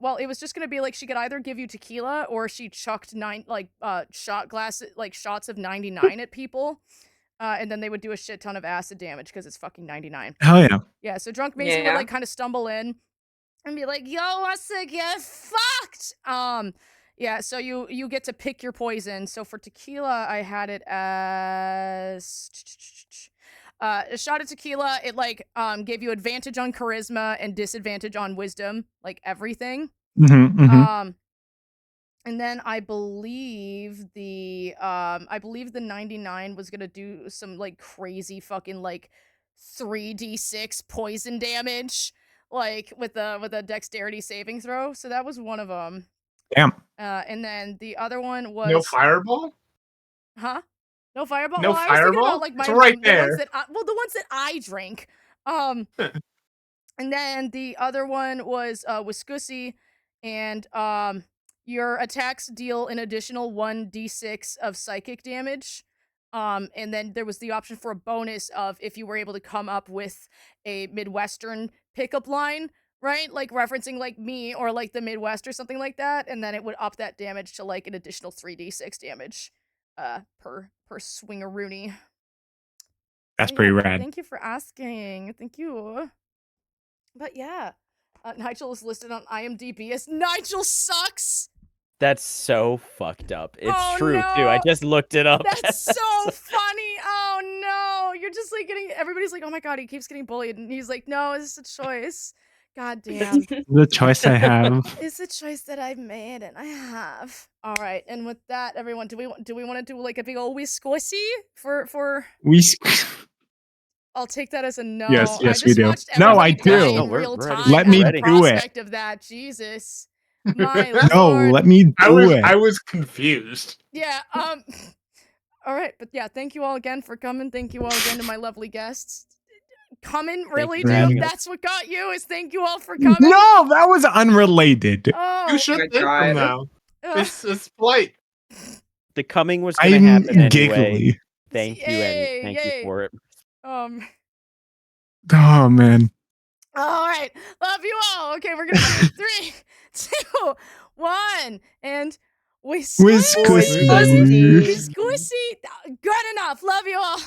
well, it was just gonna be like she could either give you tequila or she chucked shot glasses like shots of 99 at people. And then they would do a shit ton of acid damage because it's fucking 99. Hell yeah. Yeah, so Drunk Maisie would like kind of stumble in and be like, "Yo, what's up? Get fucked." Yeah, so you get to pick your poison. So for tequila, I had it as a shot of tequila. It like gave you advantage on charisma and disadvantage on wisdom, like everything. And then I believe the 99 was gonna do some like crazy fucking like 3d6 poison damage, like with a dexterity saving throw. So that was one of them. Damn. And then the other one was No fireball? Huh? No fireball. No well, I was thinking fireball? about like It's right the ones there. the ones that I drink. And then the other one was Wiscusi, and your attacks deal an additional 1d6 of psychic damage. And then there was the option for a bonus of if you were able to come up with a Midwestern pickup line, right? Like referencing like me or like the Midwest or something like that, and then it would up that damage to like an additional 3d6 damage per swingaroony. That's pretty rad. Thank you for asking. Thank you. But yeah, Nigel is listed on IMDb as Nigel Sucks. That's so fucked up. It's Oh, true too. I no. just looked it up. That's so funny. Oh no, you're just like everybody's like, oh my god, he keeps getting bullied, and he's like, no, it's a choice. God damn. The choice I have. It's a choice that I've made, and I have. All right, and with that, everyone, do we want to do like a big old whisquissy for? I'll take that as a no. Yes, I yes, just we do. watched No, I everybody die do. in No, real we're ready. time. Let at me the do it. prospect of that, Jesus, my No, lord. let me do it. I was confused. Yeah. All right, but yeah, thank you all again for coming. Thank you all again to my lovely guests. Coming, really, you for dude? having us. That's what got you? Is thank you all for coming? No, that was unrelated. Oh. You should thank them now. It's polite. The coming was gonna I'm happen anyway. giggly. Thank you Yay. you for it. Oh man. All right, love you all. Okay, we're gonna do 3, 2, 1, and Whisquissy. Whisquissy. Good enough. Love you all.